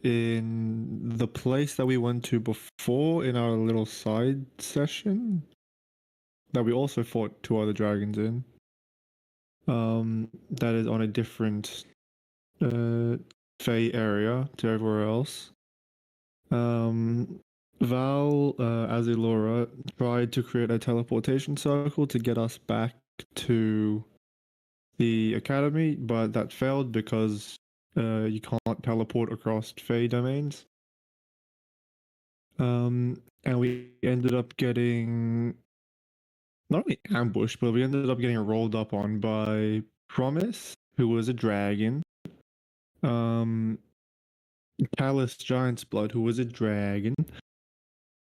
in the place that we went to before in our little side session that we also fought 2 other dragons in. That is on a different Fey area to everywhere else. Val, as Elora, tried to create a teleportation circle to get us back to the academy, but that failed because you can't teleport across Fey domains. And we ended up getting not only ambushed, but we ended up getting rolled up on by Promise, who was a dragon. Callous Giant's Blood, who was a dragon.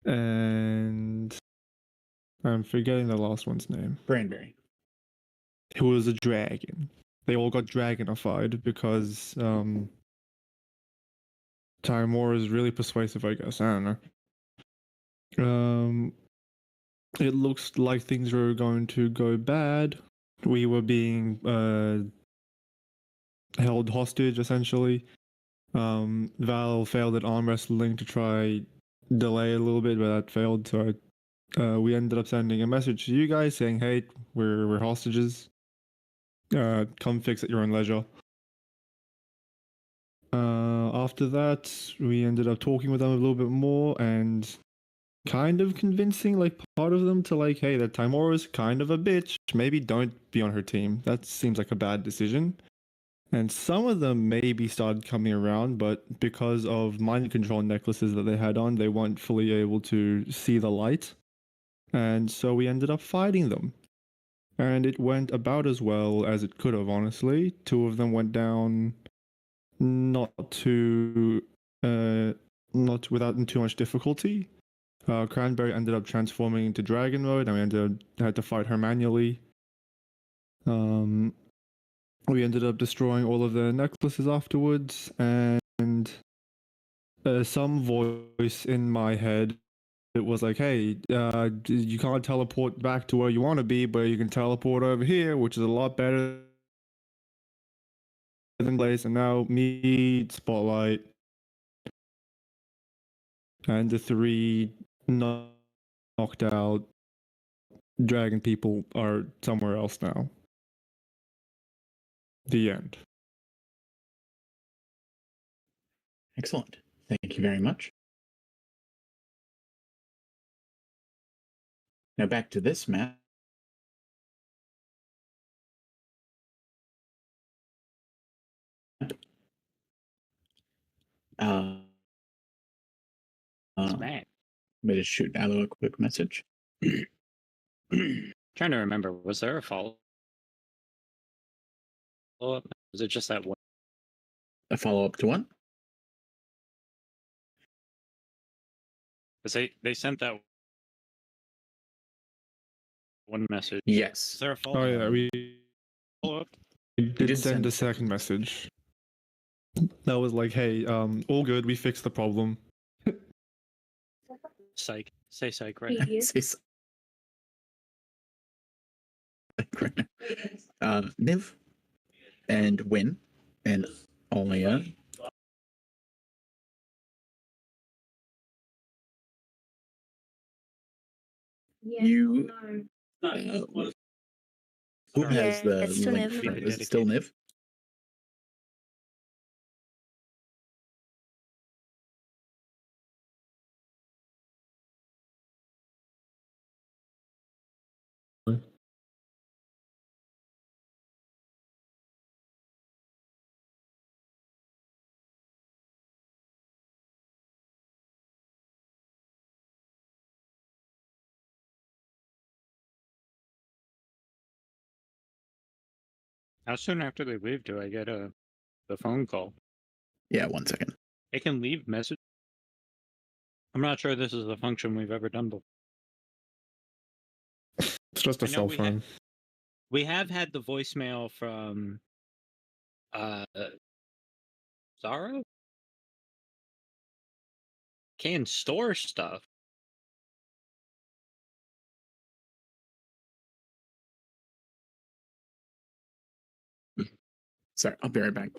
And I'm forgetting the last one's name. Branberry. Who was a dragon. They all got dragonified because Tymor is really persuasive, I guess. I don't know. It looks like things were going to go bad. We were being held hostage, essentially. Val failed at arm wrestling to try delay a little bit, but that failed. So we ended up sending a message to you guys saying, "Hey, we're hostages. Come fix at your own leisure." After that, we ended up talking with them a little bit more and kind of convincing like part of them to like, hey, that Timora's kind of a bitch. Maybe don't be on her team. That seems like a bad decision. And some of them maybe started coming around, but because of mind control necklaces that they had on, they weren't fully able to see the light. And so we ended up fighting them. And it went about as well as it could have, honestly. 2 of them went down not without too much difficulty. Cranberry ended up transforming into dragon mode, and we had to fight her manually. We ended up destroying all of their necklaces afterwards, and some voice in my head, it was like, hey, you can't teleport back to where you want to be, but you can teleport over here, which is a lot better than place. And now me, Spotlight, and the 3 knocked out dragon people are somewhere else now. The end. Excellent. Thank you very much. Now back to this map. May just shoot Allo a quick message. Trying to remember, was there a follow-up? Was it just that one? A follow-up to what? Because they sent that one message. Yes. Is there a follow-up? Oh yeah, we did send a second message. That was like, hey, all good, we fixed the problem. Psych. Say psych right now. Say psych right now. Niv and Win and Olia. You who has the link from? Is it still Niv? How soon after they leave do I get the phone call? Yeah, 1 second. It can leave message. I'm not sure this is a function we've ever done before. It's just a cell phone. We have had the voicemail from Zaro? Can store stuff. Sorry, I'll be right back.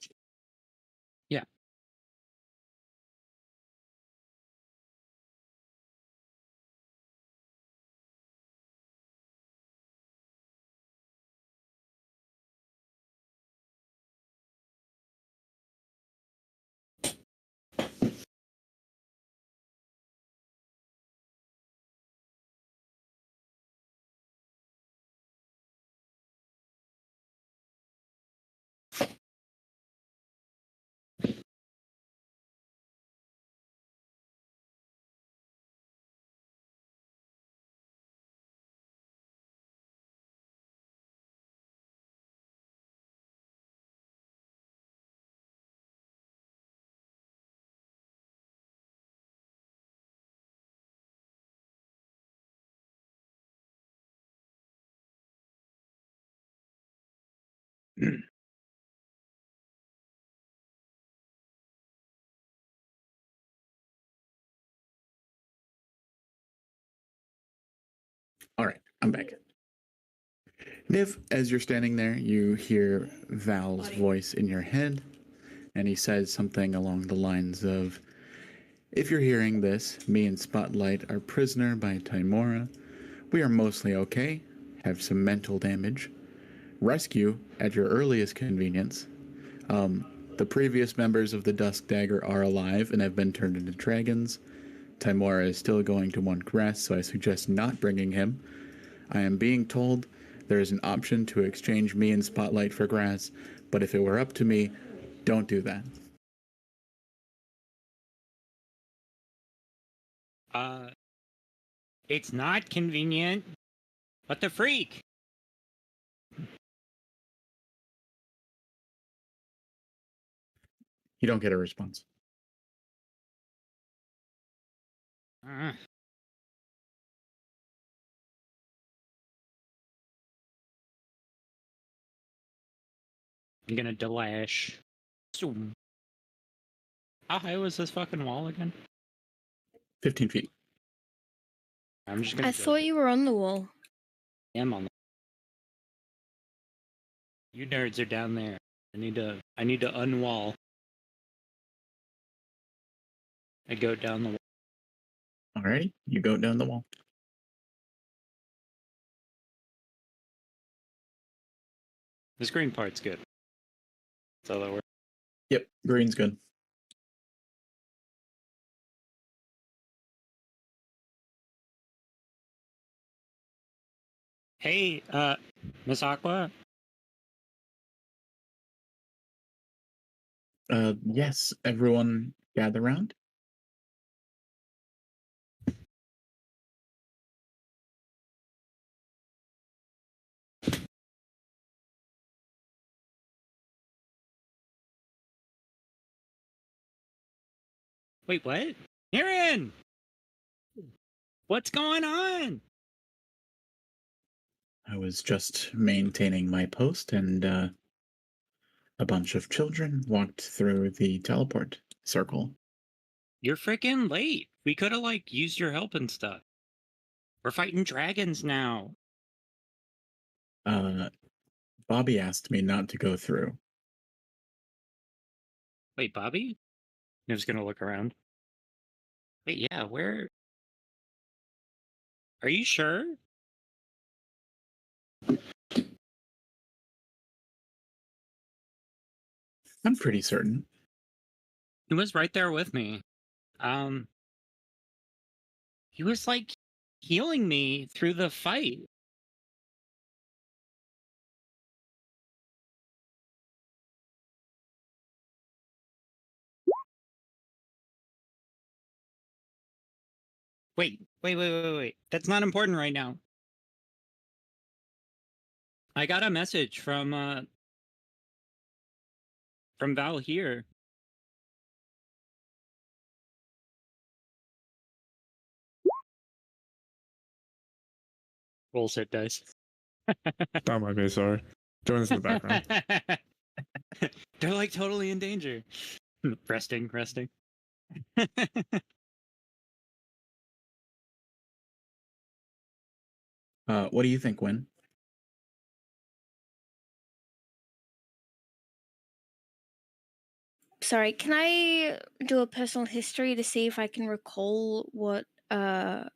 Yeah. All right, I'm back. Niv, as you're standing there, you hear Val's voice in your head, and he says something along the lines of, "If you're hearing this, me and Spotlight are prisoner by Timora. We are mostly okay, have some mental damage. Rescue at your earliest convenience. The previous members of the Dusk Dagger are alive and have been turned into dragons. Timora is still going to want grass, so I suggest not bringing him. I am being told there is an option to exchange me and Spotlight for grass, but if it were up to me, don't do that." It's not convenient. What the freak? You don't get a response. Uh, I'm gonna delash. Zoom. How high was this fucking wall again? 15 feet. I'm just gonna. I thought you were on the wall. am on. You nerds are down there. I need to unwall. I go down the wall. Alrighty, you go down the wall. This green part's good. That's all that works. Yep, green's good. Hey, Miss Aqua. Yes, everyone gather round. Wait, what? Aaron! What's going on? I was just maintaining my post, and a bunch of children walked through the teleport circle. You're freaking late. We could have used your help and stuff. We're fighting dragons now. Bobby asked me not to go through. Wait, Bobby? I'm just gonna look around. Wait, yeah, where? Are you sure? I'm pretty certain. He was right there with me. He was healing me through the fight. Wait. That's not important right now. I got a message from Val here. Roll set dice. That might be, sorry. Jonas in the background. They're totally in danger. Resting. What do you think, Gwen? Sorry, can I do a personal history to see if I can recall what I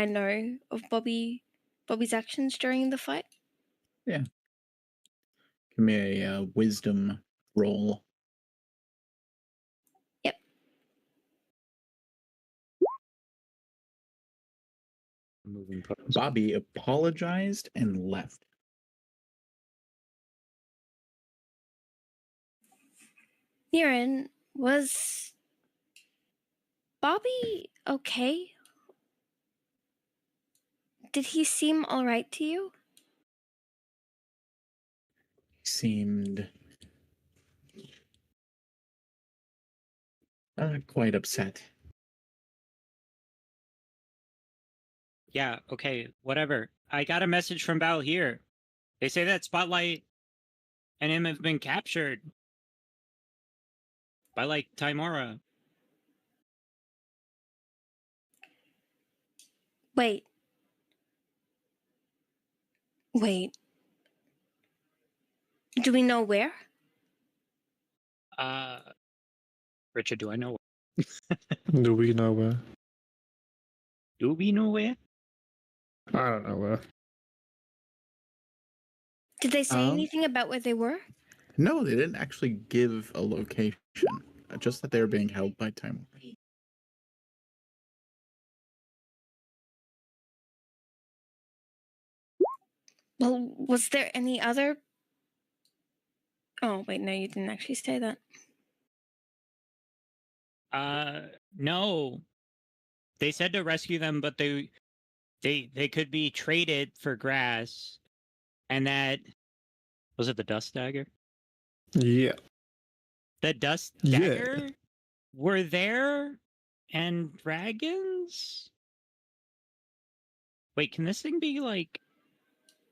know of Bobby's actions during the fight? Yeah. Give me a wisdom roll. Yep. Moving post. Bobby apologized and left. Niran, was Bobby okay? Did he seem alright to you? He seemed quite upset. Yeah, okay, whatever. I got a message from Val here. They say that Spotlight and him have been captured by like Timora. Wait. Wait. Do we know where? Richard, do I know? Do we know where? Do we know where? I don't know where. Did they say Um, anything about where they were? No, they didn't actually give a location. Just that they were being held by Time. Well, was there any other? Oh, wait, no, you didn't actually say that. No. They said to rescue them, but they could be traded for grass, and that was it. The dust dagger. Yeah. The dust Yeah. dagger were there, and dragons. Wait, can this thing be like?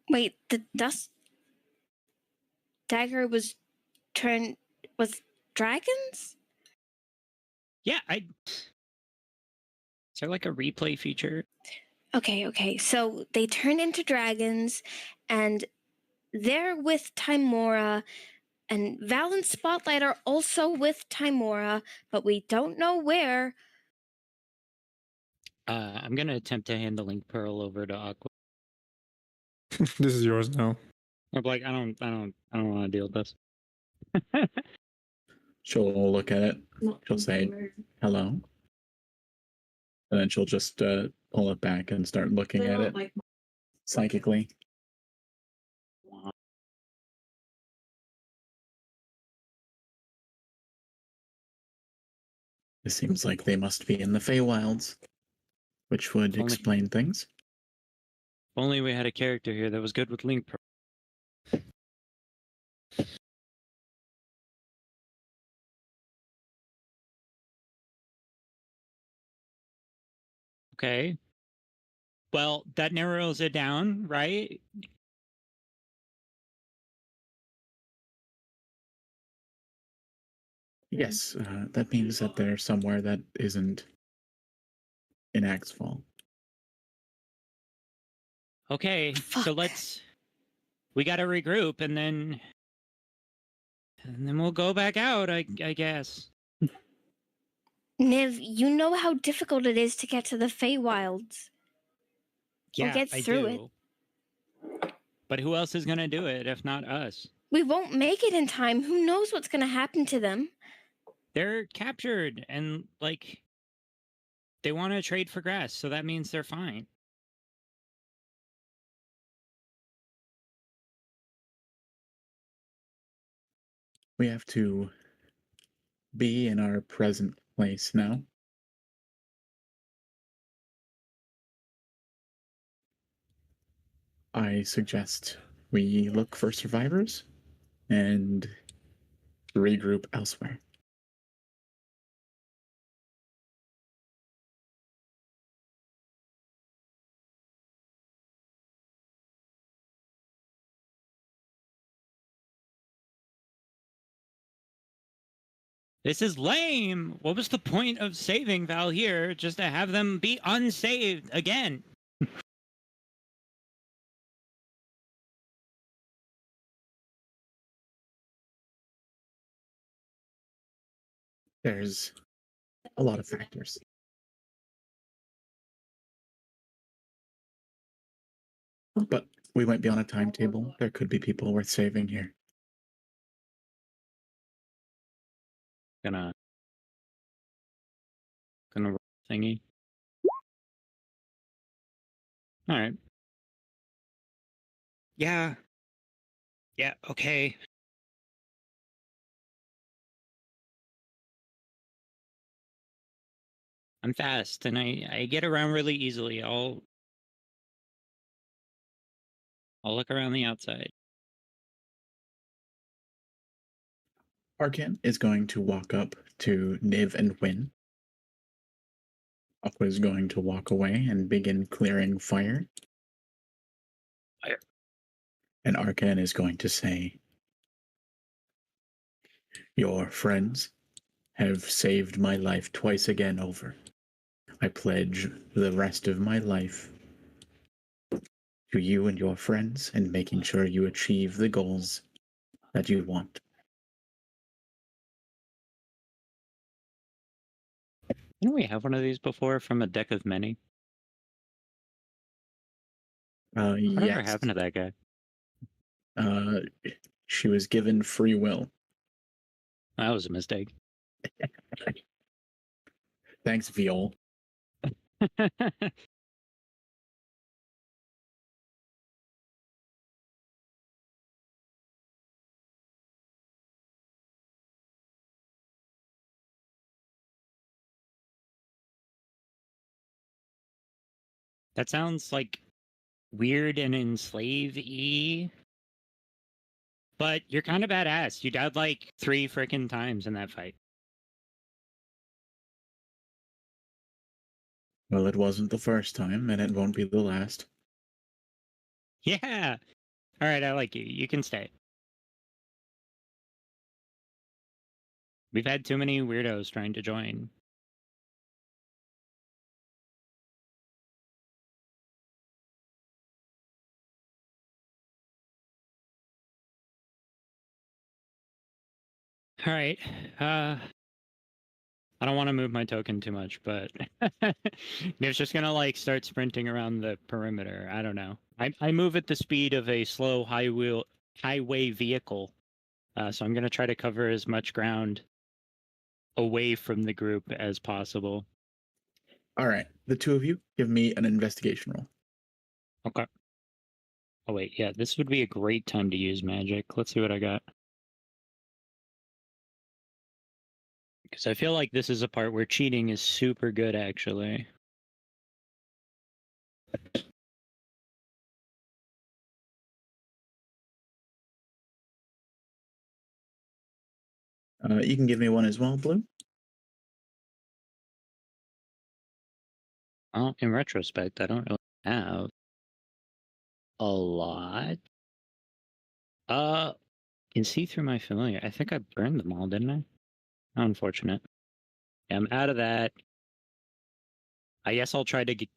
Wait, the dust dagger was dragons? Yeah, Is there like a replay feature? Okay. So they turn into dragons, and they're with Timora, and Val and Spotlight are also with Timora, but we don't know where. I'm gonna attempt to hand the link pearl over to Aqua. This is yours now. I'm like, I don't want to deal with this. She'll look at it. She'll say hello, and then she'll just pull it back and start looking at it psychically. It seems like they must be in the Feywilds, which would Only- explain things. If only we had a character here that was good with link pearl. Okay. Well, that narrows it down, right? Yes, that means that they're somewhere that isn't in Axfall. Okay, so Fuck. we gotta regroup and then we'll go back out, I guess. Niv, you know how difficult it is to get to the Feywilds. Yeah, get I through do. But who else is gonna do it if not us? We won't make it in time. Who knows what's going to happen to them? They're captured and like they want to trade for grass, so that means they're fine. We have to be in our present place now. I suggest we look for survivors and regroup elsewhere. This is lame. What was the point of saving Val here just to have them be unsaved again? There's a lot of factors. But we might be on a timetable. There could be people worth saving here. Gonna roll thingy. All right. Yeah. Yeah. Okay. I'm fast and I get around really easily. I'll look around the outside. Arkan is going to walk up to Niv and Win. Aqua is going to walk away and begin clearing fire. Fire. And Arkan is going to say, Your friends have saved my life twice again over. I pledge the rest of my life to you and your friends and making sure you achieve the goals that you want. Didn't we have one of these before from a deck of many? Whatever Yes. happened to that guy? She was given free will. That was a mistake. Thanks, Viol. That sounds like weird and enslave-y. But you're kind of badass. You died like 3 freaking times in that fight. Well, it wasn't the first time, and it won't be the last. Yeah. All right, I like you. You can stay. We've had too many weirdos trying to join. All right. I don't want to move my token too much, but it's just gonna like start sprinting around the perimeter. I don't know. I move at the speed of a slow highway vehicle, so I'm gonna try to cover as much ground away from the group as possible. All right, the two of you give me an investigation roll. Okay. Oh wait, yeah, this would be a great time to use magic. Let's see what I got. Because I feel like this is a part where cheating is super good, actually. You can give me one as well, Blue. Well, in retrospect, I don't really have a lot. Can see through my familiar. I think I burned them all, didn't I? How unfortunate. Yeah, I'm out of that. I guess I'll try to get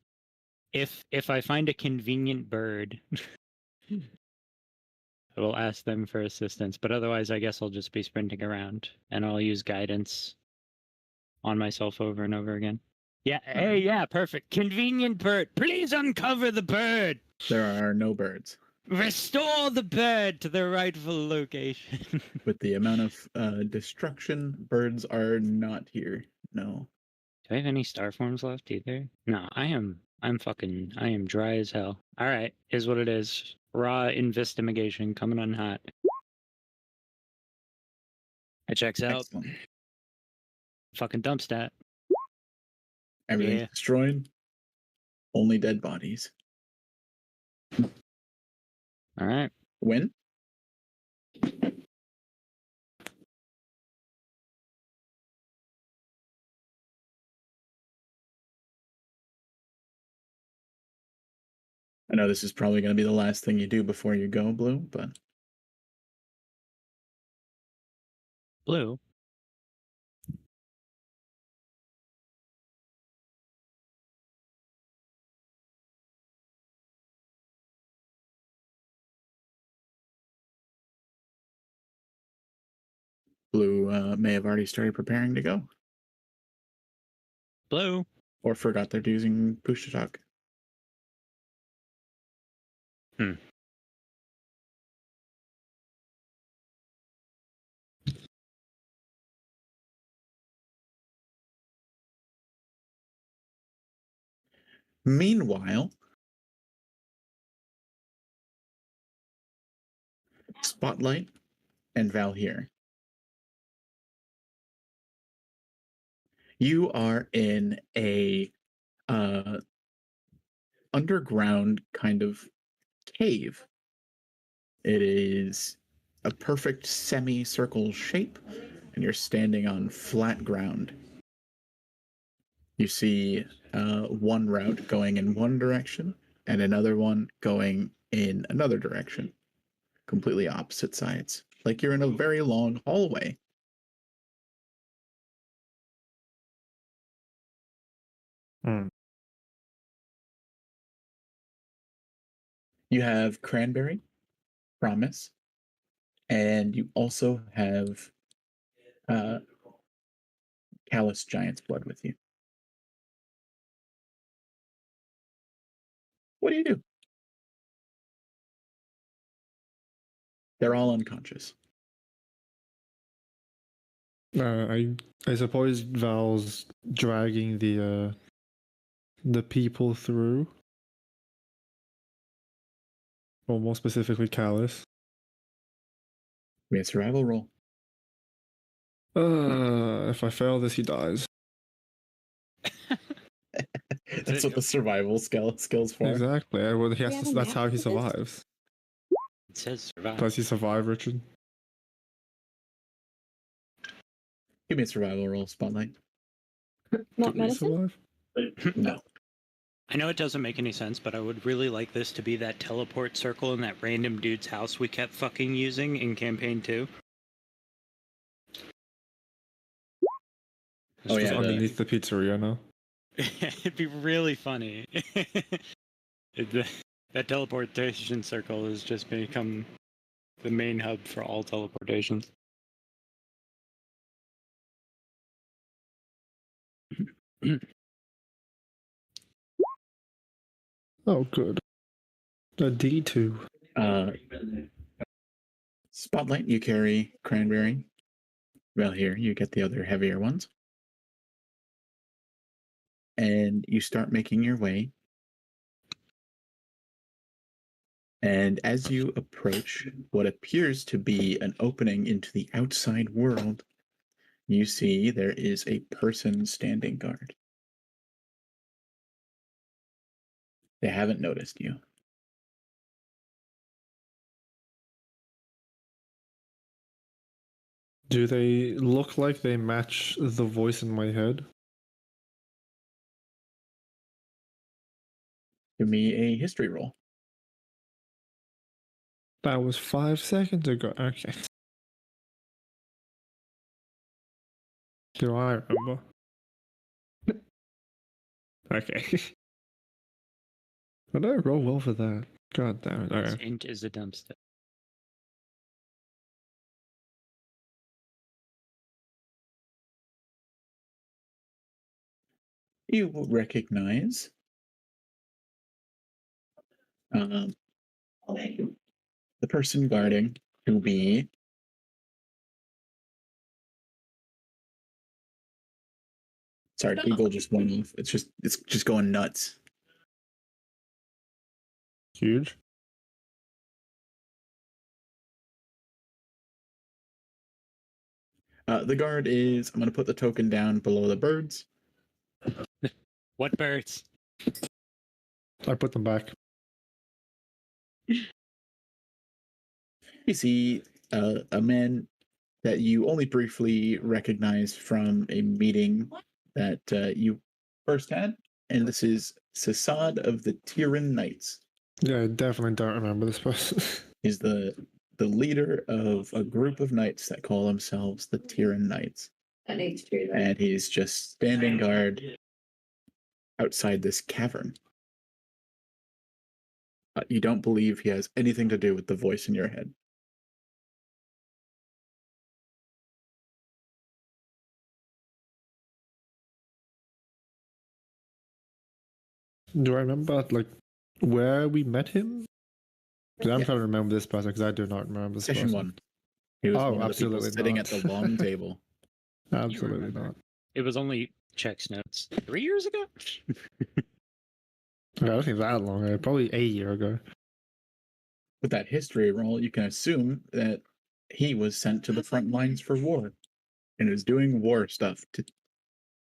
if I find a convenient bird, I will ask them for assistance. But otherwise, I guess I'll just be sprinting around and I'll use guidance on myself over and over again. Yeah, hey, yeah, perfect. Convenient bird. Please uncover the bird. There are no birds. Restore the bird to the rightful location. With the amount of destruction, birds are not here. No. Do I have any star forms left either? No, I am dry as hell. All right, is what it is. Raw investigation coming on hot. It checks out. Excellent. Fucking dump stat. Everything's Yeah. destroyed. Only dead bodies. All right. Win? I know this is probably going to be the last thing you do before you go, Blue, but Blue. Blue may have already started preparing to go. Blue. Or forgot they're using push to talk. Meanwhile, Spotlight and Val here. You are in a underground kind of cave. It is a perfect semicircle shape, and you're standing on flat ground. You see one route going in one direction and another one going in another direction, completely opposite sides. Like you're in a very long hallway. Hmm. You have Cranberry, Promise, and you also have Callous Giant's Blood with you. What do you do? They're all unconscious. I suppose Val's dragging the people through, or more specifically, Callus. We have survival roll. If I fail this, he dies. That's what the survival skills for. Exactly. Well, he has have to, a that's map how he for this? survives. It says survive. Does he survive, Richard? Give me a survival roll, Spotlight. Not Did we medicine? survive? No. I know it doesn't make any sense, but I would really like this to be that teleport circle in that random dude's house we kept fucking using in campaign 2. Oh, Just yeah, underneath the pizzeria now. It'd be really funny. That teleportation circle has just become the main hub for all teleportations. Oh, good. A D2. Spotlight, you carry Cranberry. Well, here, you get the other heavier ones. And you start making your way. And as you approach what appears to be an opening into the outside world, you see there is a person standing guard. They haven't noticed you. Do they look like they match the voice in my head? Give me a history roll. That was 5 seconds ago. Okay. Do I remember? Okay. But I roll well for that. God damn it. This Okay. int is a dumpster. You will recognize the person guarding to be sorry, Google just went off. It's just going nuts. Huge. The guard is, I'm going to put the token down below the birds. What birds? I put them back. You see a man that you only briefly recognize from a meeting that you first had, and this is Sassad of the Tyran Knights. Yeah, I definitely don't remember this person. He's the leader of a group of knights that call themselves the Tyran Knights. That needs to be And he's just standing guard outside this cavern. You don't believe he has anything to do with the voice in your head. Do I remember, like, where we met him? 'Cause I'm Yeah. trying to remember this person because I do not remember this Session person. 1. He was Oh, one of the people absolutely sitting not. at the long table. Absolutely remember. not. It was only checks notes 3 years ago. I don't think that long ago. Probably a year ago. With that history roll, you can assume that he was sent to the front lines for war and is doing war stuff to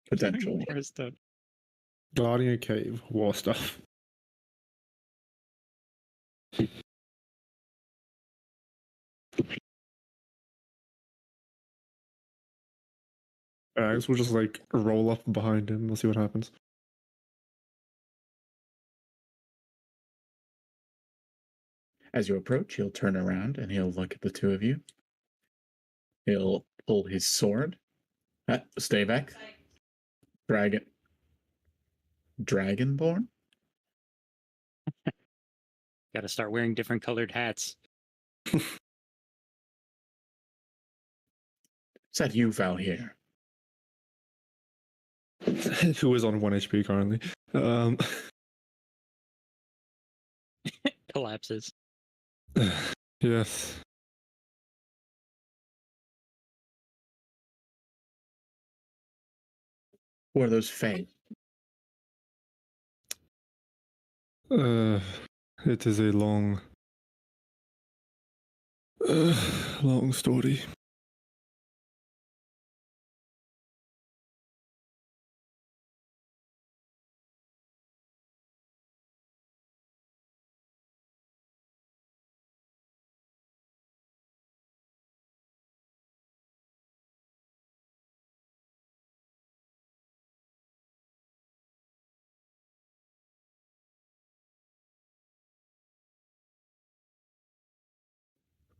potentially. More stuff. Guarding a cave. War stuff. I guess we'll just like roll up behind him. We'll see what happens. As you approach, he'll turn around and he'll look at the two of you. He'll pull his sword. Stay back. Drag it. Dragonborn? Got to start wearing different colored hats. Is that you, Val, here? Who is on 1 HP currently? Collapses. Yes. Who are those Fae? It is a long story.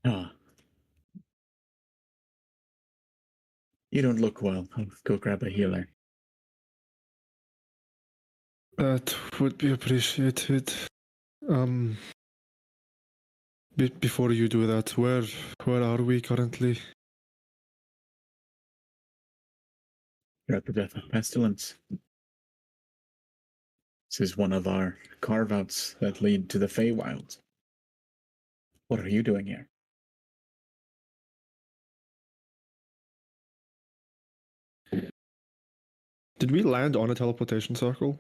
Ah. You don't look well. I'll go grab a healer. That would be appreciated. Before you do that, where are we currently? You're at the Death of Pestilence. This is one of our carve-outs that lead to the Feywilds. What are you doing here? Did we land on a teleportation circle?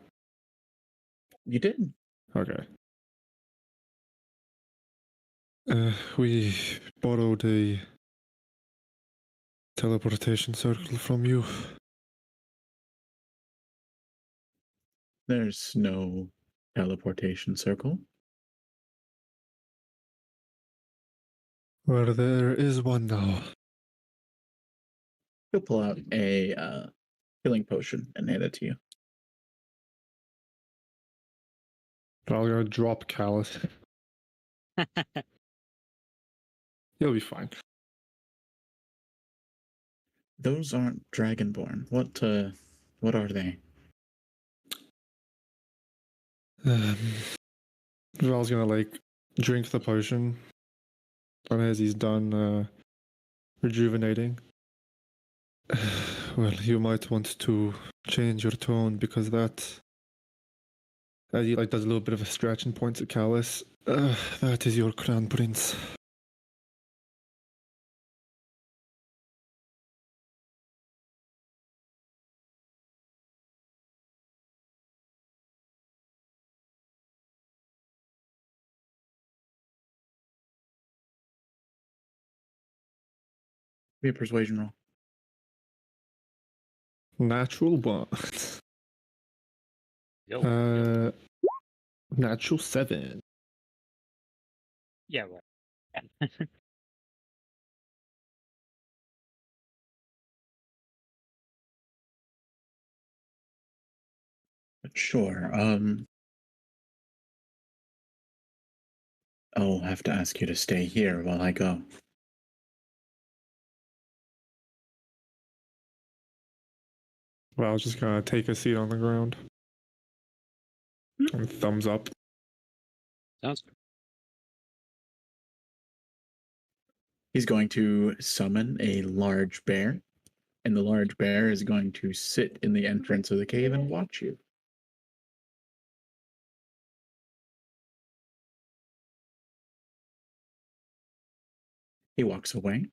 You did. Okay. We borrowed a teleportation circle from you. There's no teleportation circle. Where there is one now. He'll pull out a healing potion and hand it to you. I'm gonna drop Callus. He'll be fine. Those aren't Dragonborn. What are they? Val's gonna like drink the potion, and as he's done rejuvenating, well, you might want to change your tone because that, as he like does a little bit of a stretch and points at Callus, that is your crown prince. Be a persuasion roll. Natural one. Yo. Natural 7. Yeah, right. Sure. I'll have to ask you to stay here while I go. Well, I was just gonna take a seat on the ground. And thumbs up. Sounds good. He's going to summon a large bear, and the large bear is going to sit in the entrance of the cave and watch you. He walks away.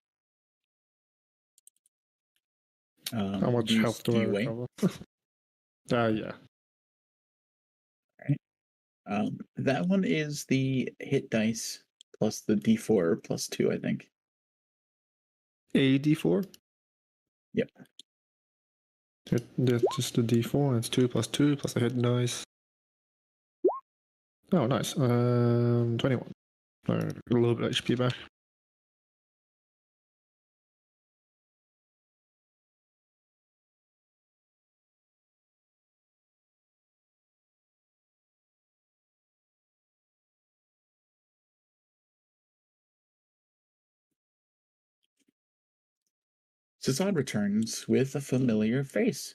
How much health do I recover? Yeah. That one is the hit dice plus the d4 plus 2, I think. A d4? Yep. That's just a d4, it's 2 plus 2 plus the hit dice. Oh, nice. 21. A little bit of HP back. Zazad returns with a familiar face.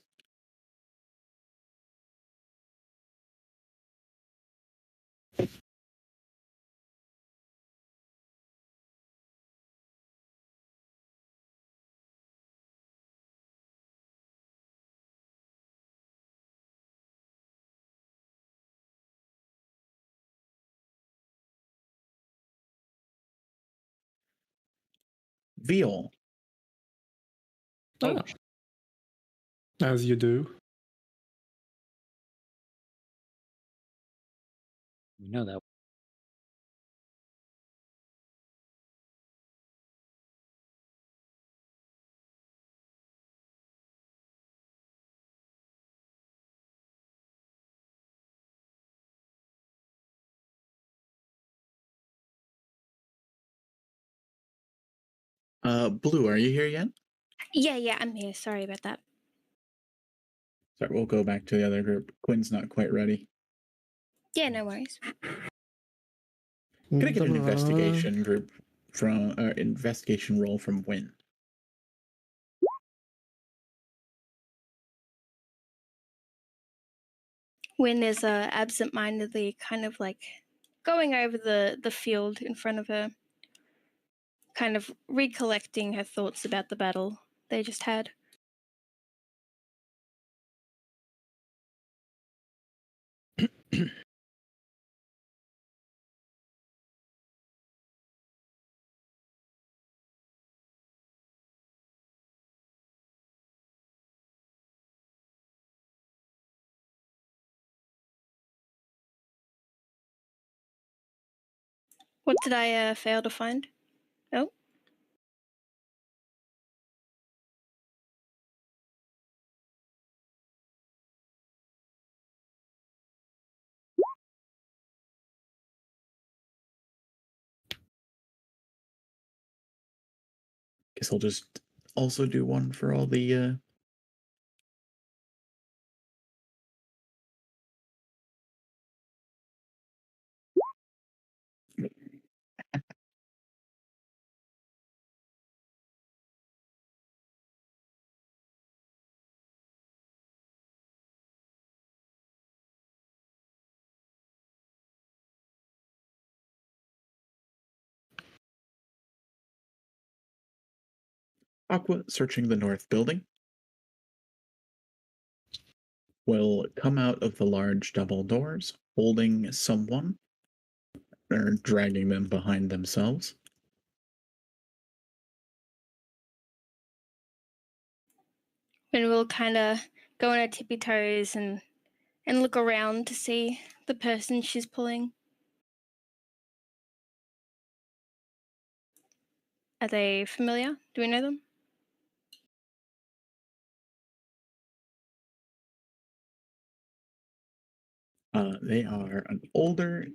Veal. Oh, Ah, as you do. we know that. Blue, are you here yet? Yeah, I'm here. Sorry about that. Sorry, we'll go back to the other group. Quinn's not quite ready. Yeah, no worries. Can I get an investigation group from investigation roll from Win? Wynn is absent-mindedly kind of like going over the field in front of her, kind of recollecting her thoughts about the battle they just had. What did I fail to find? Oh, Guess I'll just also do one for all the Aqua searching the north building will come out of the large double doors holding someone or dragging them behind themselves. and we'll kind of go on our tippy toes and look around to see the person she's pulling. Are they familiar? Do we know them? They are an older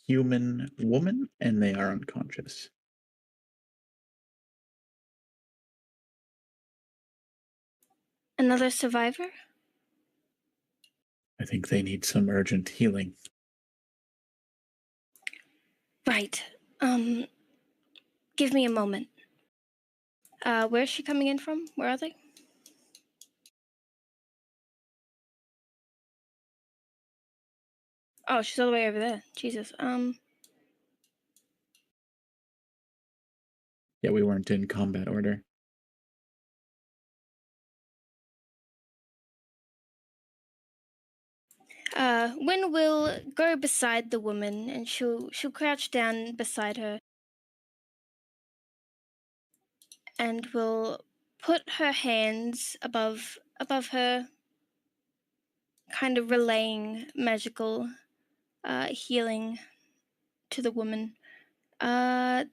human woman and they are unconscious. Another survivor? I think they need some urgent healing. Right. Give me a moment. Where's she coming in from? Where are they? Oh, she's all the way over there. Jesus. Yeah, we weren't in combat order. Wynn will go beside the woman and she'll crouch down beside her and will put her hands above her, kind of relaying magical healing to the woman.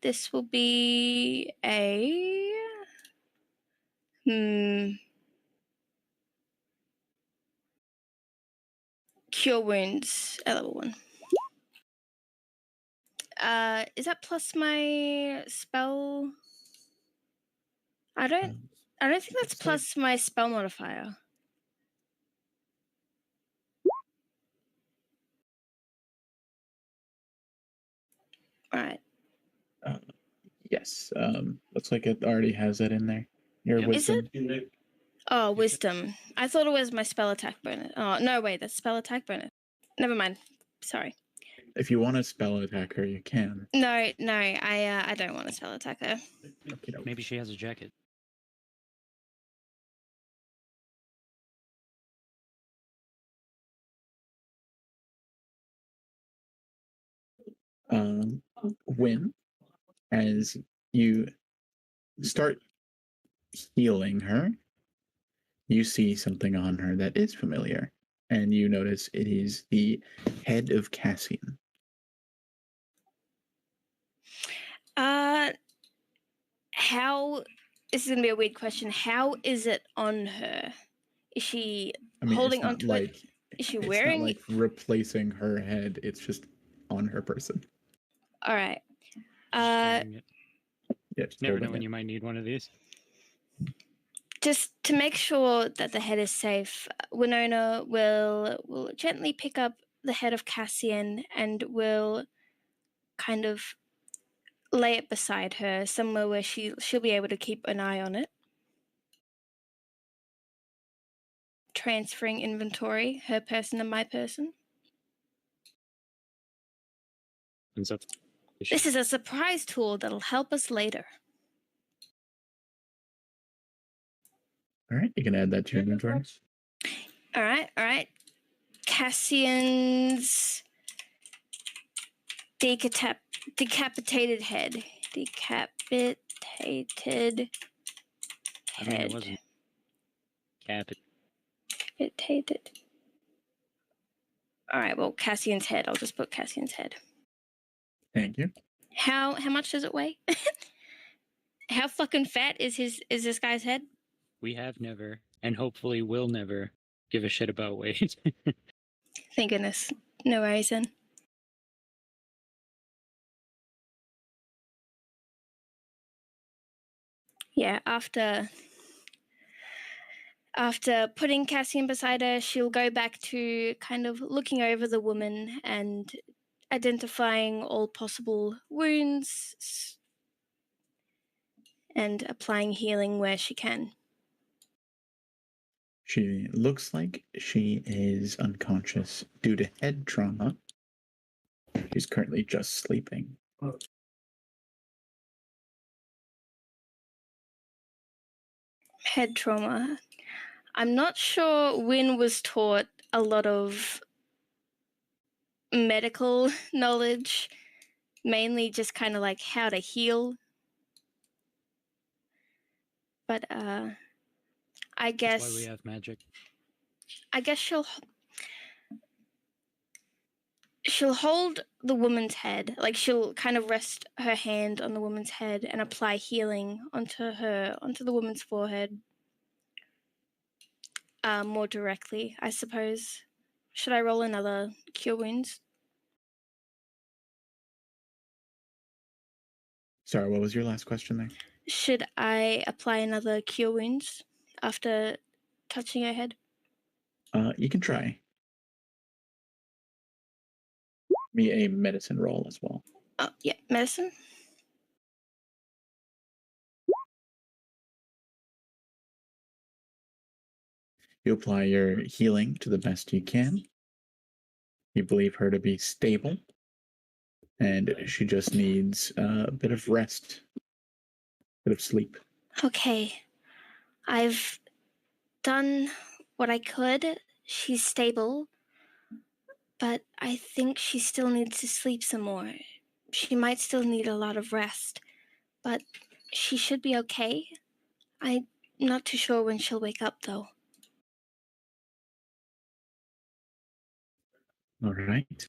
This will be a cure wounds at level 1. Is that plus my spell? I don't think that's plus my spell modifier. All right. Yes. Looks like it already has that in there. Your Yep. wisdom. Is it? Oh, wisdom. I thought it was my spell attack bonus. Oh, no, wait, that's spell attack bonus. Never mind. Sorry. If you want to spell attack her, you can. No, I don't want to spell attack her. Okay, no. Maybe she has a jacket. Win, as you start healing her, you see something on her that is familiar, and you notice it is the head of Cassian. How? This is gonna be a weird question. How is it on her? Is she I mean, holding it's not onto like it? Is she it's wearing not like replacing her head. It's just on her person. All right. Just carrying it. Yeah, just Never know holding when it. you might need one of these. Just to make sure that the head is safe, Winona will gently pick up the head of Cassian and will kind of lay it beside her somewhere where she'll be able to keep an eye on it. Transferring inventory, her person and my person. And so This is a surprise tool that'll help us later. All right, you can add that to your inventory. All right. Cassian's decapitated head. Decapitated I mean, head. it wasn't Decapitated. All right, well, Cassian's head. I'll just put Cassian's head. Thank you. How much does it weigh? How fucking fat is this guy's head? We have never, and hopefully will never, give a shit about weight. Thank goodness. No worries then. Yeah, after putting Cassian beside her, she'll go back to kind of looking over the woman and identifying all possible wounds and applying healing where she can. She looks like she is unconscious due to head trauma. She's currently just sleeping. Head trauma. I'm not sure Wynn was taught a lot of medical knowledge, mainly just kind of like how to heal. But I guess That's why we have magic. I guess she'll hold the woman's head, like she'll kind of rest her hand on the woman's head and apply healing onto the woman's forehead. More directly, I suppose. Should I roll another cure wounds? Sorry, what was your last question there? Should I apply another cure wounds after touching her head? You can try. Me a medicine roll as well. Oh, yeah, medicine. You apply your healing to the best you can. You believe her to be stable, and she just needs a bit of rest, a bit of sleep. Okay. I've done what I could. She's stable, but I think she still needs to sleep some more. She might still need a lot of rest, but she should be okay. I'm not too sure when she'll wake up, though. All right.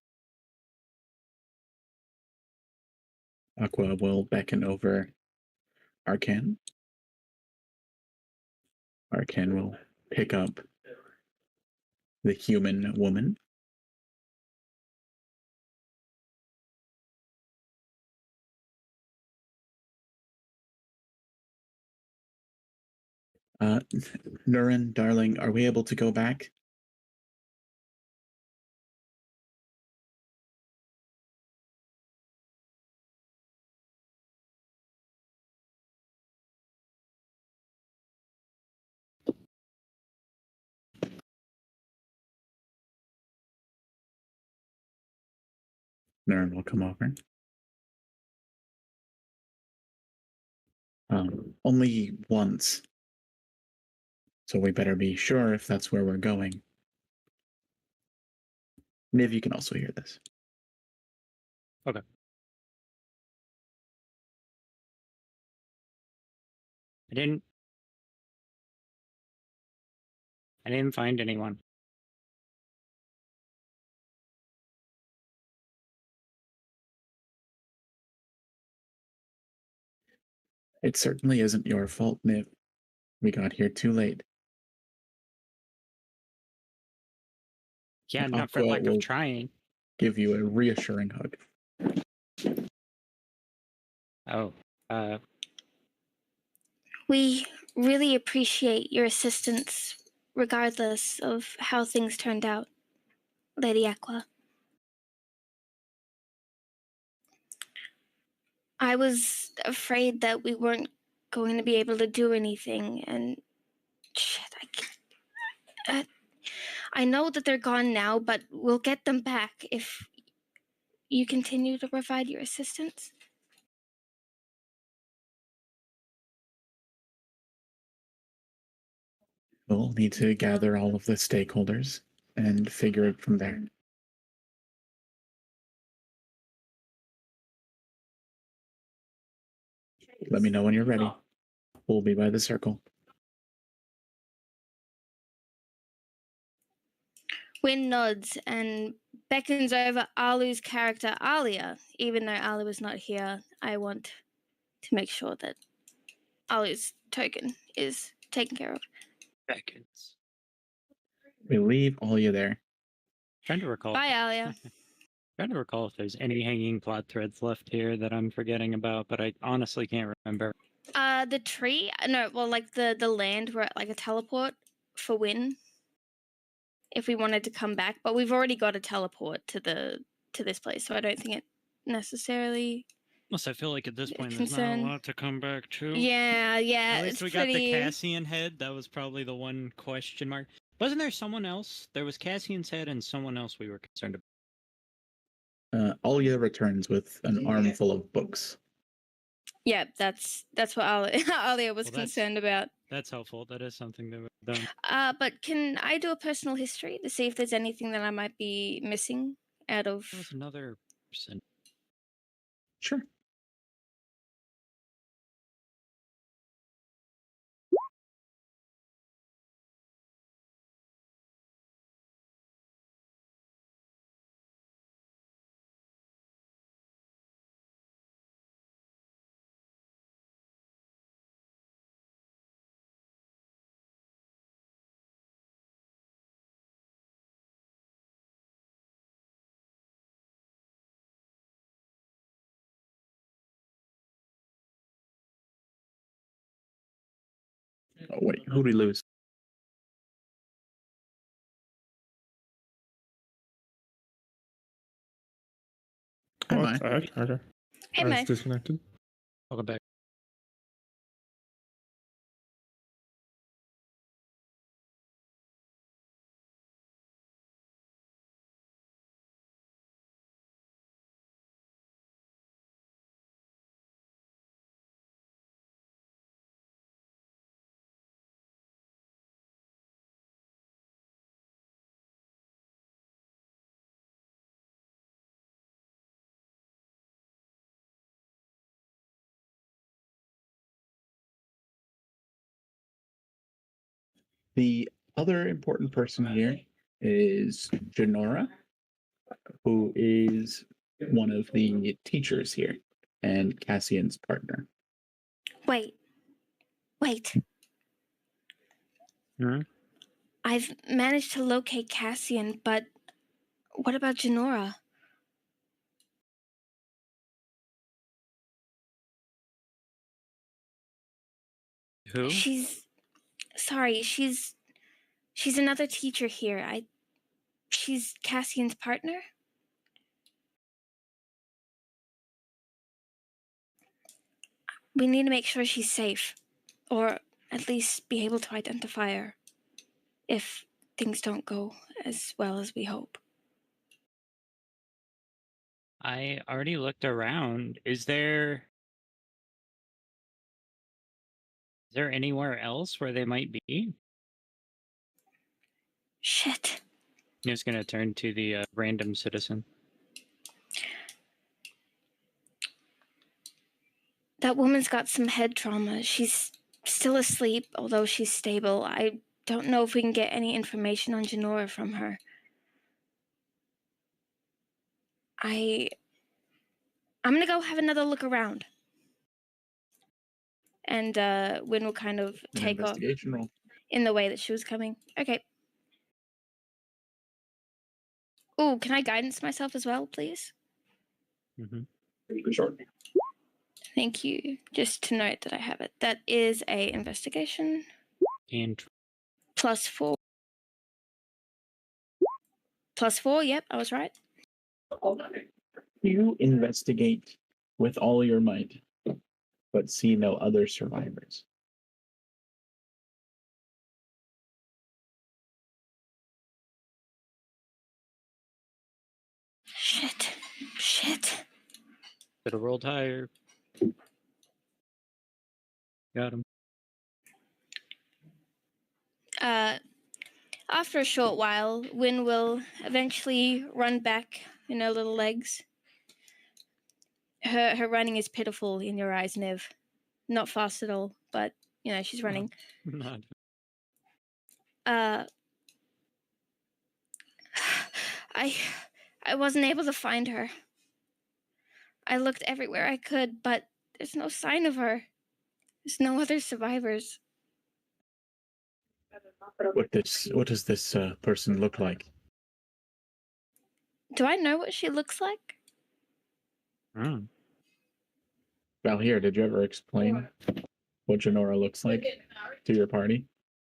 Aqua will beckon over Arcan. Arcan will pick up the human woman. Nurin, darling, are we able to go back? Nurin will come over. Only once. So we better be sure if that's where we're going. Niv, you can also hear this. Okay. I didn't I didn't find anyone. It certainly isn't your fault, Niv. We got here too late. Yeah, not for Aqua lack will of trying. give you a reassuring hug. Oh, We really appreciate your assistance, regardless of how things turned out, Lady Aqua. I was afraid that we weren't going to be able to do anything, and shit, I know that they're gone now, but we'll get them back if you continue to provide your assistance. We'll need to gather all of the stakeholders and figure it from there. Let me know when you're ready. We'll be by the circle. Wynn nods and beckons over Alu's character, Alia. Even though Alu is not here, I want to make sure that Alu's token is taken care of. Beckons. We leave all you there. Trying to recall. Bye, Alia. Trying to recall if there's any hanging plot threads left here that I'm forgetting about, but I honestly can't remember. The tree? No, well, like the land, we're at like a teleport for Wynn. If we wanted to come back, but we've already got a teleport to this place, so I don't think it necessarily. Plus, I feel like at this point concern. there's not a lot to come back to. Yeah, At least it's we pretty. got the Cassian head. That was probably the one question mark. Wasn't there someone else? There was Cassian's head and someone else we were concerned about. Alia returns with an armful of books. Yeah, that's what Alia was concerned about. That's helpful. That is something that we've done. But can I do a personal history to see if there's anything that I might be missing out of? There was another person. Sure. Oh, wait, who did we lose? Hi, Mai. Okay. Hey, I was Mai. disconnected. Welcome back. The other important person here is Janora, who is one of the teachers here and Cassian's partner. Wait. Hmm? I've managed to locate Cassian, but what about Janora? Who? She's another teacher here. She's Cassian's partner? We need to make sure she's safe, or at least be able to identify her if things don't go as well as we hope. I already looked around. Is there anywhere else where they might be? Shit. I'm just gonna turn to the random citizen. That woman's got some head trauma. She's still asleep, although she's stable. I don't know if we can get any information on Janora from her. I'm gonna go have another look around. And Win will kind of An take off investigation roll. in the way that she was coming. Okay. Oh, can I guidance myself as well, please? Sure. Thank you. Just to note that I have it. That is a investigation. And +4. +4, yep, I was right. You investigate with all your might, but see no other survivors. Shit. Shit. should have rolled higher. Got him. After a short while, Win will eventually run back in her little legs. Her running is pitiful in your eyes, Niv. Not fast at all, but she's running. Not. I wasn't able to find her. I looked everywhere I could, but there's no sign of her. There's no other survivors. What does this person look like? Do I know what she looks like? Mm. Valhir, did you ever explain what Janora looks like to your party?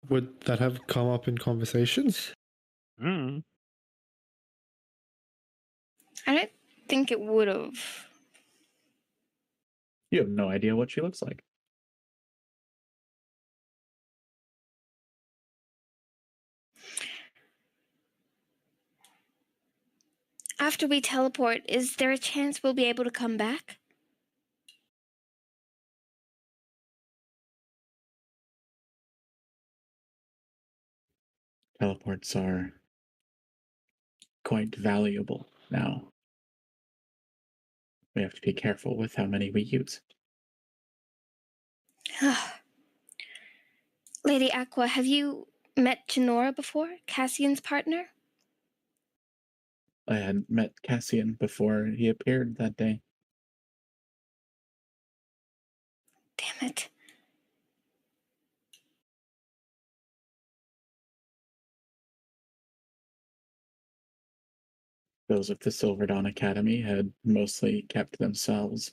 Would that have come up in conversations? Mm. I don't think it would have. You have no idea what she looks like. After we teleport, is there a chance we'll be able to come back? Teleports are quite valuable now. We have to be careful with how many we use. Lady Aqua, have you met Janora before? Cassian's partner? I had met Cassian before he appeared that day. Damn it. Those of the Silver Dawn Academy had mostly kept themselves.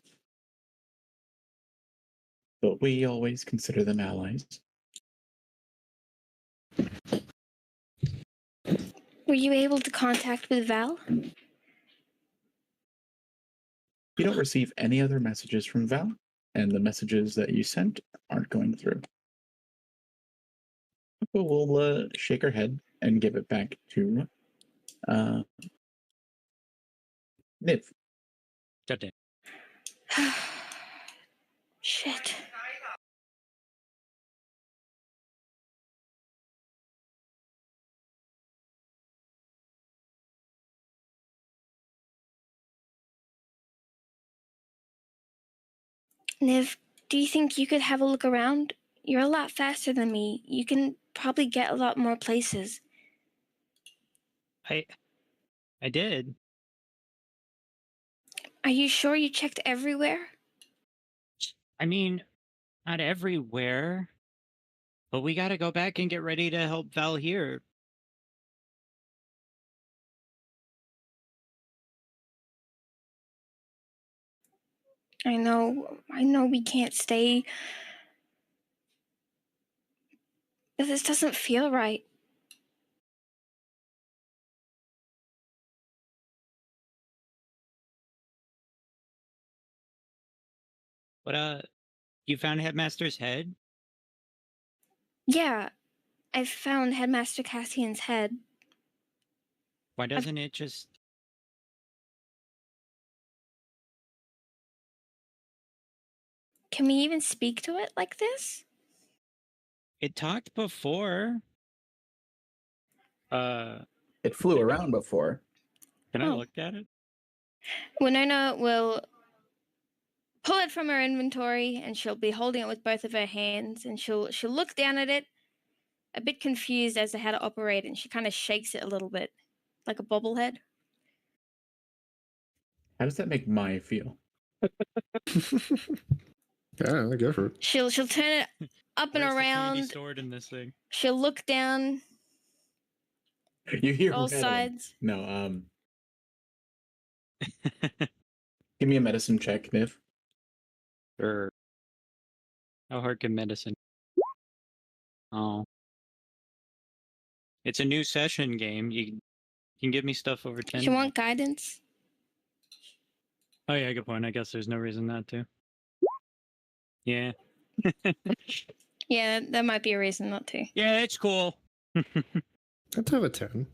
But we always consider them allies. Were you able to contact with Val? You don't receive any other messages from Val, and the messages that you sent aren't going through. But we'll shake her head and give it back to Niv. Got it. Shit. Niv, do you think you could have a look around? You're a lot faster than me. You can probably get a lot more places. I did. Are you sure you checked everywhere? I mean, not everywhere. But we gotta go back and get ready to help Val here. I know we can't stay. But this doesn't feel right. But you found Headmaster's head? Yeah, I found Headmaster Cassian's head. Why doesn't it just... Can we even speak to it like this? It talked before. It flew around before. Can I Oh. look at it? Winona will pull it from her inventory and she'll be holding it with both of her hands and she'll look down at it a bit confused as to how to operate it, and she kind of shakes it a little bit, like a bobblehead. How does that make Maya feel? Yeah, I go for it. She'll turn it up and Where's the candy around. stored in this thing? She'll look down You hear all rattling. sides. No, give me a medicine check, Niv. Sure. How hard can medicine? Oh. It's a new session game. You can give me stuff over 10. She want guidance. Oh yeah, good point. I guess there's no reason not to. Yeah. Yeah, that might be a reason not to. Yeah, it's cool. I'd have a 10.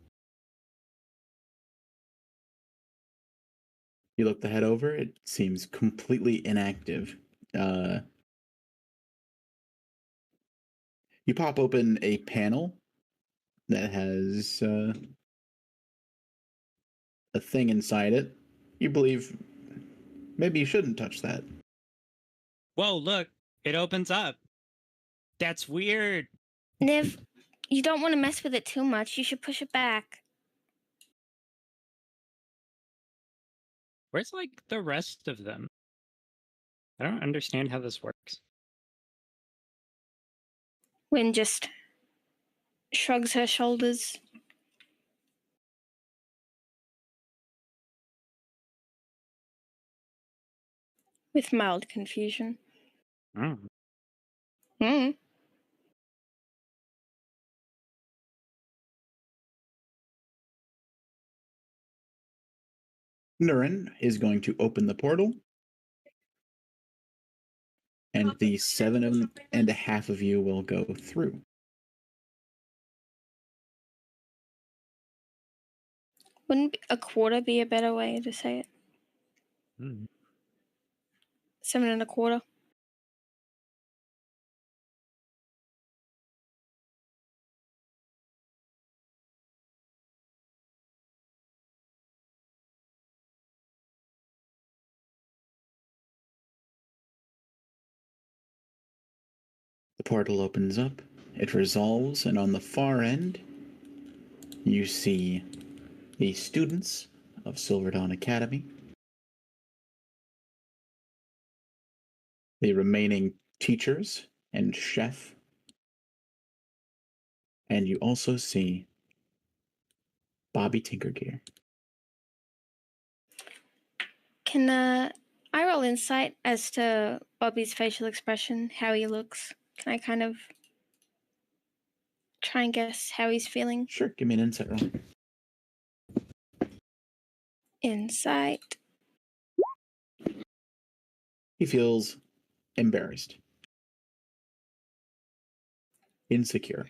You look the head over. It seems completely inactive. You pop open a panel that has a thing inside it. You believe maybe you shouldn't touch that. Whoa, look. It opens up. That's weird. Niv, you don't want to mess with it too much. You should push it back. Where's like the rest of them? I don't understand how this works. Wynn just shrugs her shoulders. With mild confusion. Oh. Hmm. Nurin is going to open the portal, and the 7.5 of you will go through. Wouldn't a quarter be a better way to say it? Hmm. 7 1/4. The portal opens up, it resolves, and on the far end, you see the students of Silverdawn Academy, the remaining teachers and chef, and you also see Bobby Tinkergear. Can I roll insight as to Bobby's facial expression, how he looks? Can I kind of try and guess how he's feeling? Sure, give me an insight roll. Insight. He feels embarrassed, insecure.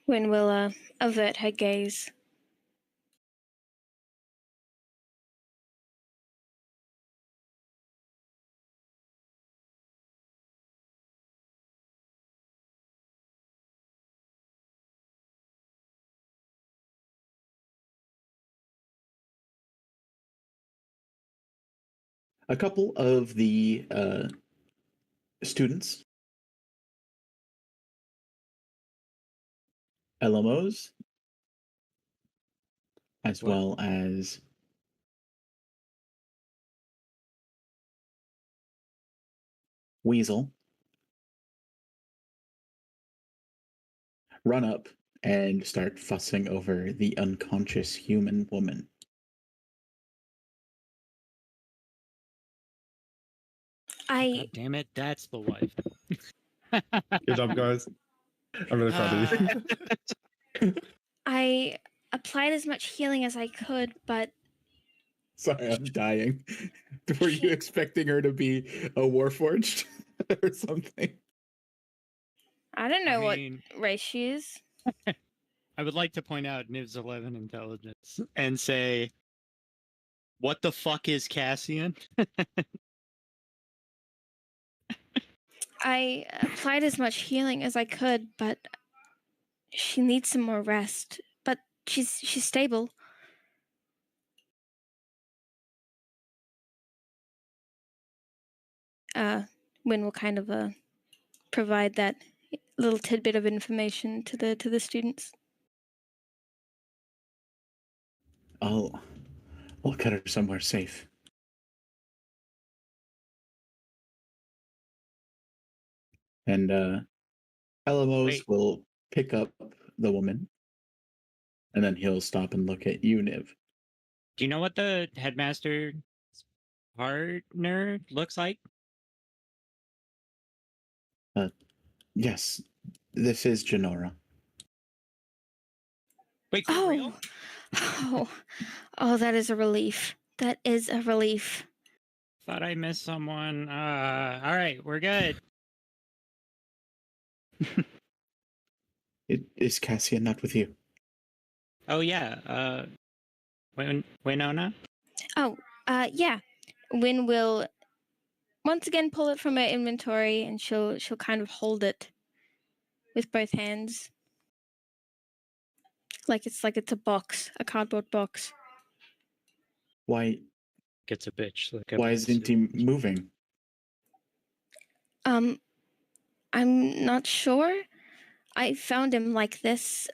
Wynn will avert her gaze. A couple of the students, LMOs, as What? well as Weasel, run up and start fussing over the unconscious human woman. God damn it, that's the wife. Good job, guys. I'm really proud of you. I applied as much healing as I could, but Sorry, I'm dying. Were you expecting her to be a Warforged or something? I don't know I mean, what race she is. I would like to point out Niv's 11 intelligence and say, what the fuck is Cassian? I applied as much healing as I could, but she needs some more rest. But she's stable. Wynn will kind of provide that little tidbit of information to the students. I'll get her somewhere safe. And Elamos Wait. will pick up the woman, and then he'll stop and look at you, Niv. Do you know what the headmaster's partner looks like? Yes, this is Janora. Wait, for real? Oh, that is a relief. That is a relief. Thought I missed someone. All right, we're good. Is Cassian not with you? Oh yeah. Winona. Yeah. Win will once again pull it from her inventory, and she'll kind of hold it with both hands, like it's a box, a cardboard box. Why Gets a bitch. Like a why isn't he moving? I'm not sure. I found him like this.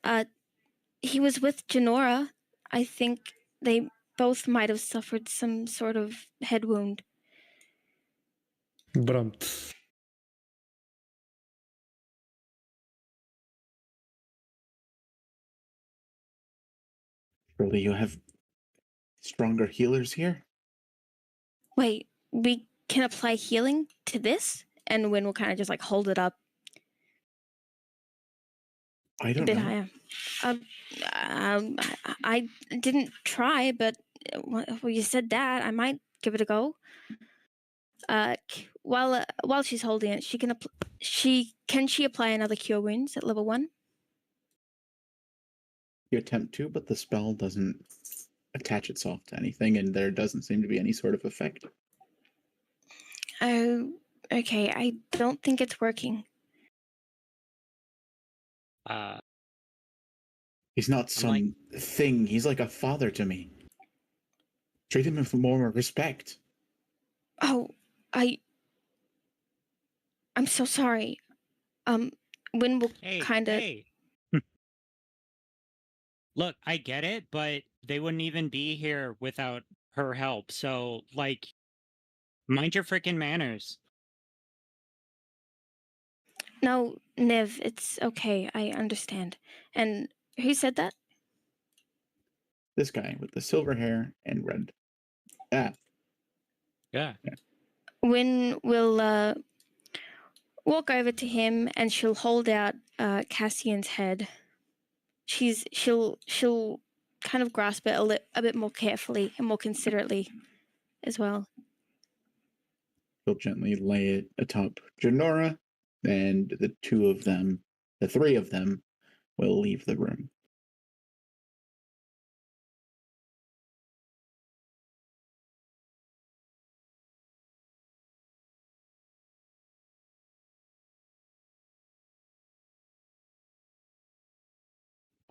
He was with Janora. I think they both might have suffered some sort of head wound. Brumt. Surely you have stronger healers here? Wait, we can apply healing to this? And Win will kind of just like hold it up I a don't bit know. higher. I didn't try, but well, you said that, I might give it a go. While she's holding it, can she apply another cure wounds at level 1? You attempt to, but the spell doesn't attach itself to anything, and there doesn't seem to be any sort of effect. Oh, okay. I don't think it's working. He's not some thing. He's like a father to me. Treat him with more respect. Oh, I'm so sorry. Win will kind of. Hey. Look, I get it, but they wouldn't even be here without her help. So, like, mind your freaking manners. No, Niv, it's okay. I understand. And who said that? This guy with the silver hair and red. Yeah. Win will walk over to him, and she'll hold out Cassian's head. She'll kind of grasp it a bit more carefully and more considerately as well. He'll gently lay it atop Janora, and the three of them, will leave the room.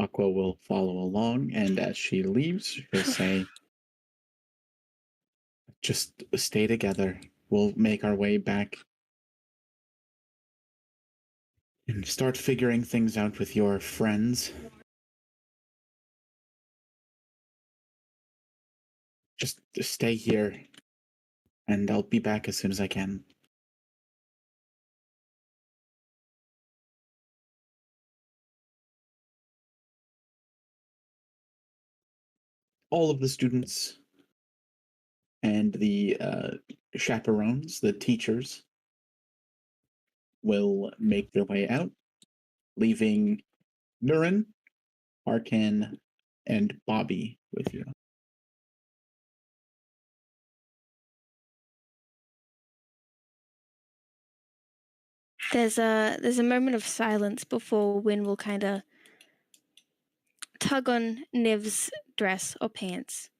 Aqua will follow along, and as she leaves, she'll say, "Just stay together. We'll make our way back and start figuring things out with your friends. Just stay here, and I'll be back as soon as I can." All of the students and the chaperones, the teachers, will make their way out, leaving Nurin, Arkan, and Bobby with you. There's a moment of silence before Win will kind of tug on Niv's dress or pants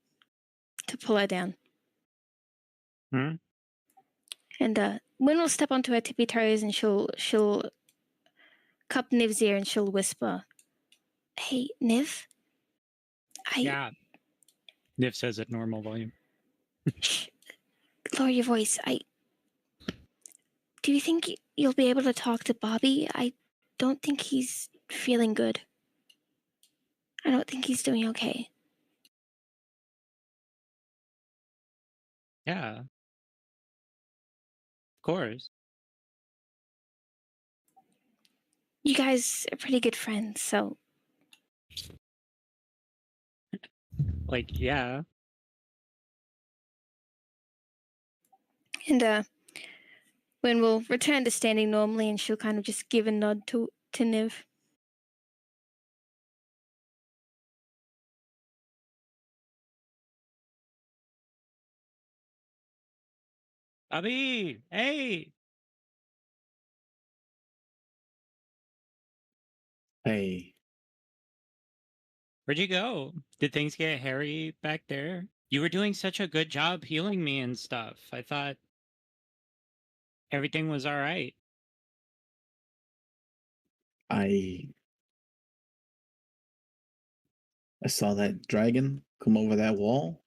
to pull her down. And Win will step onto her tippy toes, and she'll cup Niv's ear, and she'll whisper, "Hey, Niv, Yeah. Niv says at normal volume. Shh, lower your voice. Do you think you'll be able to talk to Bobby? don't think he's feeling good. I don't think he's doing okay. Yeah. Of course. You guys are pretty good friends, so Like, yeah. and when we'll return to standing normally, and she'll kind of just give a nod to Niv. Bobby, hey. Hey, Where'd you go? Did things get hairy back there? You were doing such a good job healing me and stuff. I thought everything was all right. I saw that dragon come over that wall,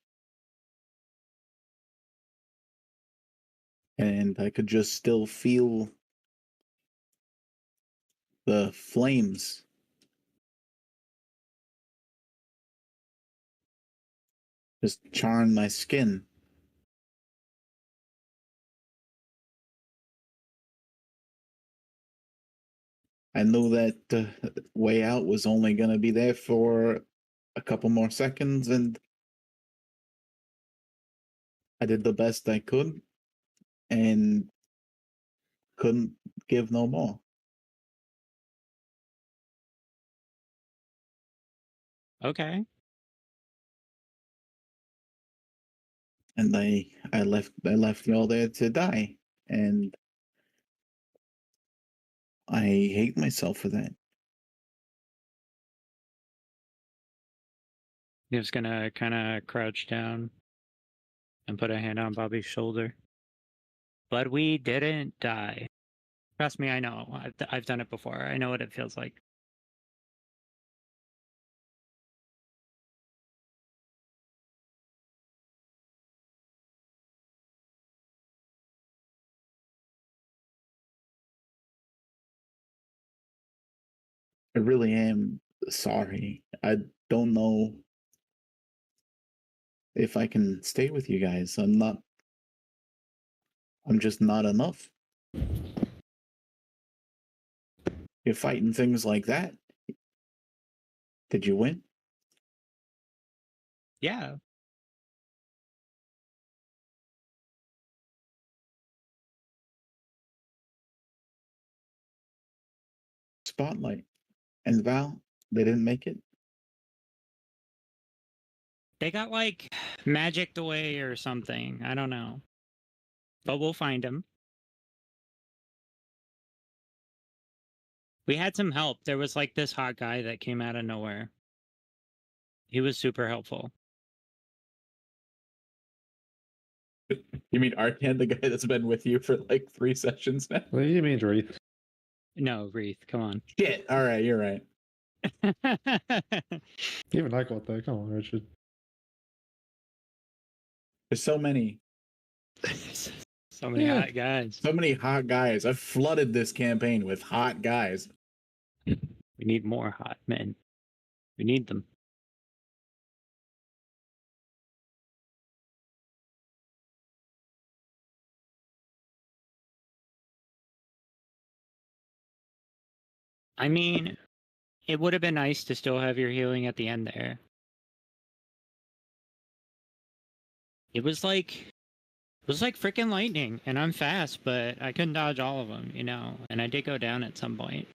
and I could just still feel the flames just charring my skin. I knew that the way out was only going to be there for a couple more seconds, and I did the best I could and couldn't give no more. Okay. And I left y'all there to die, and I hate myself for that. Niv's gonna kind of crouch down and put a hand on Bobby's shoulder. But we didn't die. Trust me, I know. I've done it before. I know what it feels like. I really am sorry. I don't know if I can stay with you guys. I'm just not enough. You're fighting things like that. Did you win? Yeah. Spotlight and Val, they didn't make it. They got like magicked away or something. I don't know. But we'll find them. We had some help. There was like this hot guy that came out of nowhere. He was super helpful. You mean Arcan, the guy that's been with you for like 3 sessions now? What do you mean, Wreath? No, Wreath, come on. Shit. All right, you're right. Even I got that. Come on, Richard. There's so many So many Yeah. hot guys. So many hot guys. I've flooded this campaign with hot guys. We need more hot men. We need them. I mean, it would have been nice to still have your healing at the end there. It was like freaking lightning, and I'm fast, but I couldn't dodge all of them, you know, and I did go down at some point.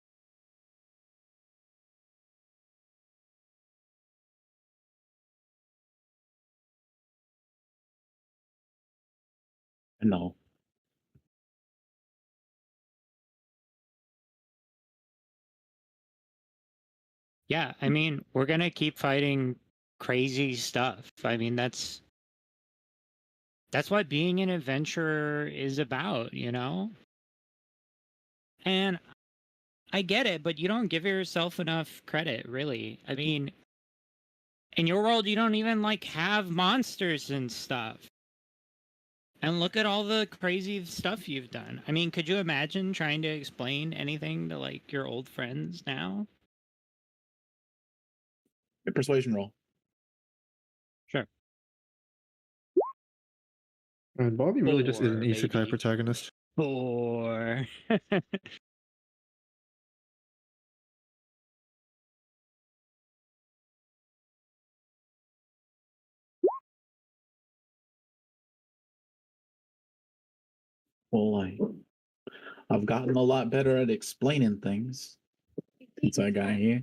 No. Yeah, I mean, we're gonna keep fighting crazy stuff. I mean, that's what being an adventurer is about, you know? And I get it, but you don't give yourself enough credit, really. I mean, in your world, you don't even like have monsters and stuff. And look at all the crazy stuff you've done. I mean, could you imagine trying to explain anything to like your old friends now? A persuasion roll. Sure. And Bobby really just is an 4, isekai baby. protagonist. 4. Well, I've gotten a lot better at explaining things since I got here.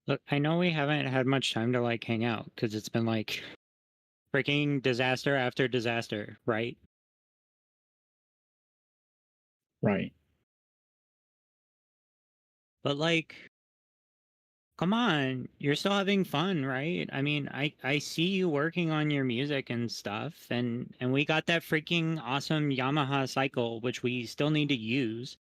Look, I know we haven't had much time to like hang out because it's been like freaking disaster after disaster, right? Right. But like, come on, you're still having fun, right? I mean, I see you working on your music and stuff, and we got that freaking awesome Yamaha cycle, which we still need to use.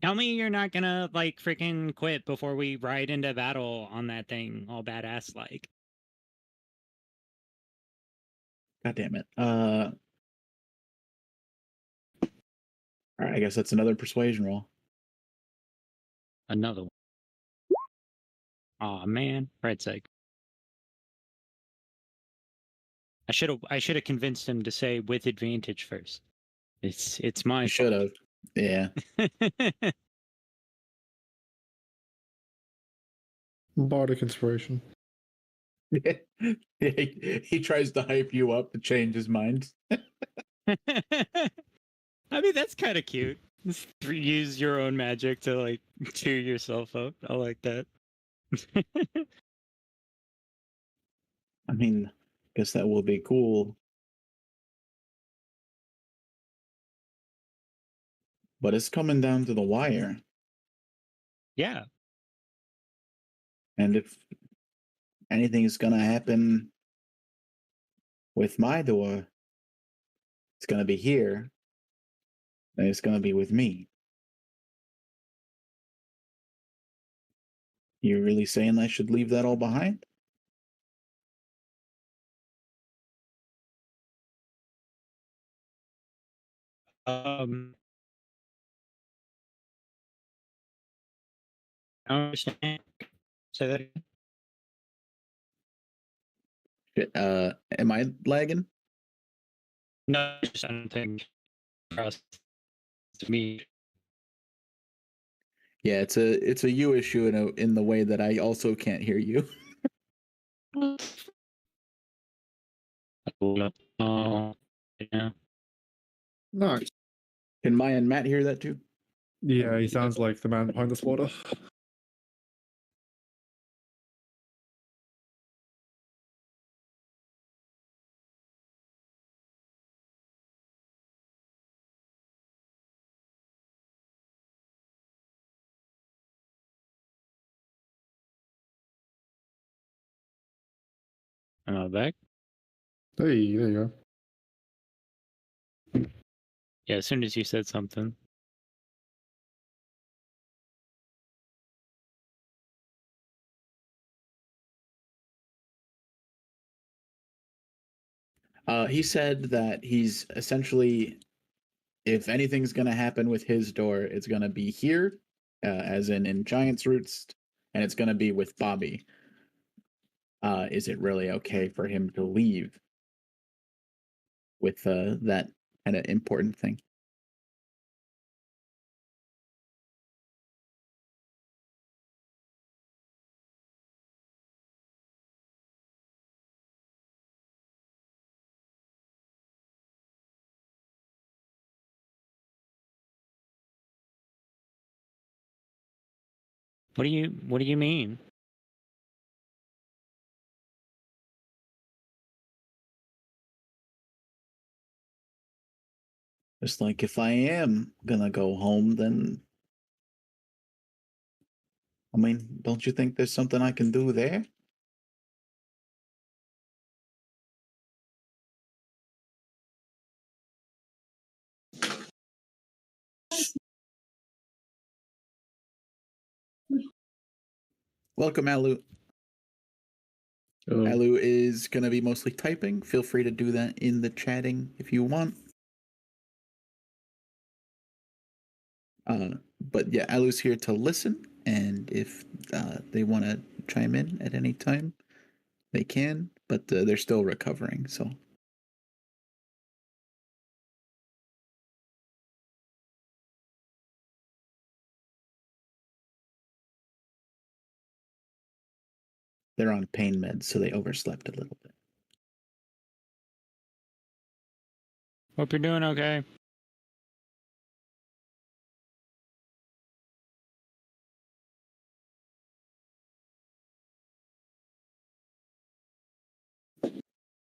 Tell me you're not gonna like freaking quit before we ride into battle on that thing, all badass like. God damn it. All right, I guess that's another persuasion roll. Another one. Aw, man, right sake. I should have convinced him to say with advantage first. It's my I should have. Yeah. fault. Bardic inspiration. he tries to hype you up to change his mind. I mean, that's kind of cute. Just use your own magic to like cheer yourself up. I like that. I mean, guess that will be cool. But it's coming down to the wire. Yeah. And if anything is going to happen with my door, it's going to be here. And it's going to be with me. You really saying I should leave that all behind? I don't understand. Say that again. Shit, am I lagging? No, just I don't think for us to me. Yeah, it's a you issue in the way that I also can't hear you. Oh, yeah. Nice. Can Maya and Matt hear that too? Yeah, he sounds like the man behind the slaughter. Am I back? Hey, there you go. Yeah, as soon as you said something. He said that he's essentially, if anything's going to happen with his door, it's going to be here, as in Giant's Roots, and it's going to be with Bobby. Is it really okay for him to leave with that kind of important thing? What do you mean? Just like if I am gonna go home, then I mean, don't you think there's something I can do there? Welcome, Alu. Oh, Alu is going to be mostly typing. Feel free to do that in the chatting if you want. But yeah, Alu's here to listen, and if they want to chime in at any time, they can, but they're still recovering, so. They're on pain meds, so they overslept a little bit. Hope you're doing okay.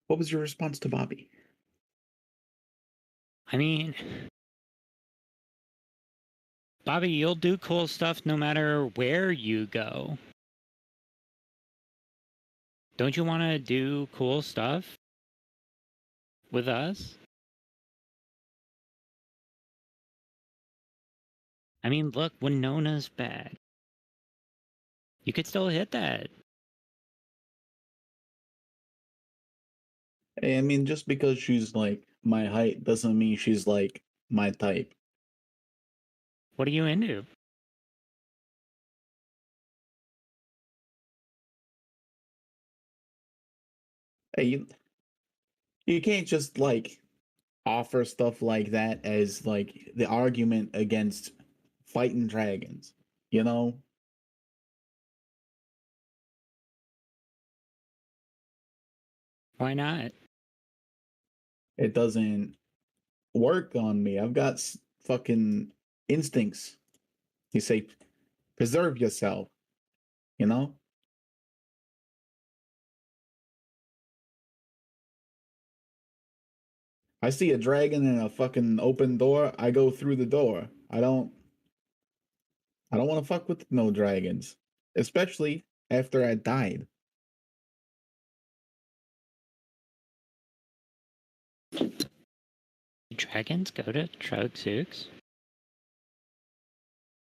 What was your response to Bobby? I mean, Bobby, you'll do cool stuff no matter where you go. Don't you want to do cool stuff with us? I mean, look, Winona's back. You could still hit that. Hey, I mean, just because she's like my height doesn't mean she's like my type. What are you into? Hey, you can't just like offer stuff like that as like the argument against fighting dragons, you know? Why not? It doesn't work on me. I've got fucking instincts. You say, preserve yourself, you know? I see a dragon in a fucking open door, I go through the door. I don't want to fuck with no dragons, especially after I died. Dragons go to Trogsooks?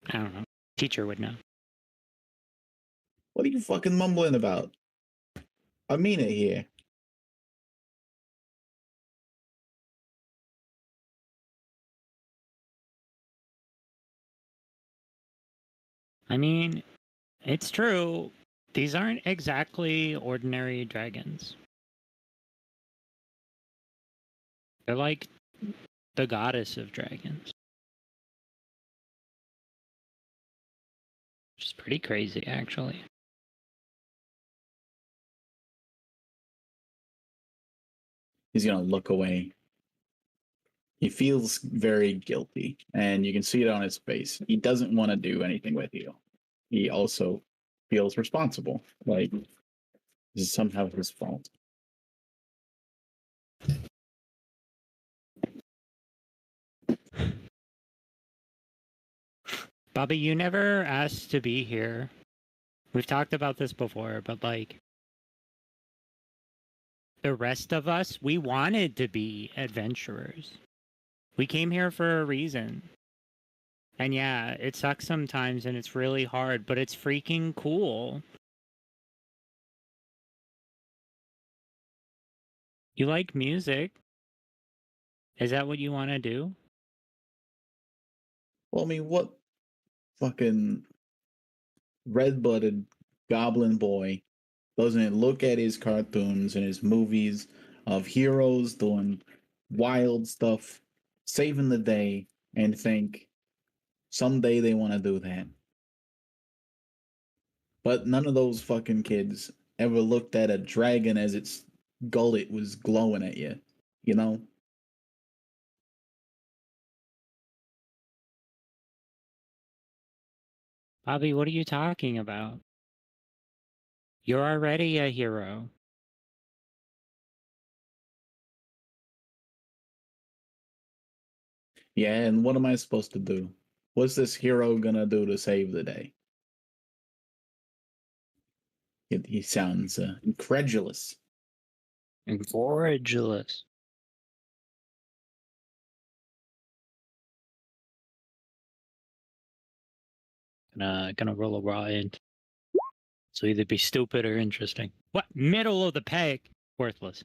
I don't know. Teacher would know. What are you fucking mumbling about? I mean it here. I mean, it's true. These aren't exactly ordinary dragons. They're like the goddess of dragons. Which is pretty crazy, actually. He's gonna look away. He feels very guilty, and you can see it on his face. He doesn't want to do anything with you. He also feels responsible, like this is somehow his fault. Bobby, you never asked to be here. We've talked about this before, but like, the rest of us, we wanted to be adventurers. We came here for a reason. And yeah, it sucks sometimes and it's really hard, but it's freaking cool. You like music? Is that what you want to do? Well, I mean, what fucking red-blooded goblin boy doesn't look at his cartoons and his movies of heroes doing wild stuff, saving the day, and think someday they want to do that? But none of those fucking kids ever looked at a dragon as its gullet was glowing at you, you know? Bobby, what are you talking about? You're already a hero. Yeah, and what am I supposed to do? What's this hero gonna do to save the day? He sounds incredulous. Incredulous. Gonna roll a raw int. So either be stupid or interesting. What? Middle of the pack? Worthless.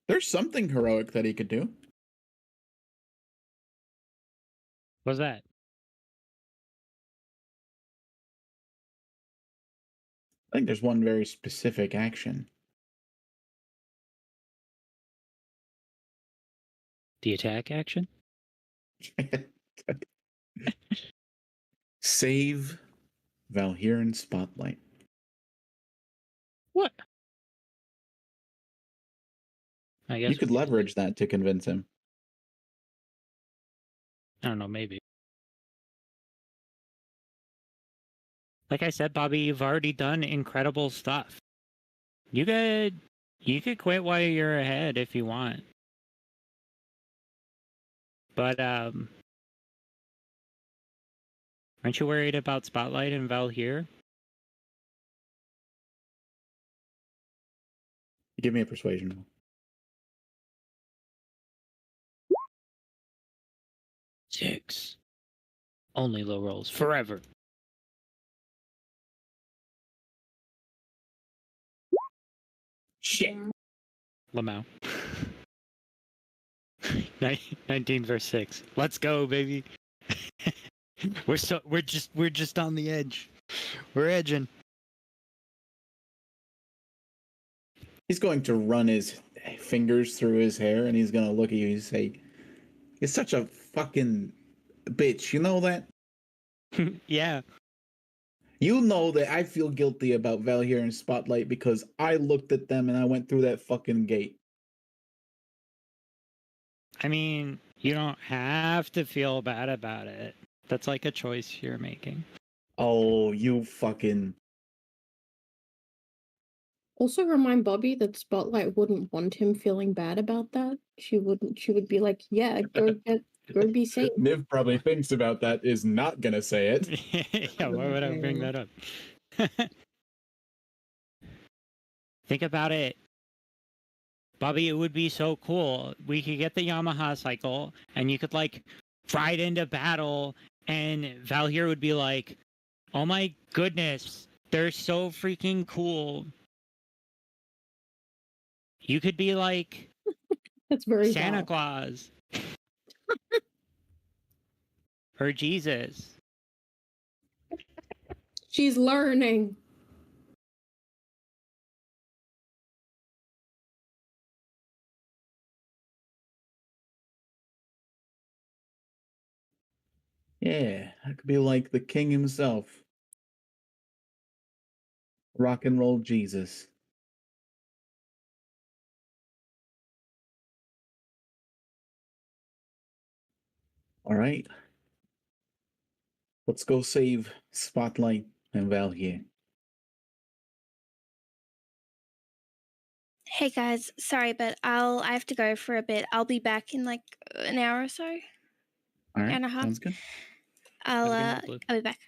There's something heroic that he could do. What's that? I think there's one very specific action. The attack action? Save Valhyrian Spotlight. What? I guess You could we leverage that to convince him. I don't know, maybe. Like I said, Bobby, you've already done incredible stuff. You could quit while you're ahead if you want. But aren't you worried about Spotlight and Valhyr? Give me a persuasion roll. 6. Only low rolls forever. Shit. Lamau. 19 verse 6. Let's go, baby. we're just on the edge. We're edging. He's going to run his fingers through his hair and he's going to look at you and say, "You're such a fucking bitch. You know that? Yeah. You know that I feel guilty about Valhyr and Spotlight because I looked at them and I went through that fucking gate." I mean, you don't have to feel bad about it. That's like a choice you're making. Oh, you fucking... Also remind Bobby that Spotlight wouldn't want him feeling bad about that. She would be like, yeah, go be safe. Niv probably thinks about that, is not gonna say it. Yeah, why would I bring that up? Think about it. Bobby, it would be so cool. We could get the Yamaha cycle and you could like ride into battle and Valhyr would be like, "Oh my goodness, they're so freaking cool." You could be like That's very Santa Val. Claus. Or Jesus. She's learning. Yeah, I could be like the king himself. Rock and roll Jesus. All right. Let's go save Spotlight and Valhyr. Hey guys, sorry, but I have to go for a bit. I'll be back in like an hour or so. All right, And a half. sounds good. I'll Have a good night, Blue. I'll be back.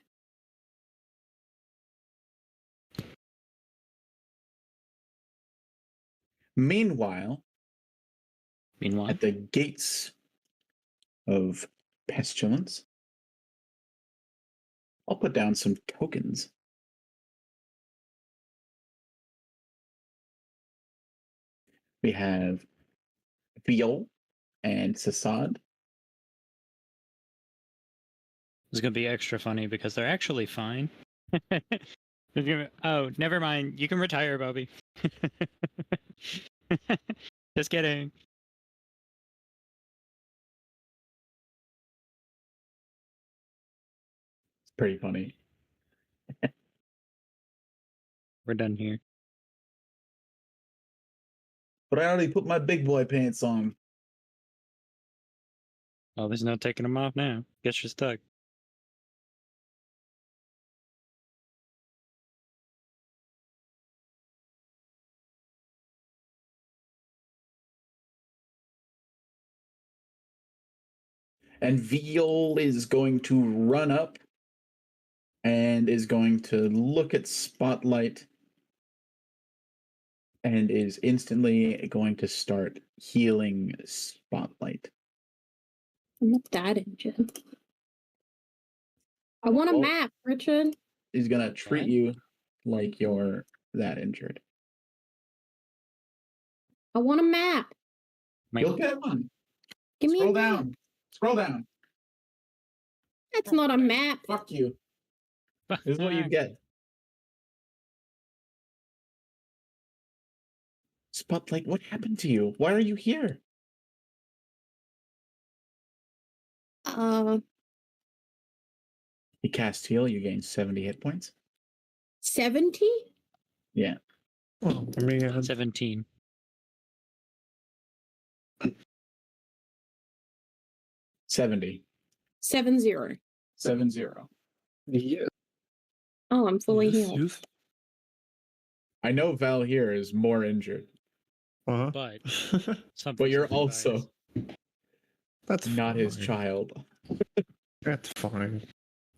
Meanwhile, Meanwhile, at the gates of Pestilence, I'll put down some tokens. We have Viol and Sassad. it's gonna be extra funny because they're actually fine. Oh, never mind. You can retire, Bobby. Just kidding. It's pretty funny. We're done here. But I already put my big boy pants on. Oh, there's no taking them off now. Guess you're stuck. And Veal is going to run up and is going to look at Spotlight and is instantly going to start healing Spotlight. I'm not that injured. I want a Well- map, Richard. He's going to treat What? you like you're that injured. I want a map. You'll get one. Give me a Scroll map. down. Scroll down. That's not a map. Fuck you. This is what you get. Spotlight, what happened to you? Why are you here? You cast heal, you gain 70 hit points. 70? Yeah. Oh, I mean, 17. 70. 70. 70. yeah. Oh, I'm fully Yes, healed. yes. I know Val here is more injured, Uh-huh. But something. but you're also That's not his fine. child. That's fine.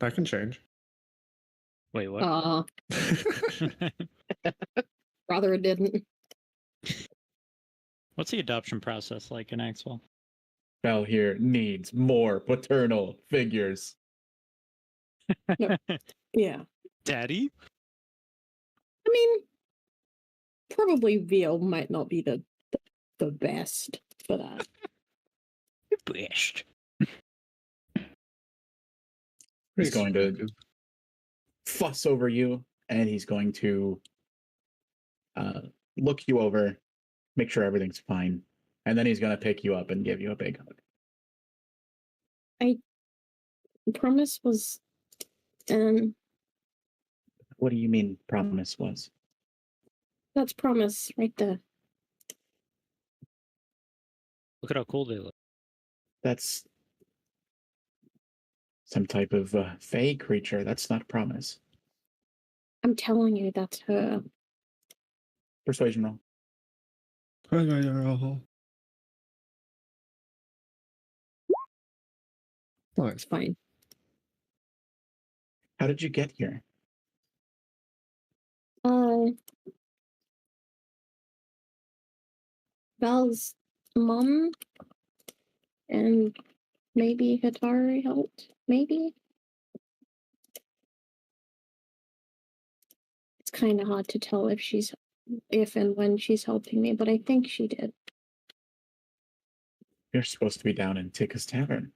That can change. Wait, what? Rather it didn't. What's the adoption process like in Axwell? Val here needs more paternal figures. Yeah. Daddy? I mean, probably Veal might not be the best for that. Best. He's going to fuss over you, and he's going to look you over, make sure everything's fine, and then he's going to pick you up and give you a big hug. Promise was, What do you mean promise was? that's Promise right there. Look at how cool they look. That's some type of fey creature. That's not promise. I'm telling you, that's her. Persuasion roll. Nice. It's fine. How did you get here? Val's mom and maybe Hatari helped. Maybe. It's kind of hard to tell if and when she's helping me, but I think she did. You're supposed to be down in Tikka's Tavern,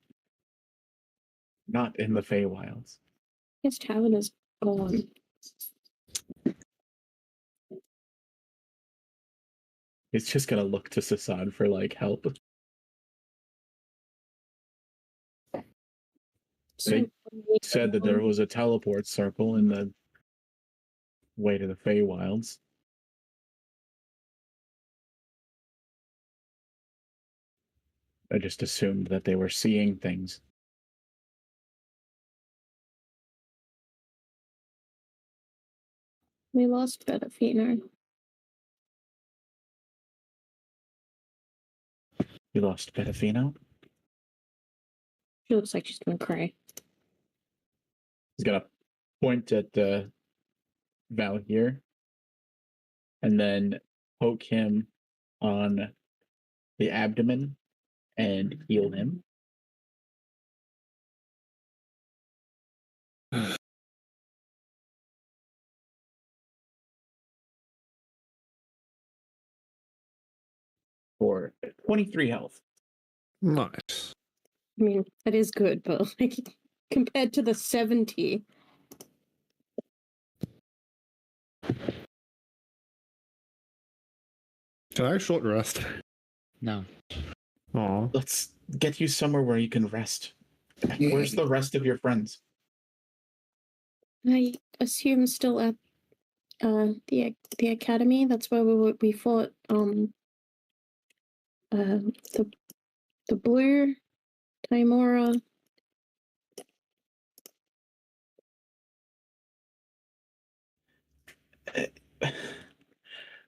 not in the Feywilds. His tavern is gone. He's just gonna look to Sasan for like help. They said that there was a teleport circle in the way to the Feywilds. I just assumed that they were seeing things. We lost Betafina. You lost Betafino? She looks like she's gonna cry. He's gonna point at Val here and then poke him on the abdomen and heal him. For 23 health. Nice. I mean, that is good, but like compared to the 70. Can I short rest? No. Aw. Let's get you somewhere where you can rest. Where's the rest of your friends? I assume still at the academy. That's where we fought the blue Timora.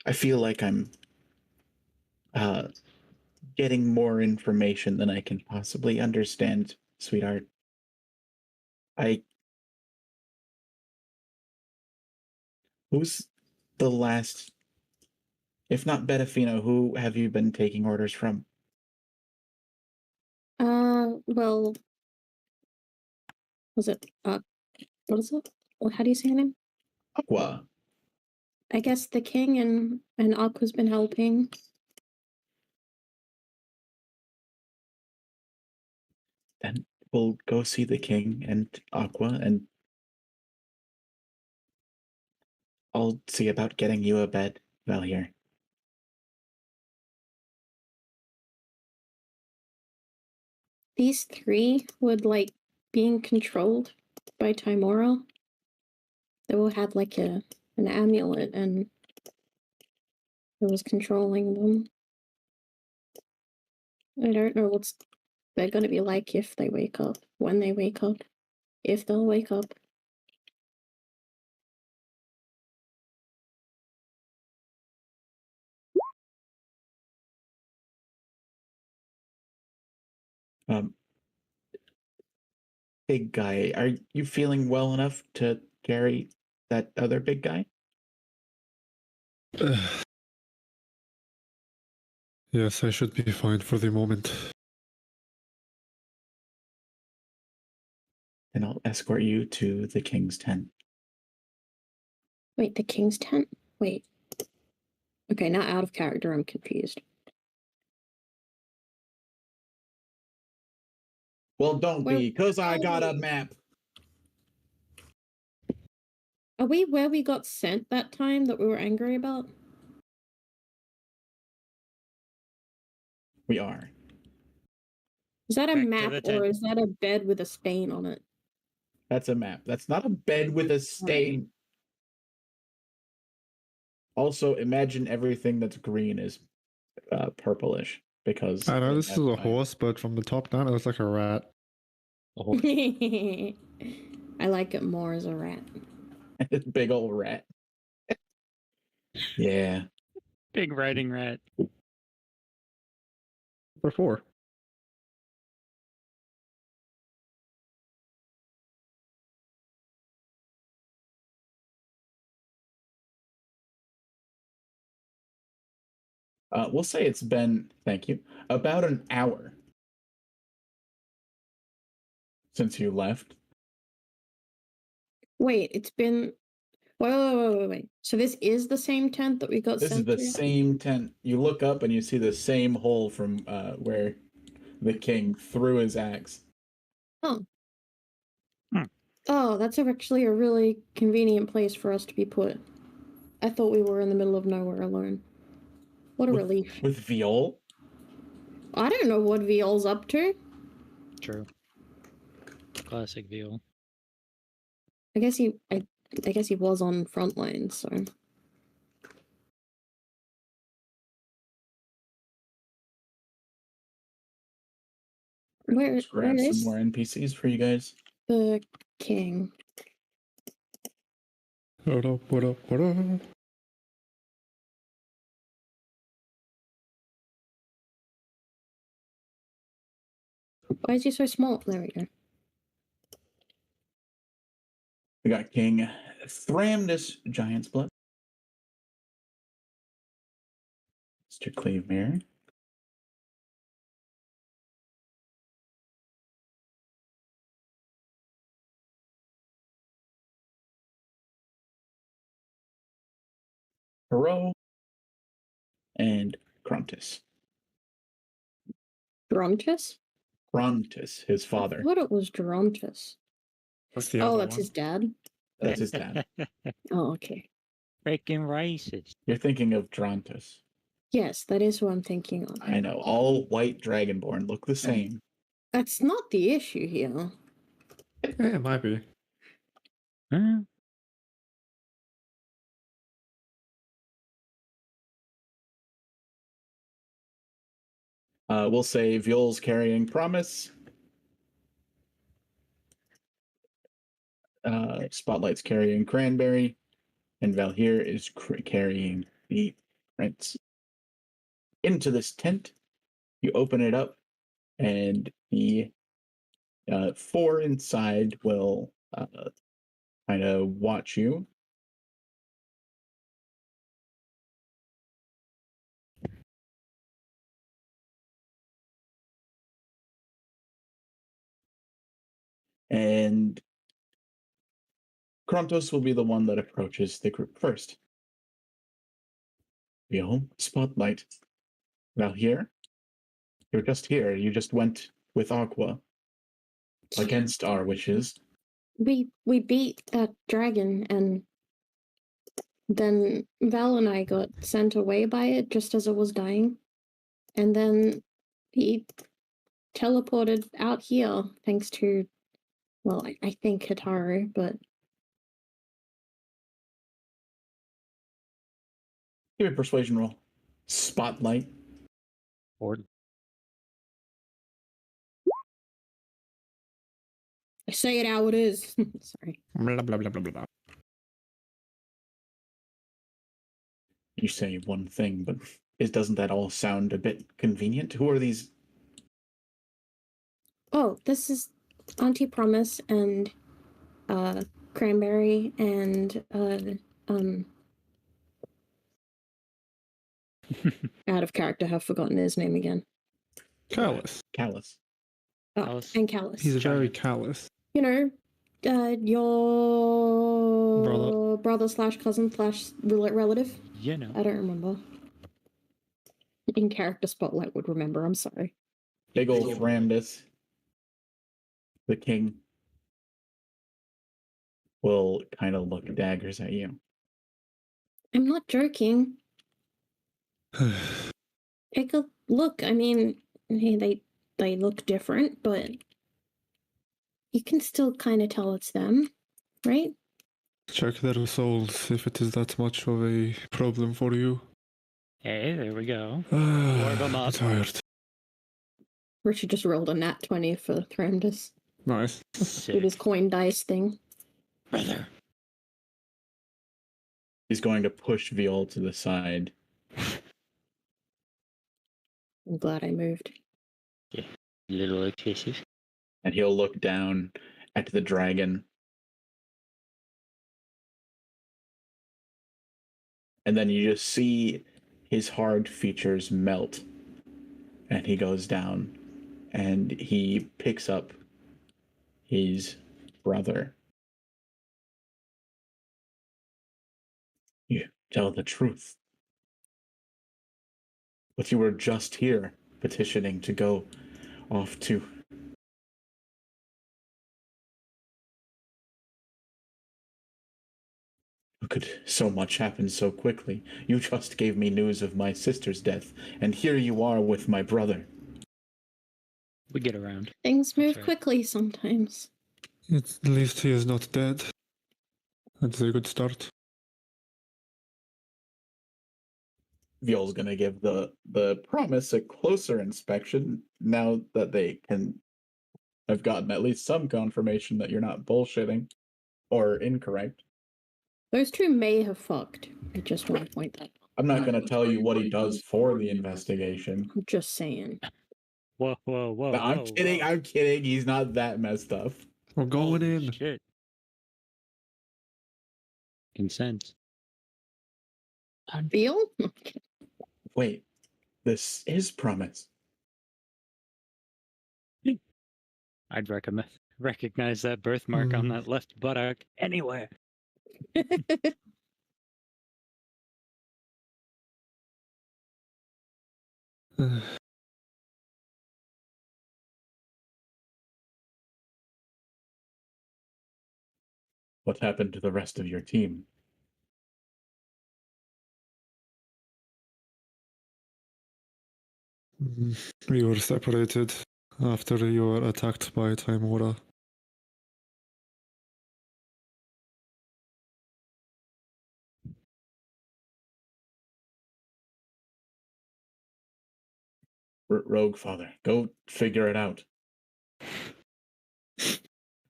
I feel like I'm getting more information than I can possibly understand sweetheart. Who's the last, if not Betafino, who have you been taking orders from? Well, was it, what is it? Well, how do you say her name? Aqua. I guess the king and Aqua's been helping. Then we'll go see the king and Aqua, and I'll see about getting you a bed, Valhir. These three would like being controlled by Timora. They all had like an amulet and it was controlling them. I don't know what's they're gonna be like if they wake up, when they wake up, if they'll wake up. Big guy, are you feeling well enough to carry that other big guy? Yes, I should be fine for the moment. Then I'll escort you to the king's tent. Wait, the king's tent? Wait. Okay, not out of character, I'm confused. Well, don't Where- be, because I oh, got a wait. map. Are we where we got sent that time that we were angry about? We are. Is that a Back to map the or tent. is that a bed with a stain on it? That's a map. That's not a bed with a stain. Also, imagine everything that's green is purplish because I know it this is has a fire. horse, but from the top down, it looks like a rat. I like it more as a rat. Big old rat. Yeah. Big riding rat. For 4. We'll say it's been, thank you, about an hour since you left. Wait, it's been. Wait. So this is the same tent that we got This is sent the to? same tent. You look up and you see the same hole from where the king threw his axe. Oh. Hmm. Oh, that's actually a really convenient place for us to be put. I thought we were in the middle of nowhere alone. What a relief. With Viol? I don't know what Viol's up to. True. Classic Viol. I guess he was on Frontline, so. Where Just grab some is more NPCs for you guys. the king? What up, what up, what up? Why is he so small? There we go. We got King Thramdus Giant's Blood. Mr. Cleavemere. Hero. And Crontus. Drontus? Crontus, his I father. thought it was Drontus. That's the Oh, other that's one. his dad? That's his dad. Oh, okay. Freaking racist. You're thinking of Drontus. Yes, that is who I'm thinking of. I know. All white dragonborn look the same. That's not the issue here. Yeah, it might be. Huh? We'll say Viol's carrying Promise. Spotlight's carrying Cranberry. And Valhir is carrying the Prince. Into this tent, you open it up, and the 4 inside will kind of watch you. And Krontos will be the one that approaches the group first. Viol, Spotlight. Now here? You're just here. You just went with Aqua. Against our wishes. We beat that dragon, and then Val and I got sent away by it just as it was dying. And then he teleported out here thanks to, well, I think Hitaru, but Give me a persuasion roll. Spotlight. Or I say it how it is. Sorry. Blah, blah, blah, blah, blah. You say one thing, but doesn't that all sound a bit convenient? Who are these? Oh, this is Auntie Promise and Cranberry and out of character, have forgotten his name again. Callous. Callus. Oh, Callus. and Callus. He's very Giant. callous. You know, your Brother. / cousin / relative. you know. I don't remember. In character Spotlight would remember. I'm sorry. Big old Thramdus. The king will kind of look daggers at you. I'm not joking. Take a look. I mean, hey, they look different, but you can still kind of tell it's them, right? Check their souls if it is that much of a problem for you. Hey, there we go. I'm them up. tired. Richard just rolled a nat 20 for Thramdus Nice. with Sick. his coin dice thing. Brother. He's going to push Viol to the side. I'm glad I moved. Little excessive. And he'll look down at the dragon. And then you just see his hard features melt. And he goes down. And he picks up his brother. You tell the truth. But you were just here petitioning to go off to... How could so much happen so quickly? You just gave me news of my sister's death, and here you are with my brother. We get around. Things move right. quickly sometimes. At least he is not dead. That's a good start. Viol's gonna give the Promise a closer inspection now that they can have gotten at least some confirmation that you're not bullshitting or incorrect. Those two may have fucked. I just want to point that out. I'm not gonna tell you what he does for the investigation. I'm just saying. Whoa, whoa, whoa. No, I'm whoa, kidding. whoa. I'm kidding. He's not that messed up. We're going Holy in. Shit. Consent. Feel? Wait, this is Promise. I'd recognize that birthmark on that left buttock anywhere. What happened to the rest of your team? We were separated after you were attacked by Timora. Rogue Father, go figure it out.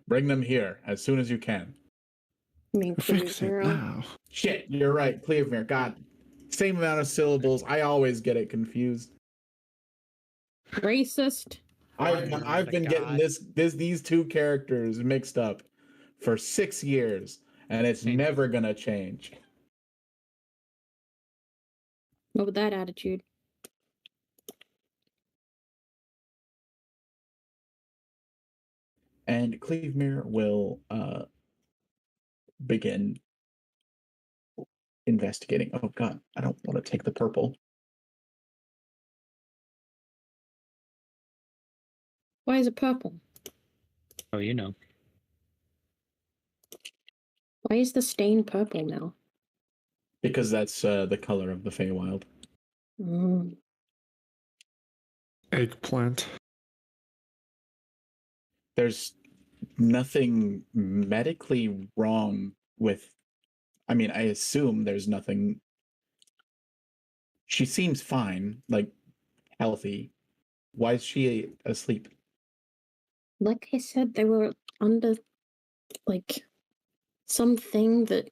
Bring them here as soon as you can. I mean, Fix it Cleavera. now. Shit, you're right, Cleavemere. God, same amount of syllables. I always get it confused. Racist. I've been getting these two characters mixed up for 6 years, and it's Same. never gonna change. What with that attitude? And Cleavemere will begin investigating. Oh god, I don't want to take the purple. Why is it purple? Oh, you know. Why is the stain purple now? Because that's the color of the Feywild. Mm. Eggplant. There's nothing medically wrong with. I mean, I assume there's nothing. She seems fine, like healthy. Why is she asleep? Like I said, they were under like something that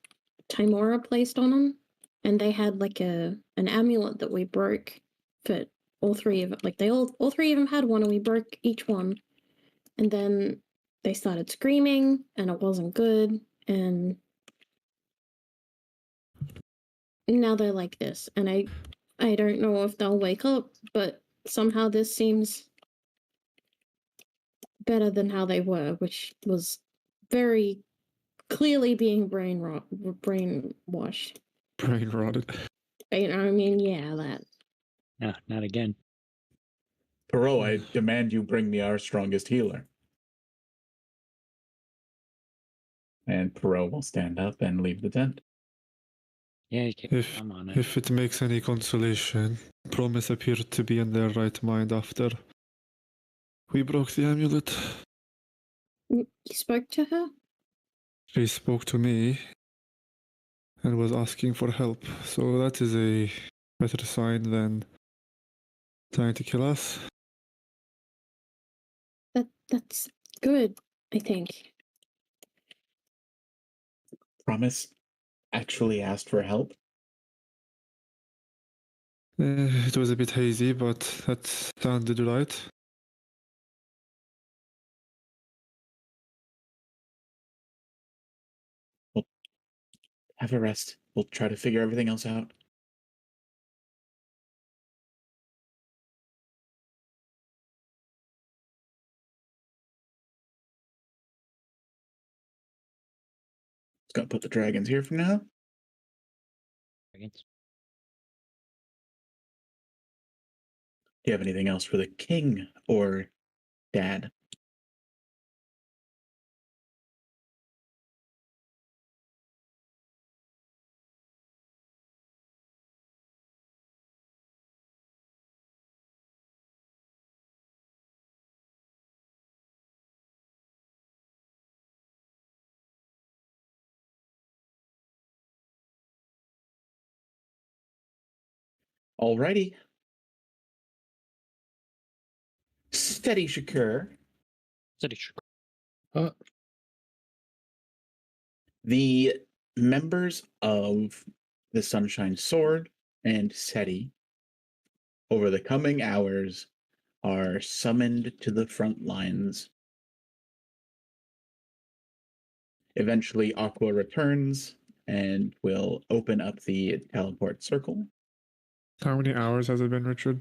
Timora placed on them, and they had like an amulet that we broke for all three of it. Like they all three of them had one, and we broke each one, and then they started screaming, and it wasn't good, and now they're like this, and I don't know if they'll wake up, but somehow this seems better than how they were, which was very clearly being brainwashed. Brain rotted. You know what I mean? Yeah, that. No, not again. Perot, I demand you bring me our strongest healer. And Perot will stand up and leave the tent. Yeah, you can If come on it. if it makes any consolation, Promise appeared to be in their right mind after we broke the amulet. You spoke to her? She spoke to me and was asking for help, so that is a better sign than trying to kill us. That's good, I think. Promise actually asked for help. It was a bit hazy, but that sounded right. Have a rest. We'll try to figure everything else out. Just gonna put the dragons here for now. Do Dragons. you have anything else for the king or dad? Alrighty. Steady, Shakur. The members of the Sunshine Sword and SETI over the coming hours are summoned to the front lines. Eventually, Aqua returns and will open up the teleport circle. How many hours has it been, Richard?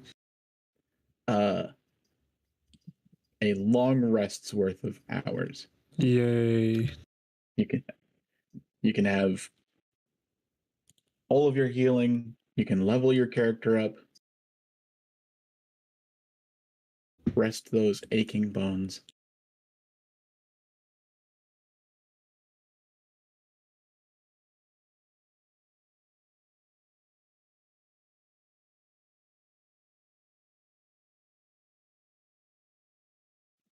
A long rest's worth of hours. Yay. You can have all of your healing. You can level your character up. Rest those aching bones.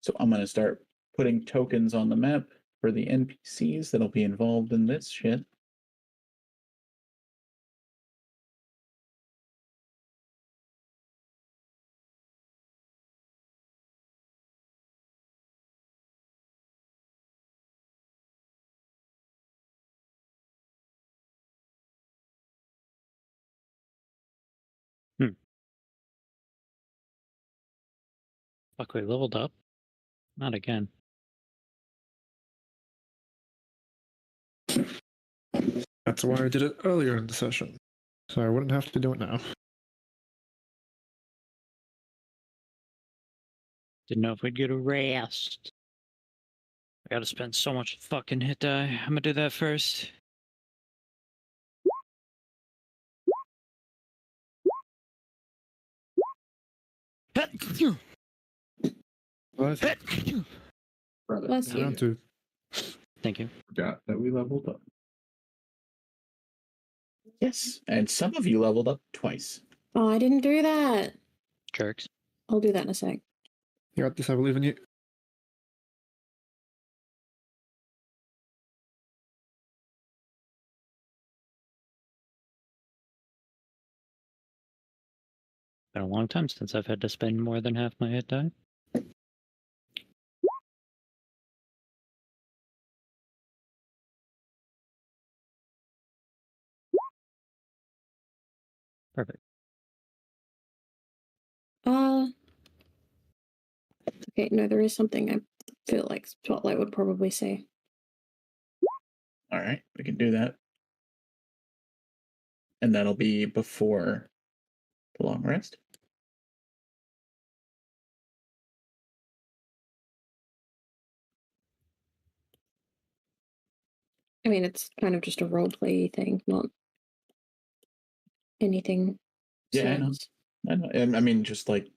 So I'm going to start putting tokens on the map for the NPCs that'll be involved in this shit. Fuck, we leveled up? Not again. That's why I did it earlier in the session, so I wouldn't have to do it now. Didn't know if we'd get a rest. I gotta spend so much fucking hit die. I'm gonna do that first. What? Bless you. Round two. Thank you. Forgot that we leveled up. Yes, and some of you leveled up twice. Oh, I didn't do that. Jerks. I'll do that in a sec. You got this, I believe in you. Been a long time since I've had to spend more than half my hit die. Perfect. Okay, no, there is something I feel like Spotlight would probably say. All right, we can do that. And that'll be before the long rest. I mean, it's kind of just a roleplay thing, not anything. Yeah, I know. serious. I mean, just like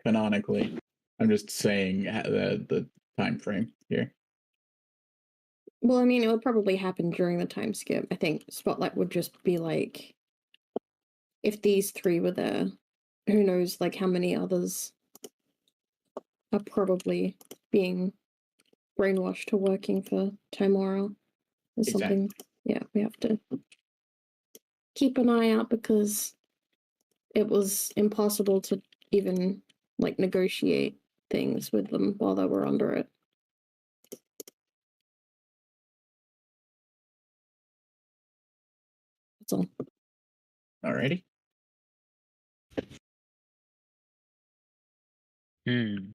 canonically, I'm just saying the time frame here. Well, I mean, it would probably happen during the time skip. I think Spotlight would just be like, if these three were there, who knows, like, how many others are probably being brainwashed to working for Timora is Exactly. something, yeah, we have to keep an eye out because it was impossible to even, like, negotiate things with them while they were under it. That's all. Alrighty. I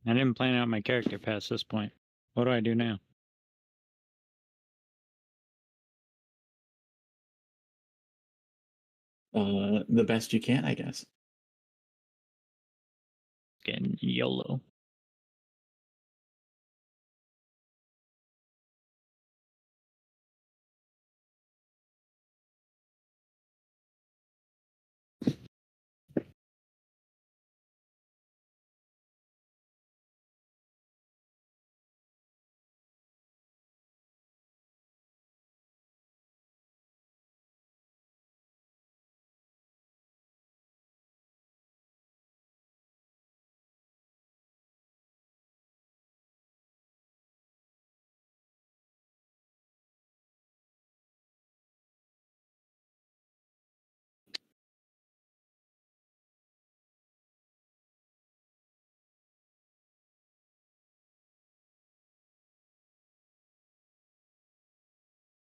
didn't plan out my character past this point. What do I do now? The best you can, I guess. Getting YOLO.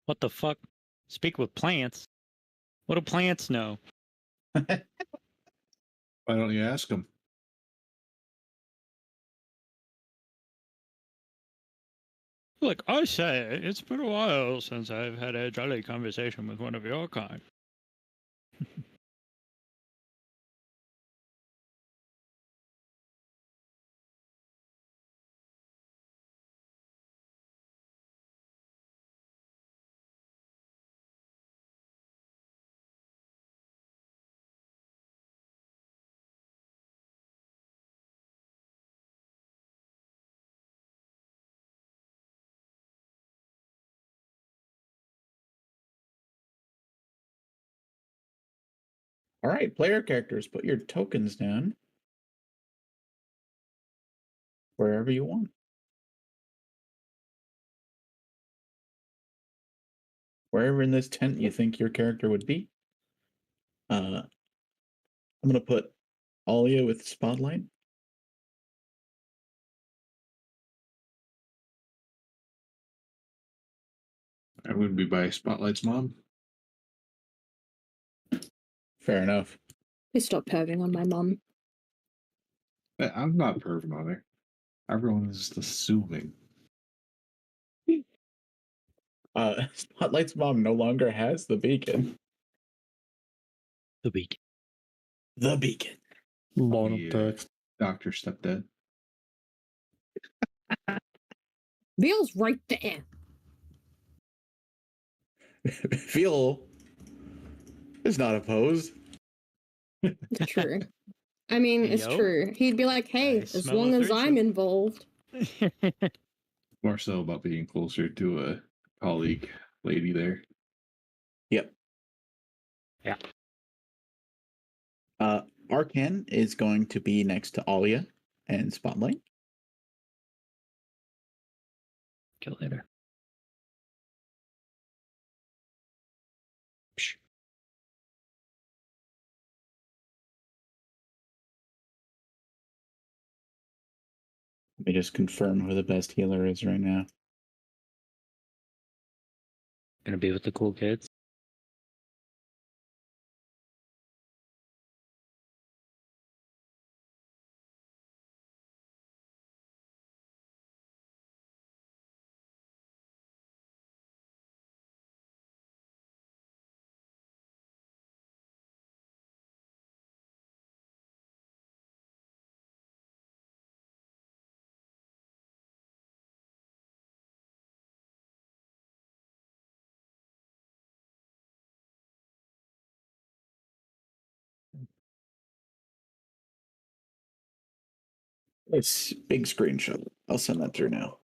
What the fuck? Speak with plants? What do plants know? Why don't you ask him? Look, I say, it's been a while since I've had a jolly conversation with one of your kind. All right, player characters, put your tokens down wherever you want. Wherever in this tent you think your character would be. I'm gonna put Alia with Spotlight. I would be by Spotlight's mom. Fair enough. Please stop perving on my mum. I'm not perving on her. Everyone is just assuming. Spotlight's mom no longer has the beacon. The beacon. The beacon. Bottom Yeah. text. Doctor stepdad. Veal's right there. Feel is not opposed. It's true. I mean, it's Yo. true. He'd be like, hey, I as smell long a as I'm threesome. involved. More so about being closer to a colleague lady there. Yep. Yeah. Arcan is going to be next to Alia and Spotlight. Kill later. Let me just confirm who the best healer is right now. Gonna be with the cool kids. It's big screenshot. I'll send that through now.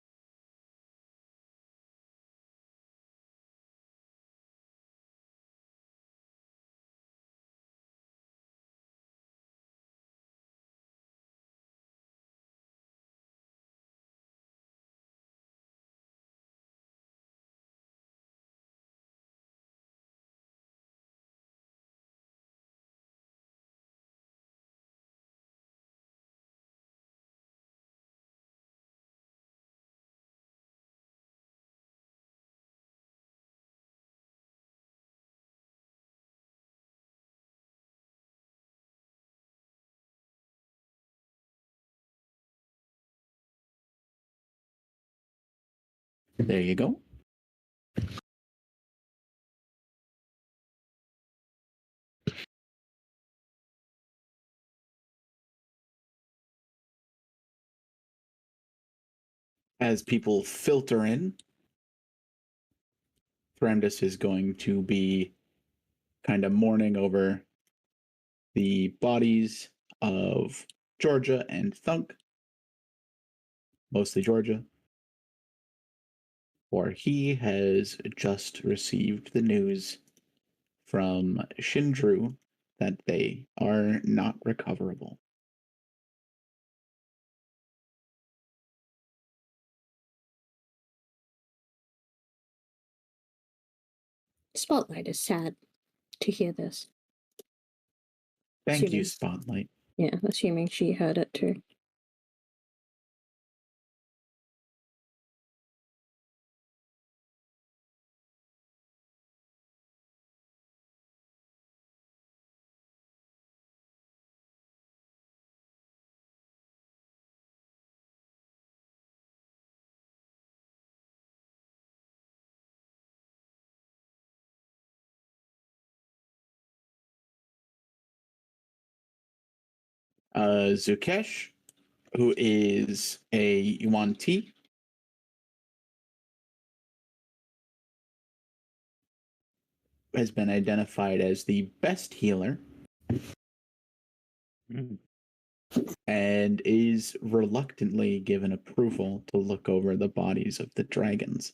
There you go. As people filter in, Thrandis is going to be kind of mourning over the bodies of Georgia and Thunk, mostly Georgia, for he has just received the news from Shindru that they are not recoverable. Spotlight is sad to hear this. Thank you, Assuming- Spotlight. Yeah, assuming she heard it too. Zukesh, who is a Yuan Ti, has been identified as the best healer Mm. and is reluctantly given approval to look over the bodies of the dragons.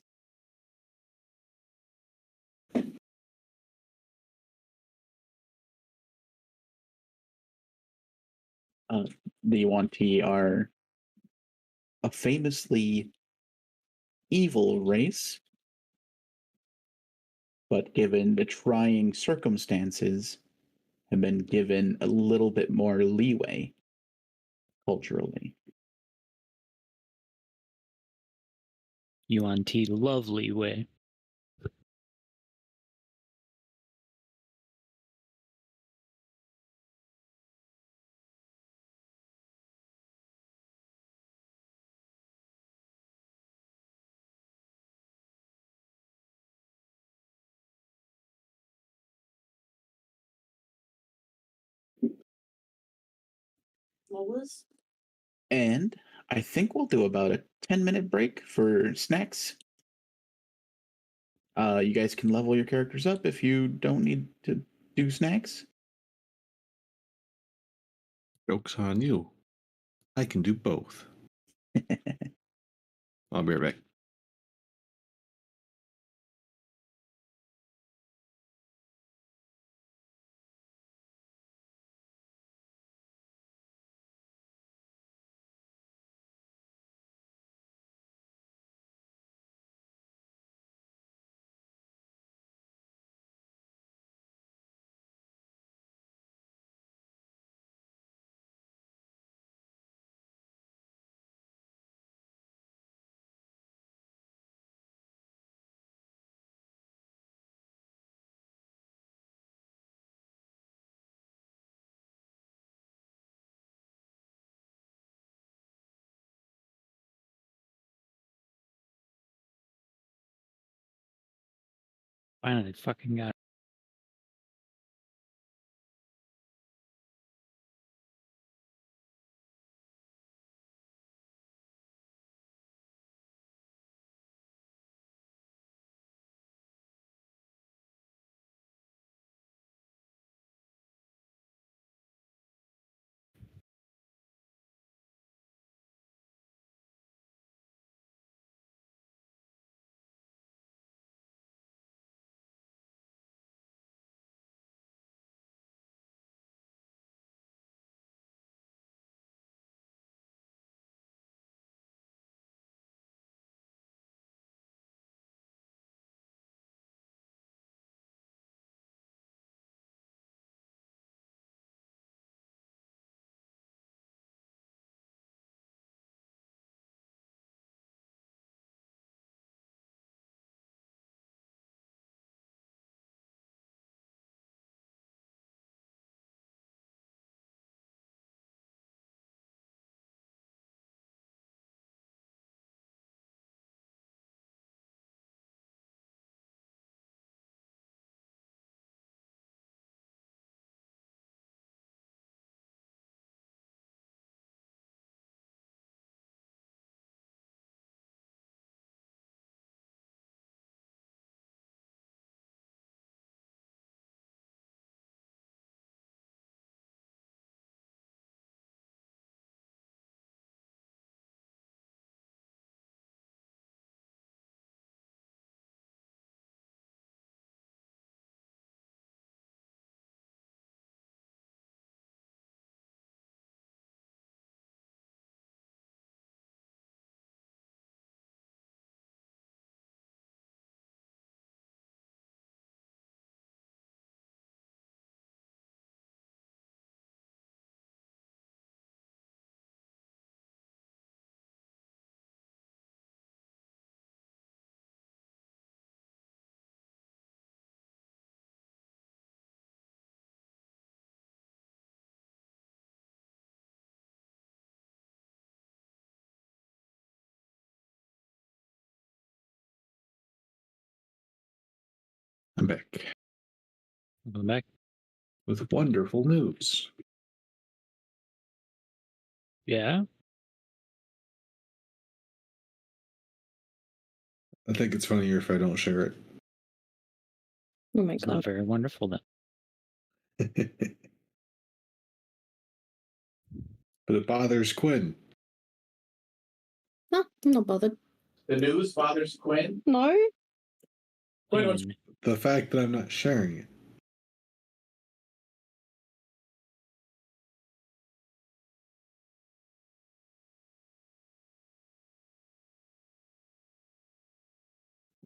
The Yuan Ti are a famously evil race, but given the trying circumstances, have been given a little bit more leeway culturally. Yuan T. Lovely way. And I think we'll do about a 10-minute break for snacks. You guys can level your characters up if you don't need to do snacks. Joke's on you. I can do both. I'll be right back. Finally, fucking got. I'm back Welcome back. with wonderful news. Yeah. I think it's funnier if I don't share it. Oh my It's not god. very wonderful then. But it bothers Quinn. No, I'm not bothered. The news bothers Quinn. No? Quinn, what's The fact that I'm not sharing it.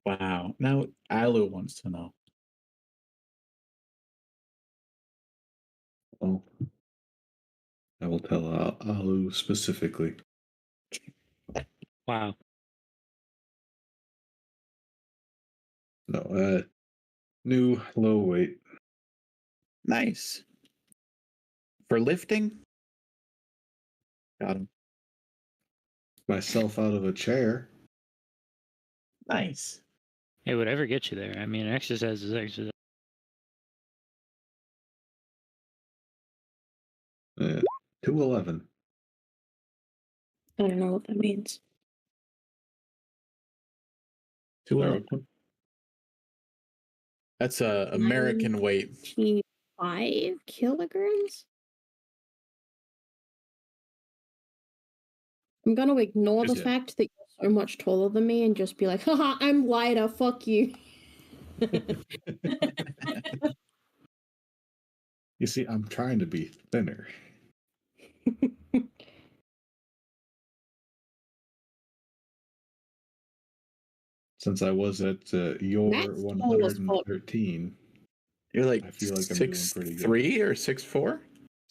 Wow. Now Alu wants to know. Oh, I will tell Alu specifically. Wow. No, new low weight. Nice. For lifting? Got him. Myself out of a chair. Nice. Hey, whatever gets you there. I mean, exercise is exercise. 211. I don't know what that means. That's a American weight. 5 kilograms? I'm gonna ignore the Yeah. fact that you're so much taller than me and just be like, haha, I'm lighter, fuck you. You see, I'm trying to be thinner. Since I was at your That's tall as fuck. 113, You're like I feel like I'm doing pretty good. 6'3" or 6'4"?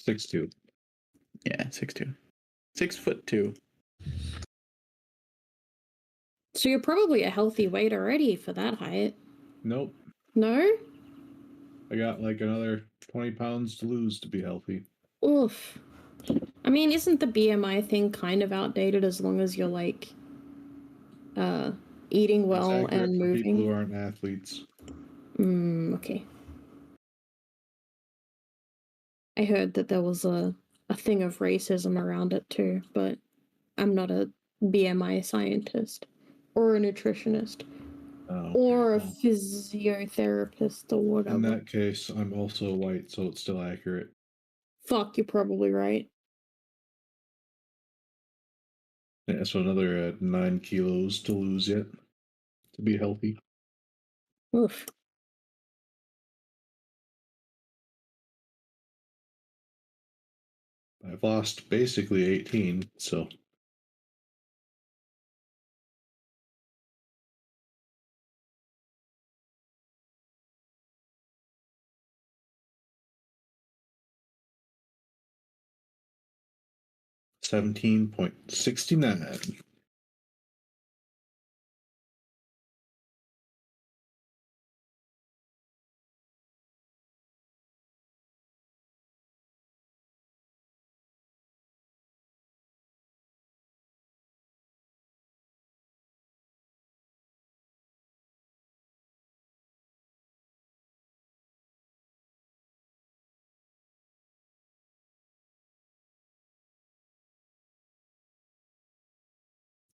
6'2". Yeah, 6'2". 6'2". So you're probably a healthy weight already for that height. Nope. No? I got like another 20 pounds to lose to be healthy. Oof. I mean, isn't the BMI thing kind of outdated as long as you're like eating well It's accurate and for people who moving? aren't athletes. Okay. I heard that there was a thing of racism around it too, but I'm not a BMI scientist or a nutritionist Oh, or a well, physiotherapist or whatever. in that case, I'm also white, so it's still accurate. Fuck, you're probably right. Yeah, so another 9 kilos to lose yet to be healthy. Oof. I've lost basically 18, so $17.69.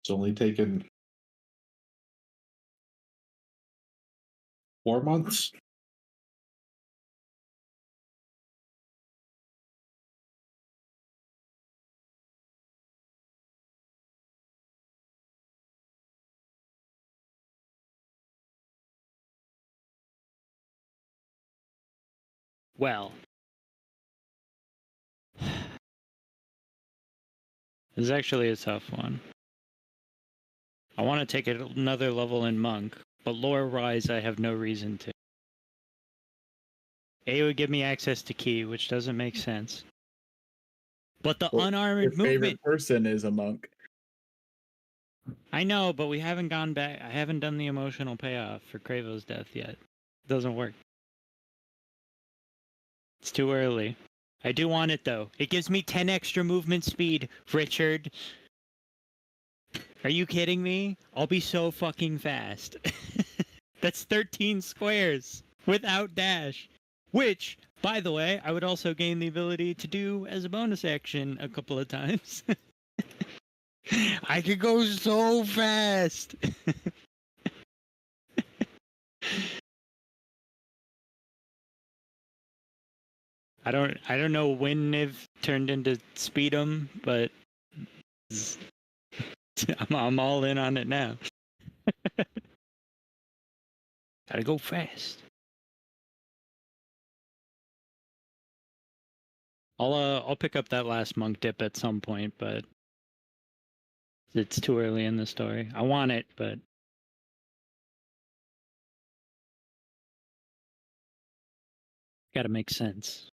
It's only taken 4 months. Well, this is actually a tough one. I want to take it another level in Monk, but lore-wise, I have no reason to. A would give me access to Key, which doesn't make sense. But the Your unarmored favorite movement... person is a monk. I know, but we haven't gone back. I haven't done the emotional payoff for Cravo's death yet. It doesn't work. It's too early. I do want it, though. It gives me 10 extra movement speed, Richard. Are you kidding me? I'll be so fucking fast. That's 13 squares without dash. Which, by the way, I would also gain the ability to do as a bonus action a couple of times. I could go so fast. I don't know when they've turned into Speed'em, but I'm all in on it now. Gotta go fast. I'll pick up that last monk dip at some point, but it's too early in the story. I want it, but gotta make sense.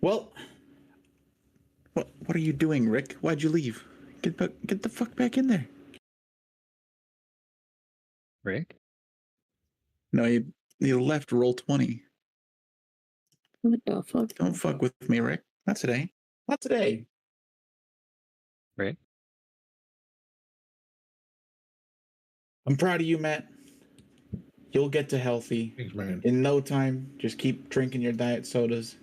Well, what are you doing, Rick? Why'd you leave? Get the fuck back in there. Rick? No, You left roll 20. What the fuck? Don't fuck with me, Rick. Not today. Not today. Right? I'm proud of you, Matt. You'll get to healthy Thanks, man. in no time. Just keep drinking your diet sodas.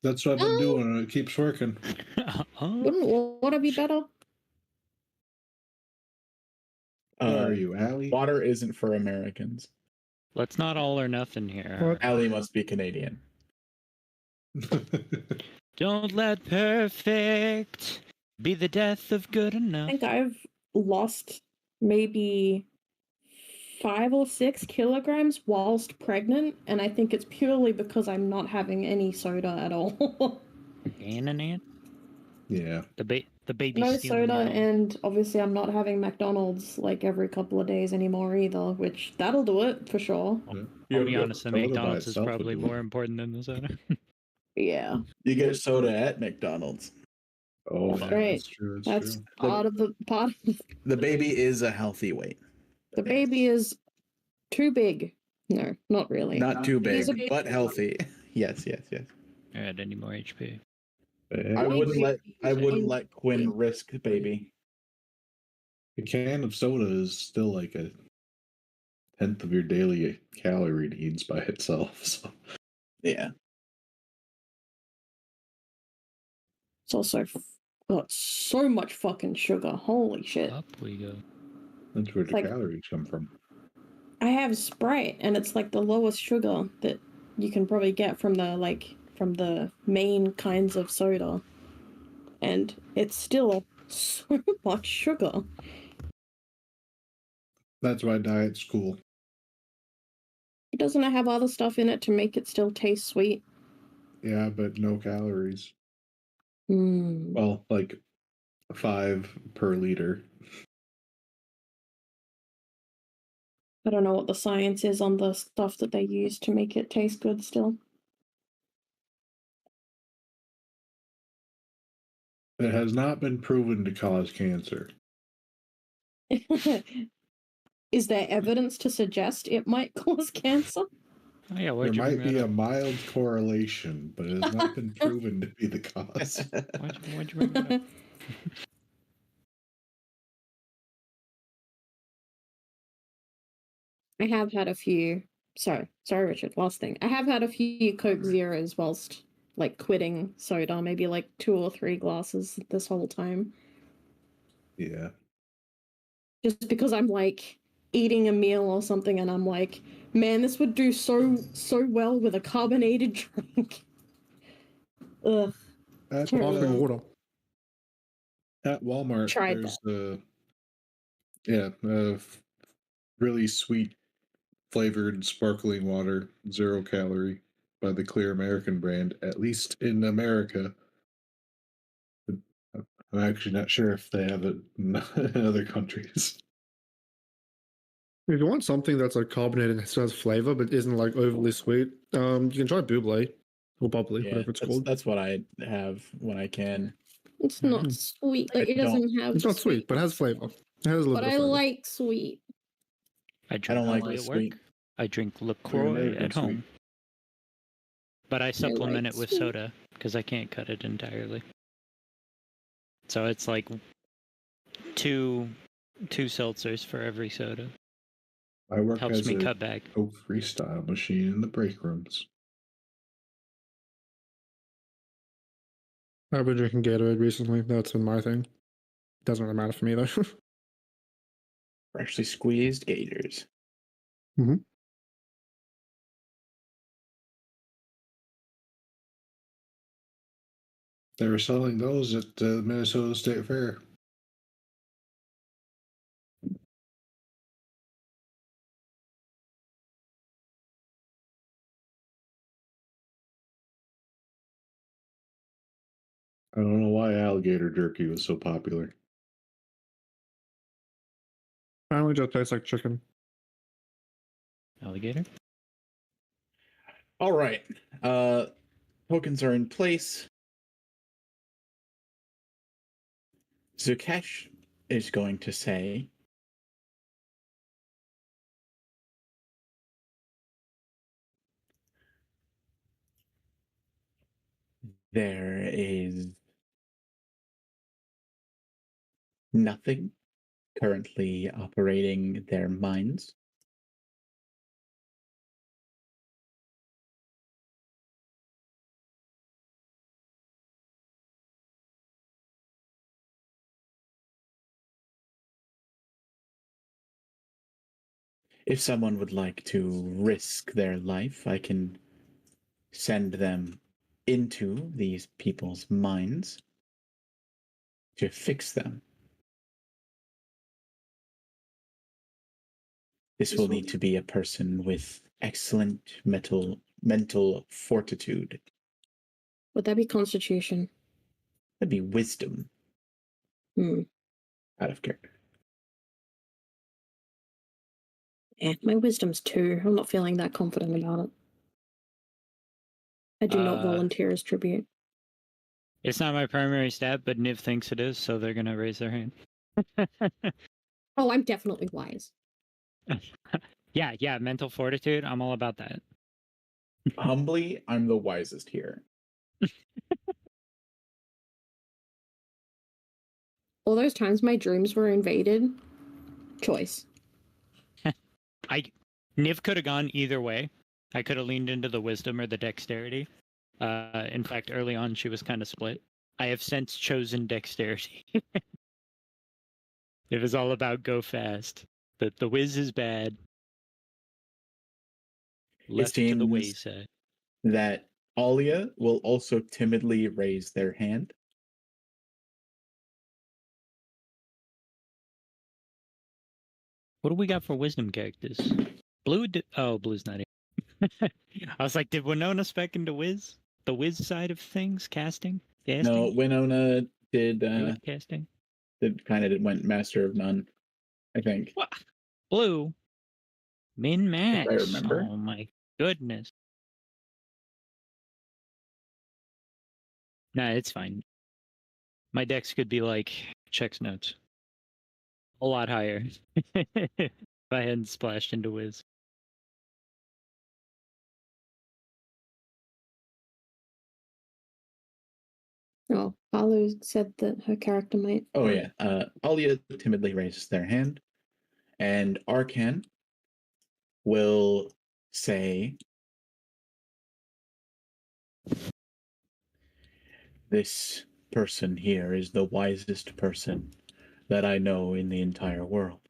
That's what I've been doing, and it keeps working. Wouldn't water be better? What are you, Allie? Water isn't for Americans. Let's not all or nothing here. What? Allie must be Canadian. Don't let perfect be the death of good I enough. think I've lost maybe 5 or 6 kilograms whilst pregnant, and I think it's purely because I'm not having any soda at all. Ananan? Yeah. The baby No stealing soda, your own. and obviously I'm not having McDonald's like every couple of days anymore either, which that'll do it for sure. I'll be honest, the soda by McDonald's is itself would probably do more it. important than the soda. Yeah, You get a soda at McDonald's. Oh, That's yeah, right. that's true. that's True. part of the The baby is a healthy weight. the baby is too big. No, not really. Not too He's big, a big but boy. healthy. Yes, yes, yes. Add any more HP. I wouldn't let Quinn risk baby. A can of soda is still like a tenth of your daily calorie needs by itself. So Yeah. It's also got so much fucking sugar. Holy shit. Up we go. that's where the Like- calories come from. I have Sprite, and it's like the lowest sugar that you can probably get from the main kinds of soda, and it's still so much sugar. That's why diet's cool. Doesn't it have other stuff in it to make it still taste sweet? Yeah, but no calories. Hmm. Well, like 5 per liter. I don't know what the science is on the stuff that they use to make it taste good still. It has not been proven to cause cancer. Is there evidence to suggest it might cause cancer? Oh yeah, There why'd you might bring be that a up? mild correlation, but it has not been proven to be the cause. Why'd you bring that up? I have had a few. Sorry, Richard. Last thing, I have had a few Coke Zeros whilst like quitting soda. Maybe like 2 or 3 glasses this whole time, Yeah. just because I'm like eating a meal or something, and I'm like, man, this would do so well with a carbonated drink. Ugh. At, Sparkling water. at Walmart, Tried there's really sweet flavored sparkling water, 0 calorie by the Clear American brand, at least in America. But I'm actually not sure if they have it in other countries. If you want something that's like carbonated and still has flavor but isn't like overly sweet, you can try Bubbly or Bubbly, Yeah, whatever it's that's, called. that's what I have when I can. It's not Mhm. sweet. Like it Don't- doesn't have. It's not sweet, but it has flavor. It has a little But bit I of flavor. like sweet. I drink don't like Bubbly the at work. sweet. I drink LaCroix American at home. sweet. But I supplement like it with sweet. soda because I can't cut it entirely. So it's like two seltzers for every soda. I work Helps as me a cut back. Coke freestyle machine in the break rooms. I've been drinking Gatorade recently. That's been my thing. Doesn't really matter for me though. Freshly squeezed gators. They were selling those at the Minnesota State Fair. I don't know why alligator jerky was so popular. Apparently just tastes like chicken. Alligator? All right. Tokens are in place. Zukesh is going to say, There is nothing currently operating their minds. If someone would like to risk their life, I can send them into these people's minds to fix them. This will need to be a person with excellent mental fortitude. Would that be Constitution? That'd be wisdom. Out of character. My wisdom's 2. I'm not feeling that confident about it. I do not volunteer as tribute. It's not my primary stat, but Niv thinks it is, so they're gonna raise their hand. Oh, I'm definitely wise. Yeah, mental fortitude. I'm all about that. Humbly, I'm the wisest here. All those times my dreams were invaded, choice. Niv could have gone either way. I could have leaned into the wisdom or the dexterity. In fact, early on she was kind of split. I have since chosen dexterity. It was all about go fast. The whiz is bad. Left to the wayside. That Alia will also timidly raise their hand. What do we got for wisdom characters? Blue Blue's not here. I was like, did Winona spec into Wiz? The Wiz side of things? Casting? No, Winona did casting? Went Master of None, I think. What? Blue? Min-max. I remember. Oh my goodness. Nah, it's fine. My dex could be like checks notes. A lot higher. If I hadn't splashed into Wiz. Oh, Palu said that her character might. Oh yeah. Alia timidly raises their hand, and Arcan will say, "This person here is the wisest person that I know in the entire world."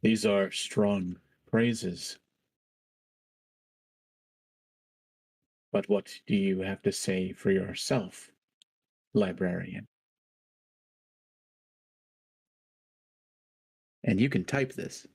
These are strong praises. But what do you have to say for yourself, librarian? And you can type this.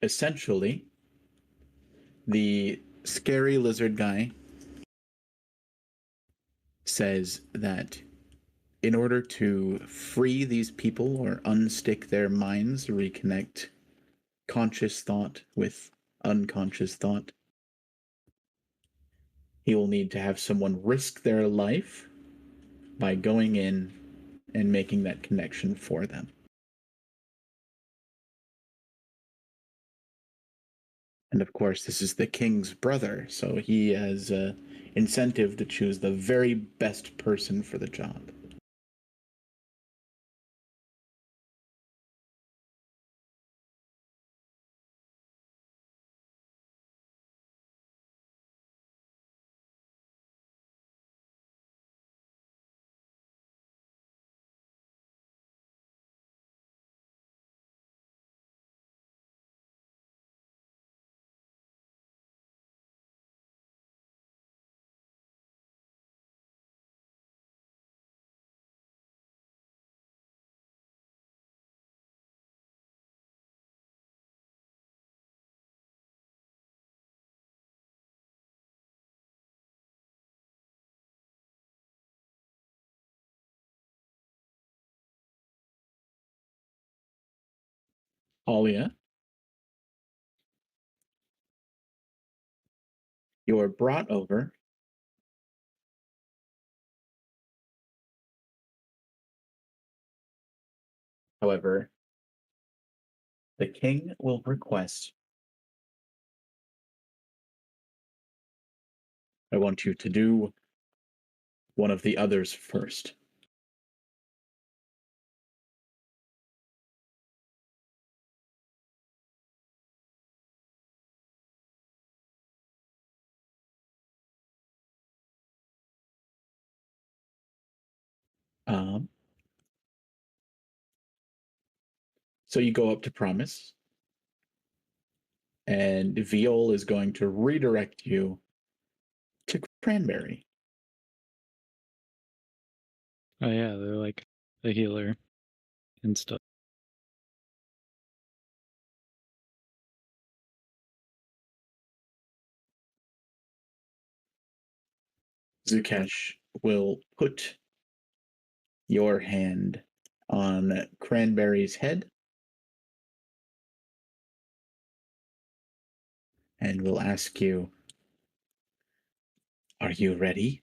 Essentially, the scary lizard guy says that in order to free these people or unstick their minds, reconnect conscious thought with unconscious thought, he will need to have someone risk their life by going in and making that connection for them. And of course, this is the king's brother, so he has incentive to choose the very best person for the job. Alia, you're brought over. However, the king will request, I want you to do one of the others first. So you go up to Promise, and Viol is going to redirect you to Cranberry. Oh yeah, they're like the healer and stuff. Zukesh will put your hand on Cranberry's head and will ask you, are you ready?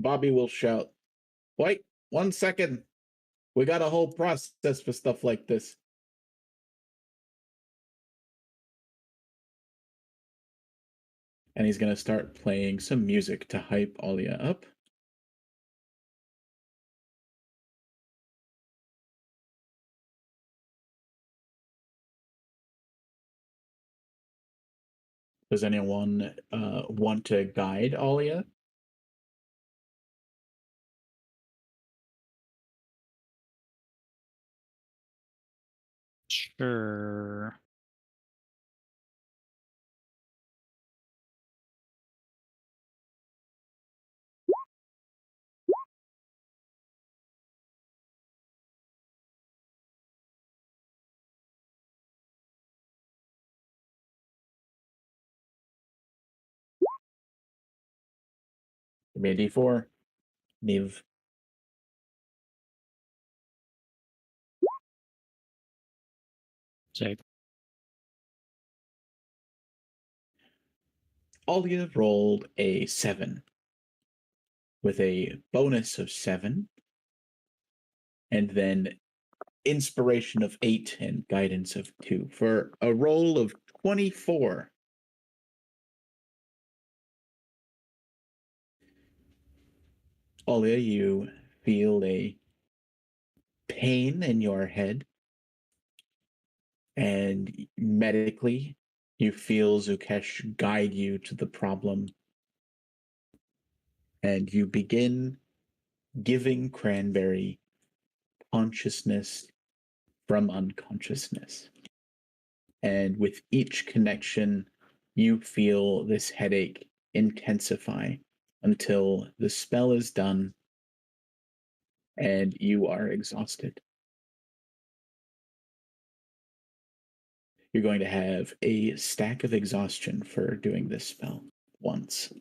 Bobby will shout, wait, 1 second. We got a whole process for stuff like this. And he's going to start playing some music to hype Alia up. Does anyone want to guide Alia? Sure. Give me a d4. Niv. Sick. Alia rolled a 7 with a bonus of 7, and then inspiration of 8 and guidance of 2 for a roll of 24. Alia, you feel a pain in your head, and medically, you feel Zukesh guide you to the problem, and you begin giving Cranberry consciousness from unconsciousness. And with each connection, you feel this headache intensify until the spell is done and you are exhausted. You're going to have a stack of exhaustion for doing this spell once.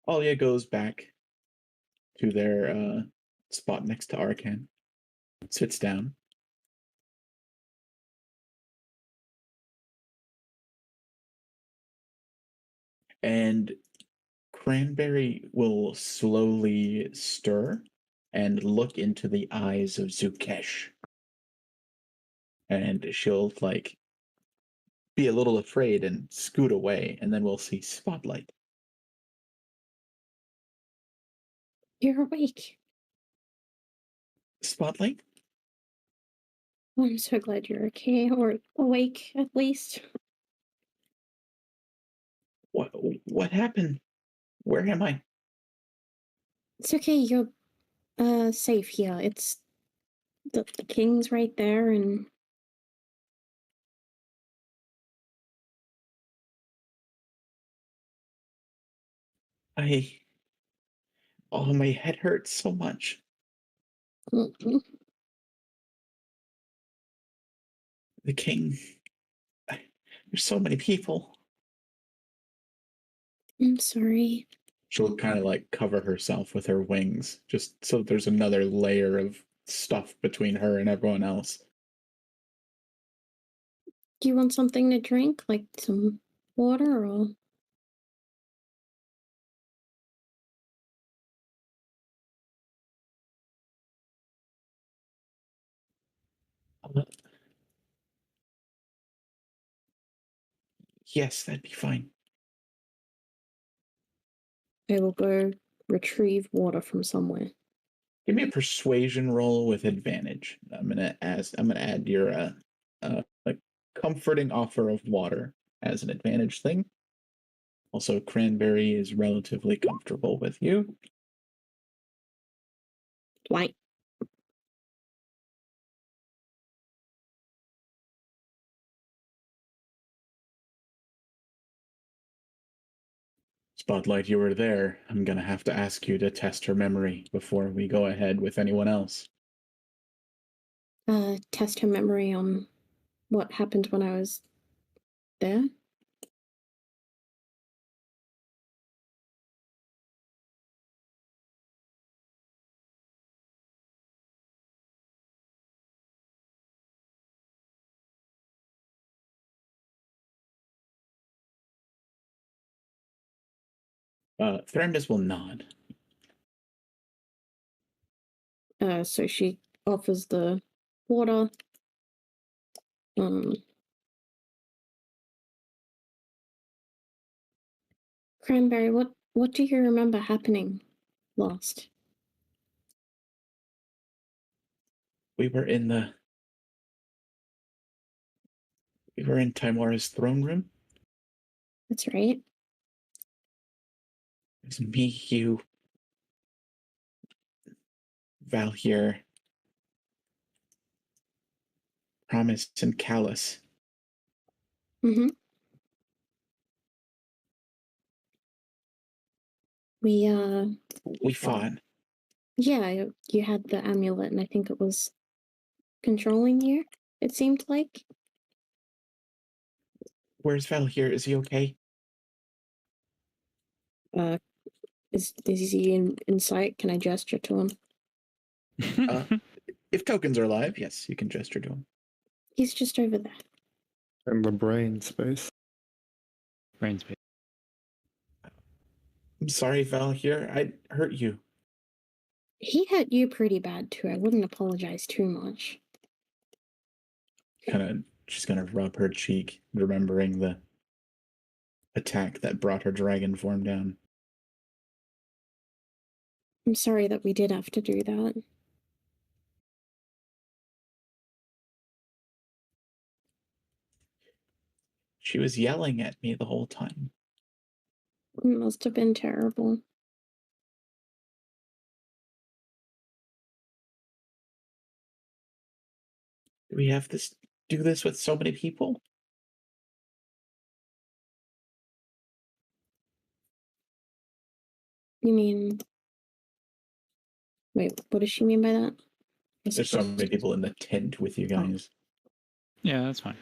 Alia goes back to their spot next to Arcan, sits down. And Cranberry will slowly stir and look into the eyes of Zukesh. And she'll like be a little afraid and scoot away, and then we'll see Spotlight. You're awake. Spotlight? Well, I'm so glad you're okay, or awake at least. What happened? Where am I? It's okay, you're safe here. It's the king's right there, and Oh, my head hurts so much. Mm, The king. There's so many people. I'm sorry. She'll kind of like cover herself with her wings, just so there's another layer of stuff between her and everyone else. Do you want something to drink, like some water, or? Uh, Yes, that'd be fine. I will go retrieve water from somewhere. Give me a persuasion roll with advantage. I'm gonna add your like comforting offer of water as an advantage thing. Also, Cranberry is relatively comfortable with you. Like, Spotlight, you were there. I'm gonna have to ask you to test her memory before we go ahead with anyone else. test her memory on what happened when I was there. Thramis will nod. So she offers the water. Cranberry, what do you remember happening last? We were in Timora's throne room. That's right. It was me, you, Valhyr, Promise, and Callus. Mm-hmm. We fought. Yeah, you had the amulet, and I think it was controlling you, it seemed like. Where's Valhyr? Is he okay? Is he in sight? Can I gesture to him? If tokens are alive, yes, you can gesture to him. He's just over there. In the brain space. Brain space. I'm sorry, Valhyr. I hurt you. He hurt you pretty bad too. I wouldn't apologize too much. She's gonna rub her cheek, remembering the attack that brought her dragon form down. I'm sorry that we did have to do that. She was yelling at me the whole time. It must have been terrible. Do we have to do this with so many people? You mean... Wait, what does she mean by that? There's so many people in the tent with you guys. Yeah, that's fine.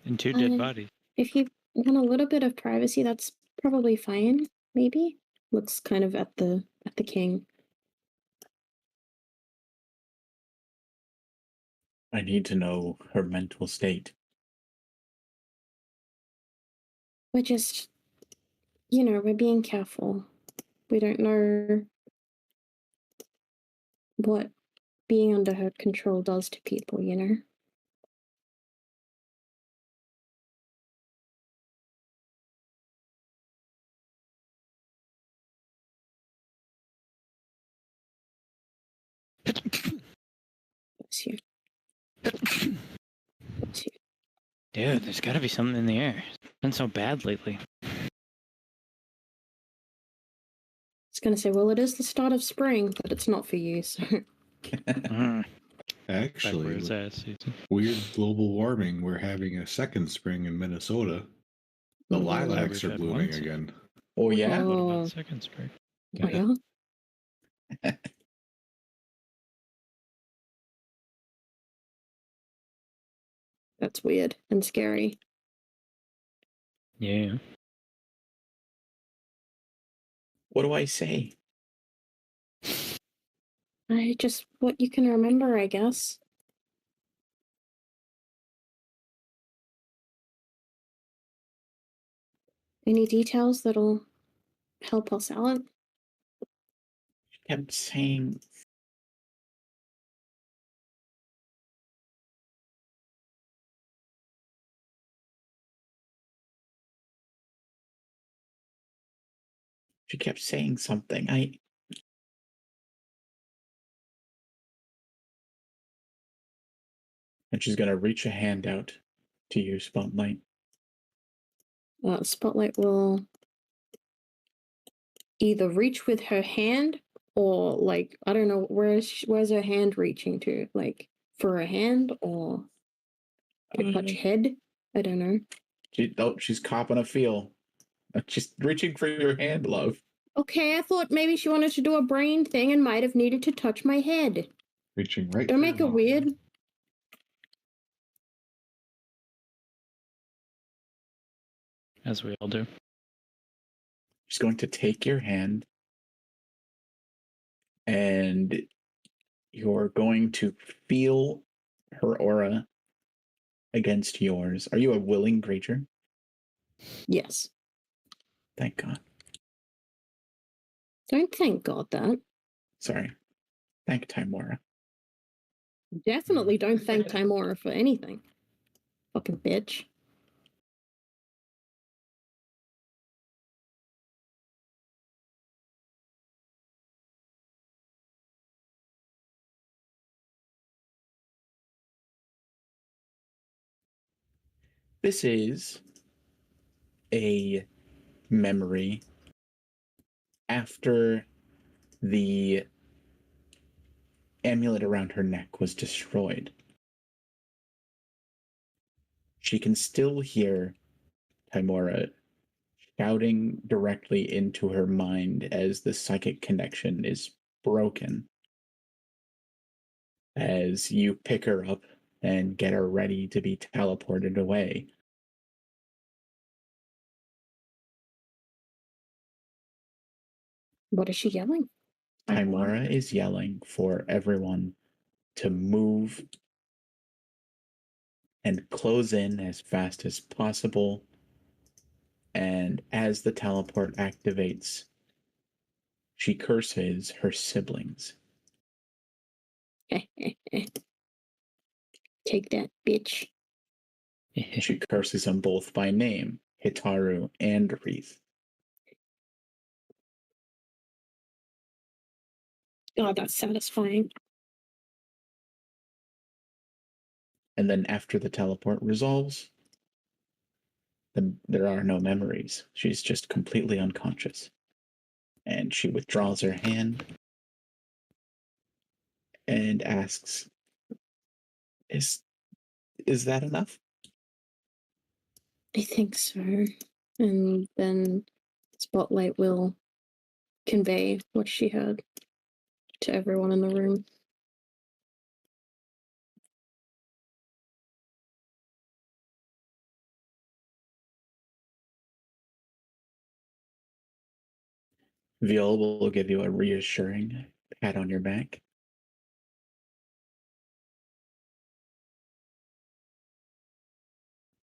And two dead bodies. If you want a little bit of privacy, that's probably fine, maybe? Looks kind of at the king. I need to know her mental state. We're just, we're being careful. We don't know what being under her control does to people, Bless you. Bless you. Dude, there's got to be something in the air. It's been so bad lately. I was gonna say, well, it is the start of spring, but it's not for you, so Mm, Actually, backwards with ass season. weird global warming, we're having a second spring in Minnesota. The Oh, lilacs we've are had blooming one. again. Oh yeah. What Oh. about second spring? oh yeah. That's weird and scary. Yeah. What do I say? Just what you can remember, I guess. Any details that'll help us out? She kept saying something. And she's gonna reach a hand out to you, Spotlight. Spotlight will either reach with her hand or, like, I don't know, where's her hand reaching to? Like, for her hand or to touch head? I don't know. She's copping a feel. She's reaching for your hand, love. Okay, I thought maybe she wanted to do a brain thing and might have needed to touch my head. Reaching right. Don't for make your it mouth. weird. As we all do. She's going to take your hand and you're going to feel her aura against yours. Are you a willing creature? Yes. Thank God. Don't thank God that. Sorry. Thank Timora. Definitely don't thank Timora for anything. Fucking bitch. This is a memory after the amulet around her neck was destroyed. She can still hear Timora shouting directly into her mind as the psychic connection is broken. As you pick her up and get her ready to be teleported away. What is she yelling? Timora is yelling for everyone to move and close in as fast as possible. And as the teleport activates, she curses her siblings. Take that, bitch. She curses them both by name, Hitaru and Wreath. God, that's satisfying. And then after the teleport resolves, there are no memories. She's just completely unconscious. And she withdraws her hand and asks, Is that enough? I think so. And then Spotlight will convey what she heard to everyone in the room. Viol will give you a reassuring pat on your back.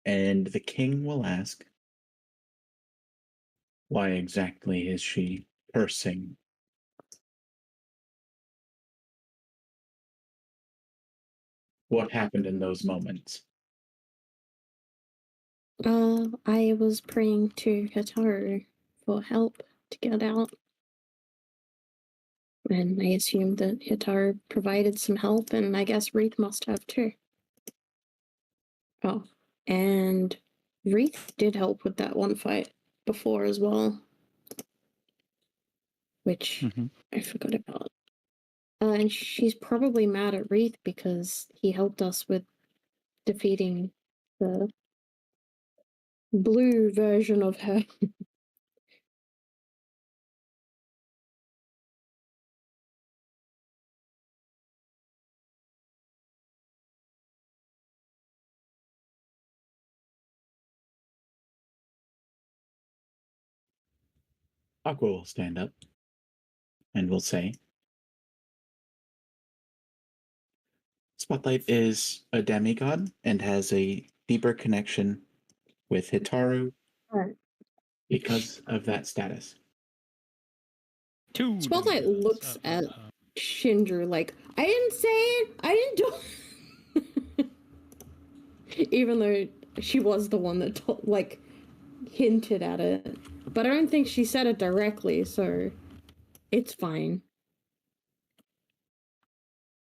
And the king will ask, why exactly is she cursing? What happened in those moments? I was praying to Hitaru for help to get out. And I assume that Hitar provided some help, and I guess Wreath must have too. Oh, and Wreath did help with that one fight before as well, which I forgot about. And she's probably mad at Wreath because he helped us with defeating the blue version of her. Aqua will stand up and will say, Spotlight is a demigod and has a deeper connection with Hitaru Right. because of that status. Spotlight looks at Shindru like, I didn't say it. I didn't do even though she was the one that hinted at it. But I don't think she said it directly, so it's fine.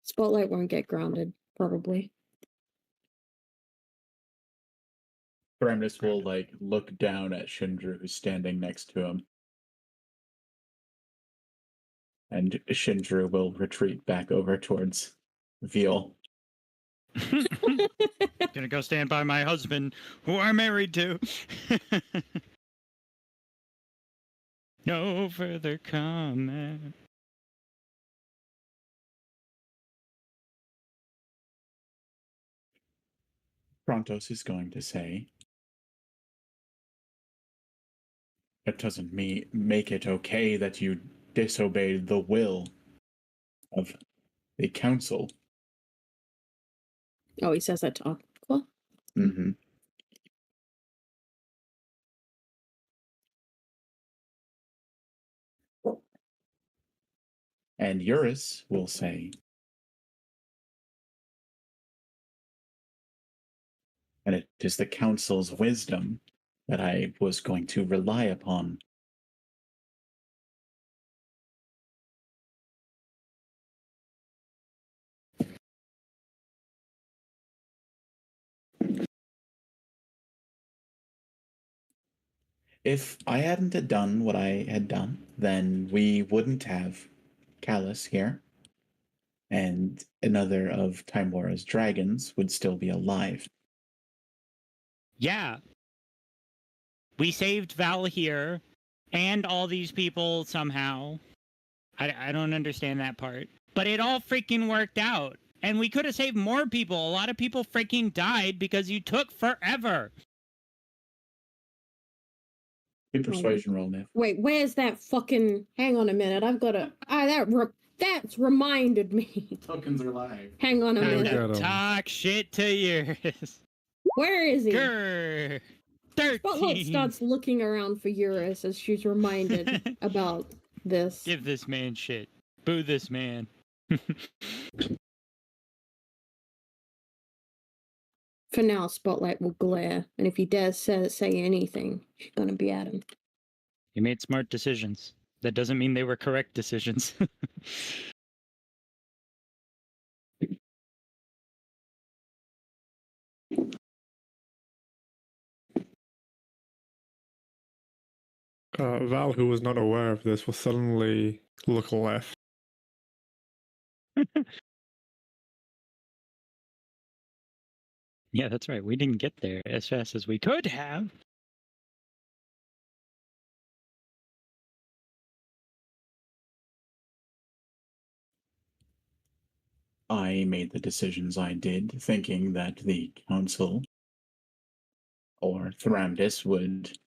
Spotlight won't get grounded, probably. Paramus will look down at Shindru, who's standing next to him. And Shindru will retreat back over towards Veal. Gonna go stand by my husband, who I'm married to. No further comment. Prontos is going to say, that doesn't make it okay that you disobeyed the will of the council. Oh, he says that to Aqua? Mm-hmm. And Eurus will say, and it is the council's wisdom that I was going to rely upon. If I hadn't done what I had done, then we wouldn't have Callus here, and another of Timora's dragons would still be alive. Yeah. We saved Val here and all these people somehow. I don't understand that part. But it all freaking worked out. And we could have saved more people. A lot of people freaking died because you took forever. Good persuasion roll, Niv. Wait, where's that fucking... Hang on a minute, I've got to... That's reminded me. Tokens are live. Hang on a Look minute. at 'em. Talk shit to yours. Where is he? Grr. 13. Spotlight starts looking around for Eurus as she's reminded about this. Give this man shit. Boo this man. For now, Spotlight will glare, and if he dares say anything, she's gonna be at him. He made smart decisions. That doesn't mean they were correct decisions. Val, who was not aware of this, will suddenly look left. Yeah, that's right. We didn't get there as fast as we could have. I made the decisions I did, thinking that the council or Thramdis would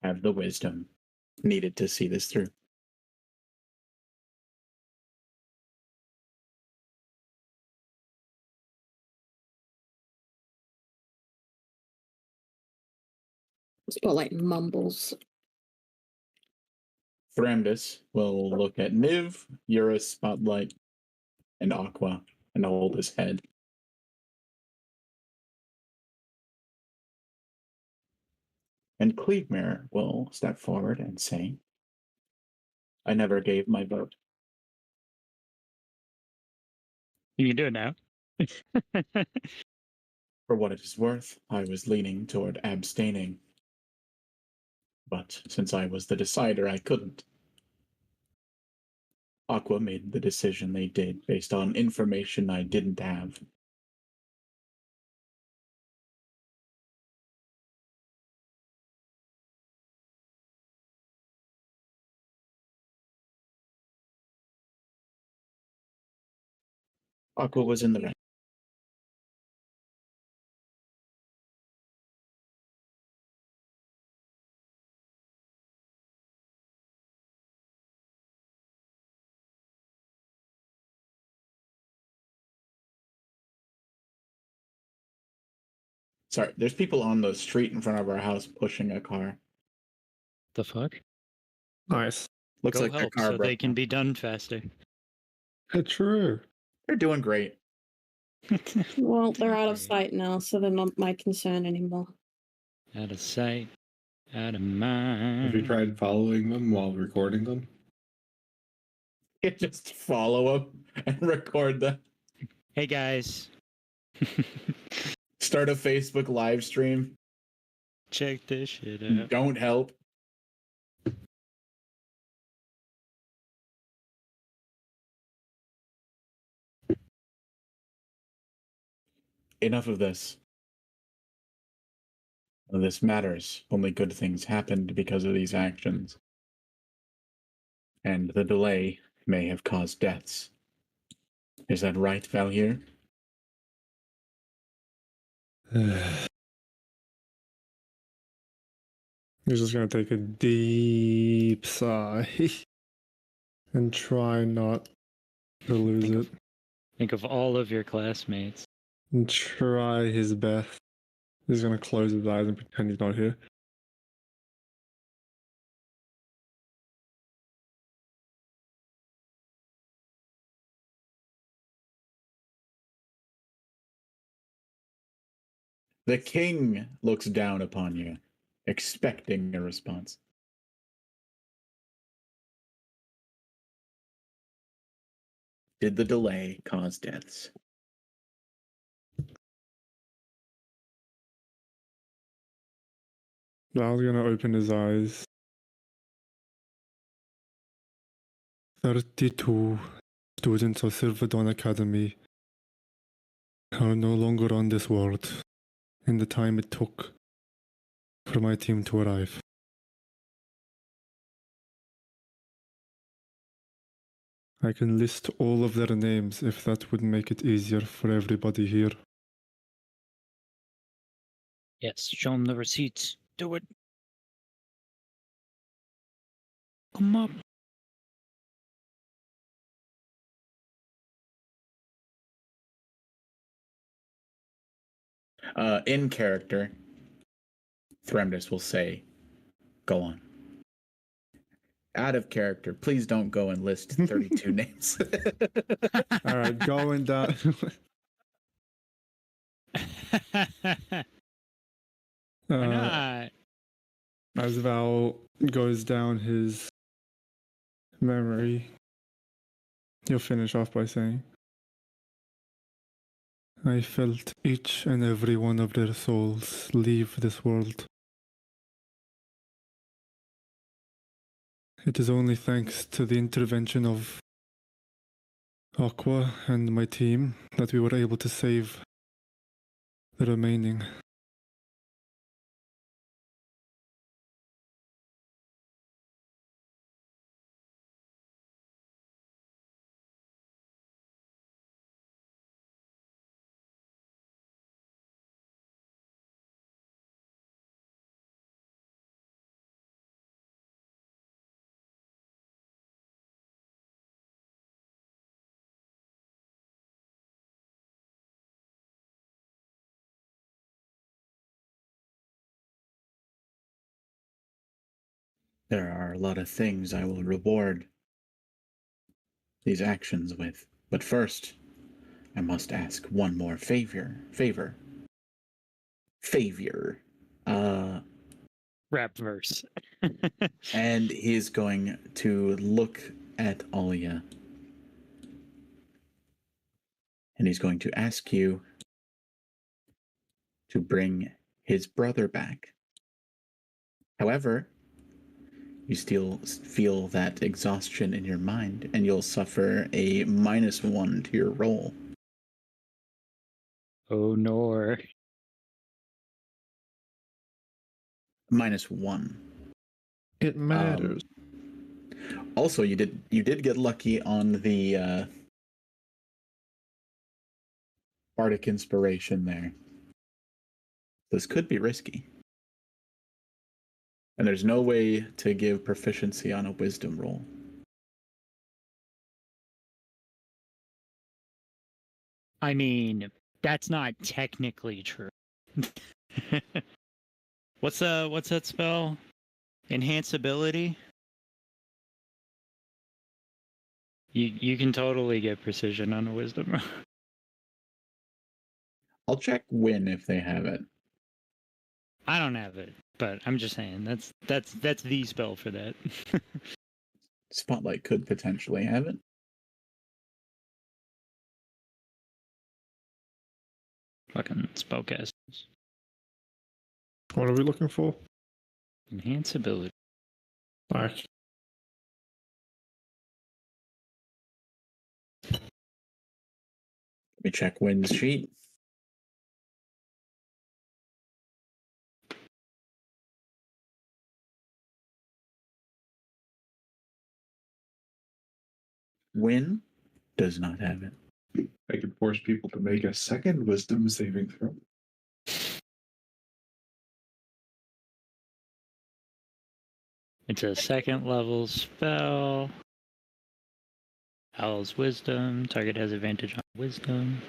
have the wisdom needed to see this through. Spotlight mumbles. Thramdis will look at Niv, Eurus, Spotlight, and Aqua and hold his head. And Cleavemere will step forward and say, I never gave my vote. You can do it now. For what it is worth, I was leaning toward abstaining. But since I was the decider, I couldn't. Aqua made the decision they did based on information I didn't have. Aqua was in the right. Sorry, there's people on the street in front of our house pushing a car. The fuck? Nice. Looks Go like their help car so broke they can down. be done faster. True. They're doing great. Well, they're out of Great. sight now, so they're not my concern anymore. Out of sight, out of Have mind. you tried following them while recording them? You just follow them and record them. Hey guys. Start a Facebook live stream. Check this shit out. Don't help. Enough of this. None of this matters. Only good things happened because of these actions. And the delay may have caused deaths. Is that right, Valhir? He's just gonna take a deep sigh and try not to lose Think it. of- Think of all of your classmates. And try his best. He's gonna close his eyes and pretend he's not here. The king looks down upon you, expecting a response. Did the delay cause deaths? Val's gonna open his eyes. 32 students of Silver Dawn Academy are no longer on this world in the time it took for my team to arrive. I can list all of their names if that would make it easier for everybody here. Yes, show them the receipts. Do it. Come up. In character, Thremdus will say, go on. Out of character, please don't go and list 32 names. Alright, going down. Why not? As Val goes down his memory, he'll finish off by saying, I felt each and every one of their souls leave this world. It is only thanks to the intervention of Aqua and my team that we were able to save the remaining. There are a lot of things I will reward these actions with. But first, I must ask one more favor. Rap verse. And he's going to look at Alia. and he's going to ask you to bring his brother back. However, you still feel that exhaustion in your mind, and you'll suffer a -1 to your roll. Oh no. -1. It matters. Also, you did get lucky on the bardic inspiration there. This could be risky. And there's no way to give proficiency on a wisdom roll. I mean, that's not technically true. What's that spell? Enhance ability? You can totally get precision on a wisdom roll. I'll check Win if they have it. I don't have it, but I'm just saying that's the spell for that. Spotlight could potentially have it. Fucking spellcasters. What are we looking for? Enhance ability. Like, Let me check Win's sheet. Win does not have it. I could force people to make a second wisdom saving throw. It's a second level spell. Howl's Wisdom. Target has advantage on Wisdom.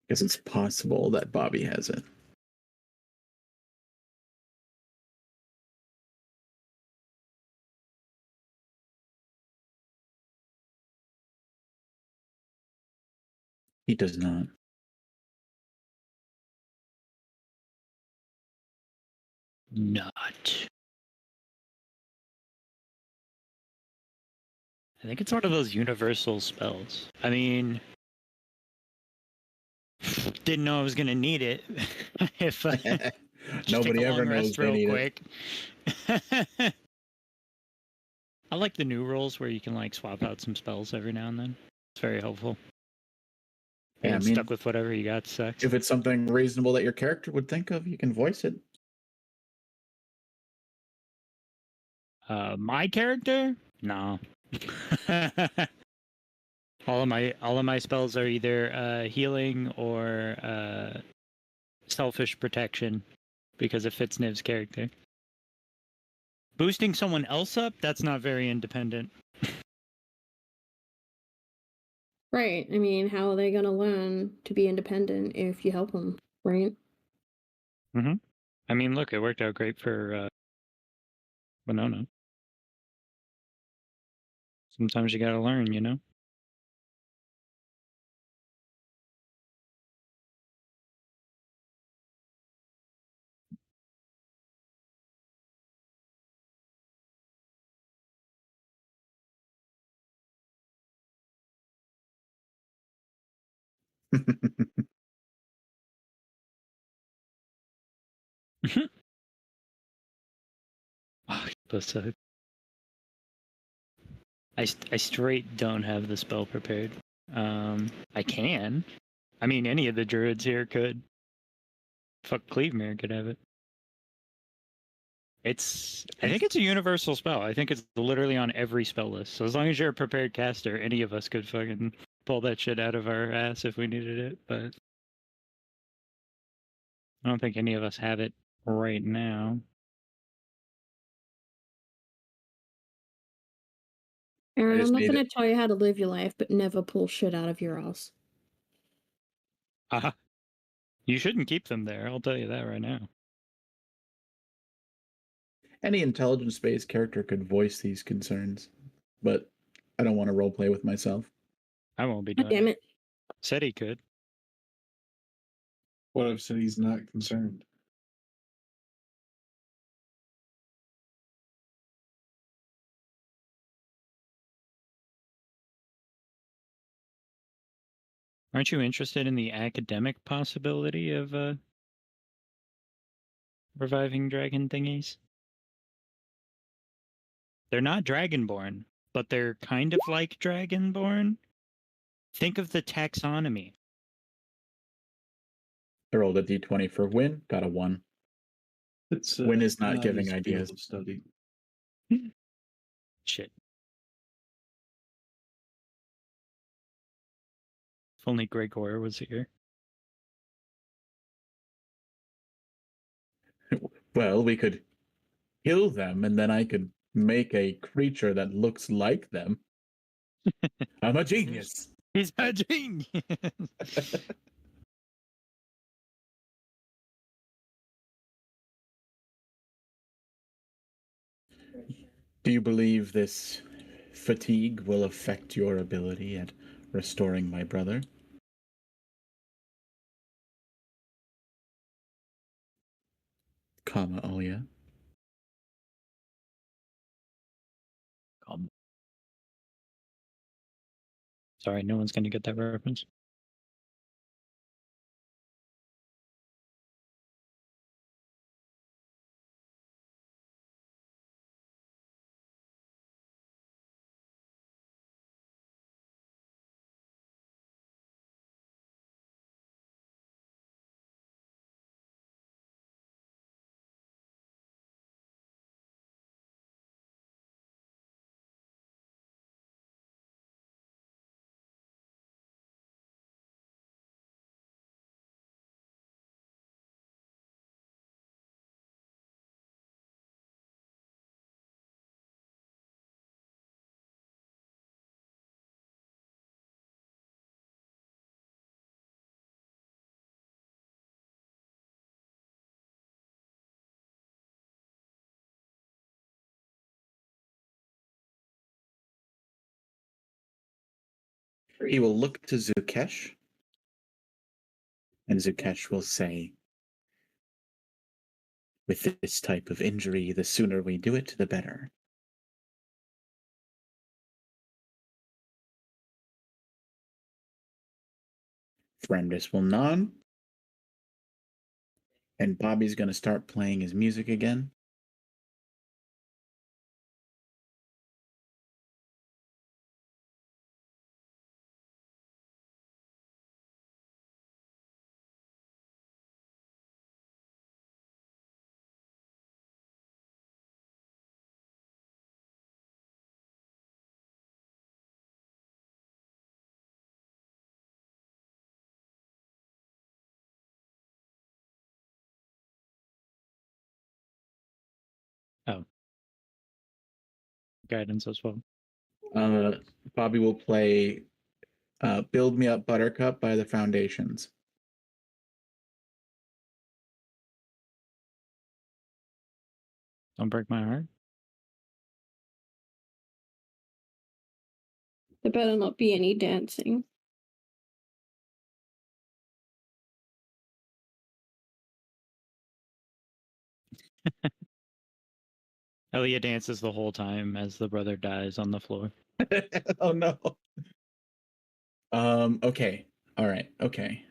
Guess it's possible that Bobby has it. He does not. Not. I think it's one of those universal spells. I mean, didn't know I was gonna need it. If just Nobody take a ever long knows rest they real need quick. I like the new rules where you can like swap out some spells every now and then. It's very helpful. Yeah, And I mean, stuck with whatever you got sucks. if it's something reasonable that your character would think of, you can voice it. My character? No. all of my spells are either healing or selfish protection because it fits Niv's character. Boosting someone else up, that's not very independent. Right. I mean, how are they going to learn to be independent if you help them, right? I mean, look, it worked out great for Winona. Sometimes you gotta learn, you know? Oh, but I straight don't have the spell prepared. I can. I mean, any of the druids here could. Fuck, Cleavemere could have it. I think it's a universal spell. I think it's literally on every spell list. So as long as you're a prepared caster, any of us could fucking pull that shit out of our ass if we needed it. But I don't think any of us have it right now. Aaron, just I'm not need going to tell you how to live your life, but never pull shit out of your ass. You shouldn't keep them there. I'll tell you that right now. Any intelligence-based character could voice these concerns, but I don't want to roleplay with myself. I won't be God doing damn it. it. Said he could. What if said he's not concerned? Aren't you interested in the academic possibility of reviving dragon thingies? They're not dragonborn, but they're kind of like dragonborn. Think of the taxonomy. I rolled a d20 for Win, got a 1. It's Win is not nice giving field ideas. of study. Shit. If only Gregor was here. Well, we could kill them, and then I could make a creature that looks like them. I'm a genius. He's a genius. Do you believe this fatigue will affect your ability at restoring my brother? Comma, oh yeah. Sorry, no one's gonna get that reference. He will look to Zukesh, and Zukesh will say, with this type of injury, the sooner we do it, the better. Thramdis will nod, and Bobby's going to start playing his music again. Guidance as well. Bobby will play Build Me Up Buttercup by the Foundations. Don't break my heart. There better not be any dancing. Elia dances the whole time as the brother dies on the floor. Oh no. Okay. All right. Okay.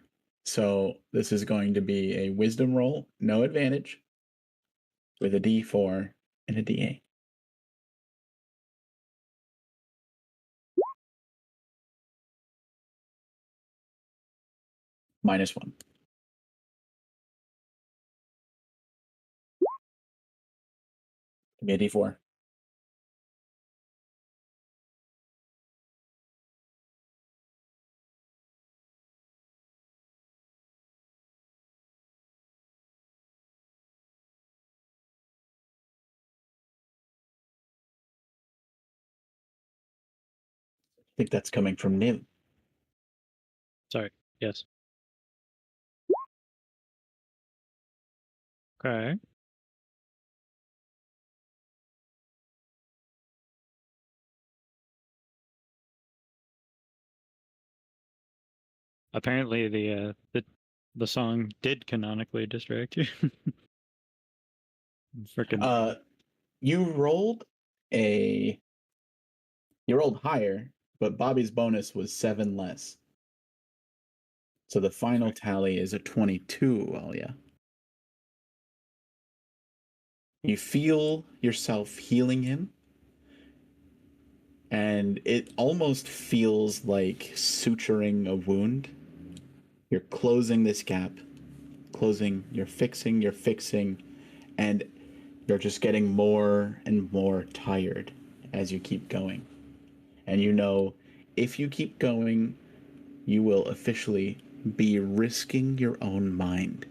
So this is going to be a wisdom roll, no advantage, with a D4 and a D8. -1. Give me a D4. I think that's coming from Niv. Sorry. Yes. Okay. Apparently the song did canonically distract you. Freaking You rolled higher, but Bobby's bonus was 7 less. So the final tally is a 22, Alia. You feel yourself healing him, and it almost feels like suturing a wound. You're closing this gap, you're fixing, and you're just getting more and more tired as you keep going. And you know, if you keep going, you will officially be risking your own mind.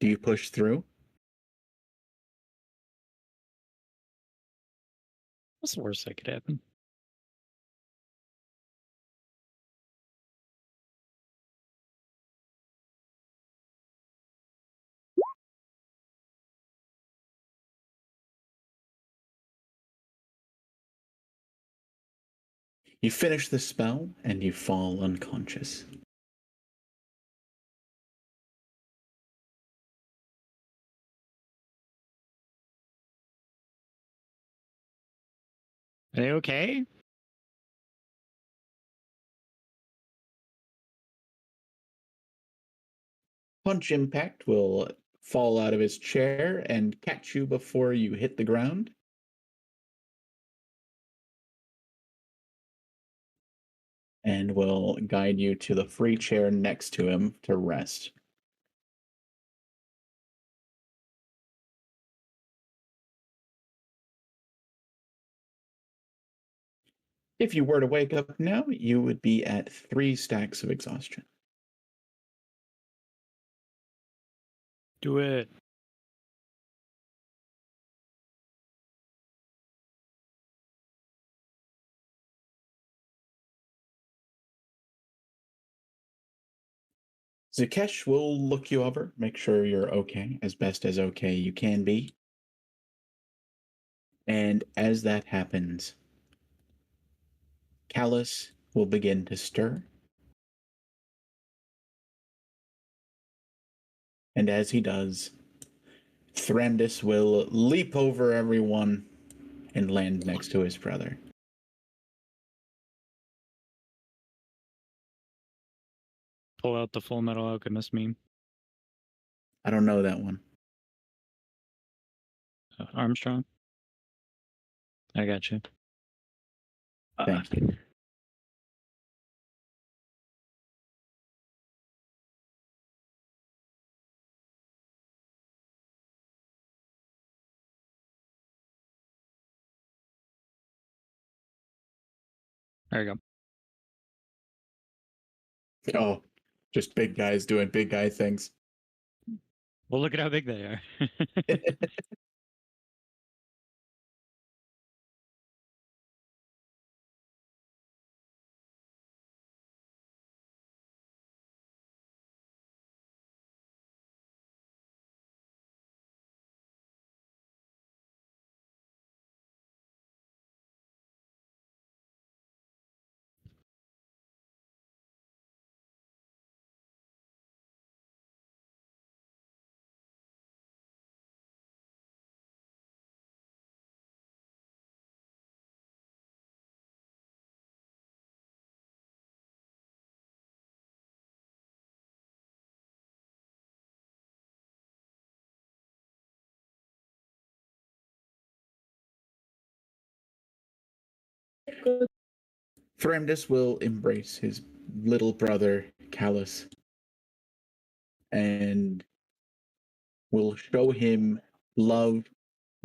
Do you push through? What's the worst that could happen? You finish the spell and you fall unconscious. Are they okay? Punch Impact will fall out of his chair and catch you before you hit the ground. And will guide you to the free chair next to him to rest. If you were to wake up now, you would be at 3 stacks of exhaustion. Do it. Zakesh will look you over, make sure you're okay, as best as okay you can be. And as that happens, Callus will begin to stir. And as he does, Thramdis will leap over everyone and land next to his brother. Pull out the Full Metal Alchemist meme. I don't know that one. Armstrong. I got you. Thank you. There you go. Oh, just big guys doing big guy things. Well, look at how big they are. Thramdis will embrace his little brother, Callus, and will show him love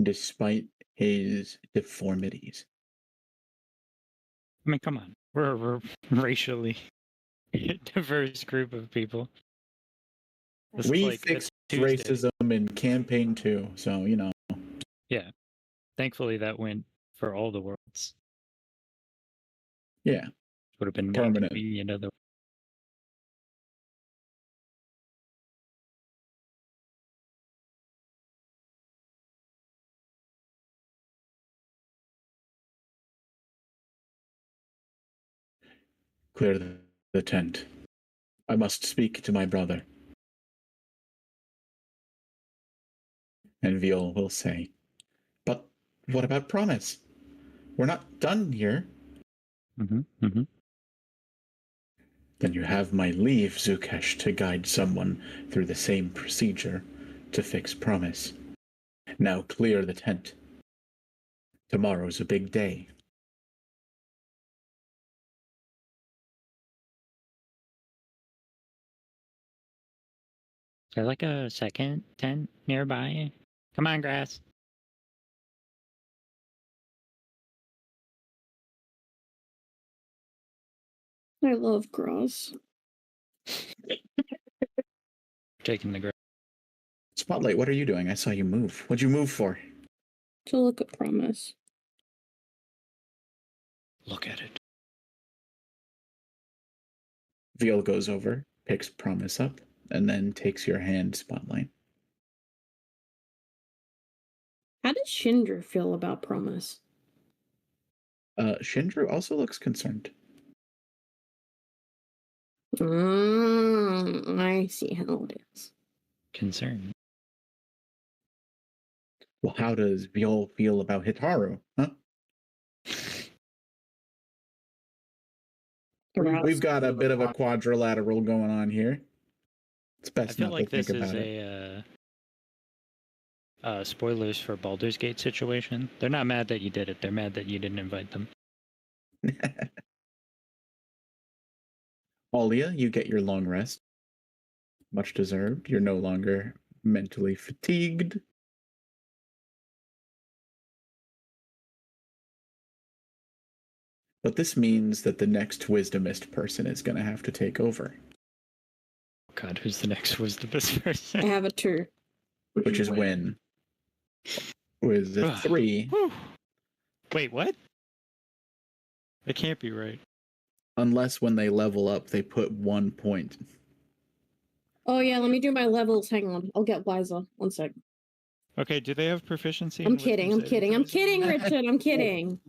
despite his deformities. I mean, come on. We're a racially diverse group of people. This is We like a fixed Tuesday. racism in campaign 2, so you know. Yeah. Thankfully, that went for all the worlds. Yeah. Would have been Permanent. inconvenient other. Clear the tent. I must speak to my brother. And Viol will say, but what about Promise? We're not done here. Mm-hmm. Mm-hmm. Then you have my leave, Zukesh, to guide someone through the same procedure to fix Promise. Now clear the tent. Tomorrow's a big day. Is there like a second tent nearby? Come on, Grass. I love grass. Taking the grass. Spotlight, what are you doing? I saw you move. What'd you move for? To look at Promise. Look at it. Veal goes over, picks Promise up, and then takes your hand, Spotlight. How does Shindra feel about Promise? Shindru also looks concerned. I see how it is. Concern. Well, how does Veal feel about Hitaru? Huh? We've got a bit of a quadrilateral going on here. It's I best feel not like to think this is about it. spoilers for Baldur's Gate situation. They're not mad that you did it. They're mad that you didn't invite them. Alia, you get your long rest. Much deserved. You're no longer mentally fatigued. But this means that the next wisdomist person is going to have to take over, God, who's the next wisdomist person? I have a 2. which is Win. With a 3, Whew. Wait, what? That can't be right. unless when they level up, they put 1 point. Oh yeah, let me do my levels. Hang on. I'll get Liza. 1 sec. Okay, do they have proficiency? I'm in wisdom kidding. I'm saving kidding. I'm throws? kidding, Richard. I'm kidding.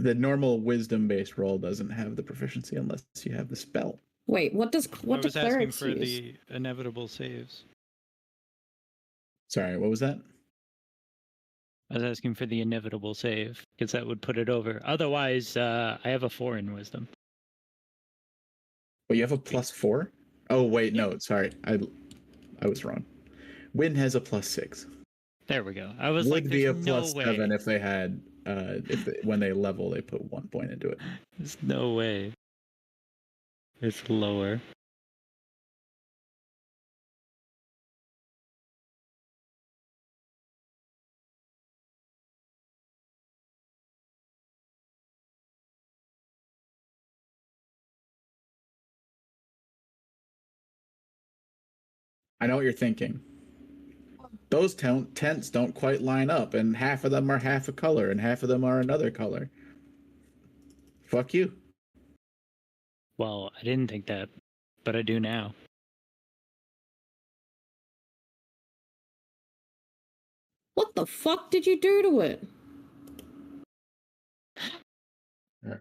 The normal wisdom-based roll doesn't have the proficiency unless you have the spell. Wait, what I do was asking clerics for use? the inevitable saves. Sorry, what was that? I was asking for the inevitable save because that would put it over. Otherwise, I have a 4 in wisdom. Oh, you have a +4? Oh wait, no, sorry, I was wrong. Win has a +6. There we go. I was Would like, be a there's no way. +7 if they had when they level they put 1 point into it. There's no way. It's lower. I know what you're thinking. Those tents don't quite line up, and half of them are half a color, and half of them are another color. Fuck you. Well, I didn't think that, but I do now. What the fuck did you do to it?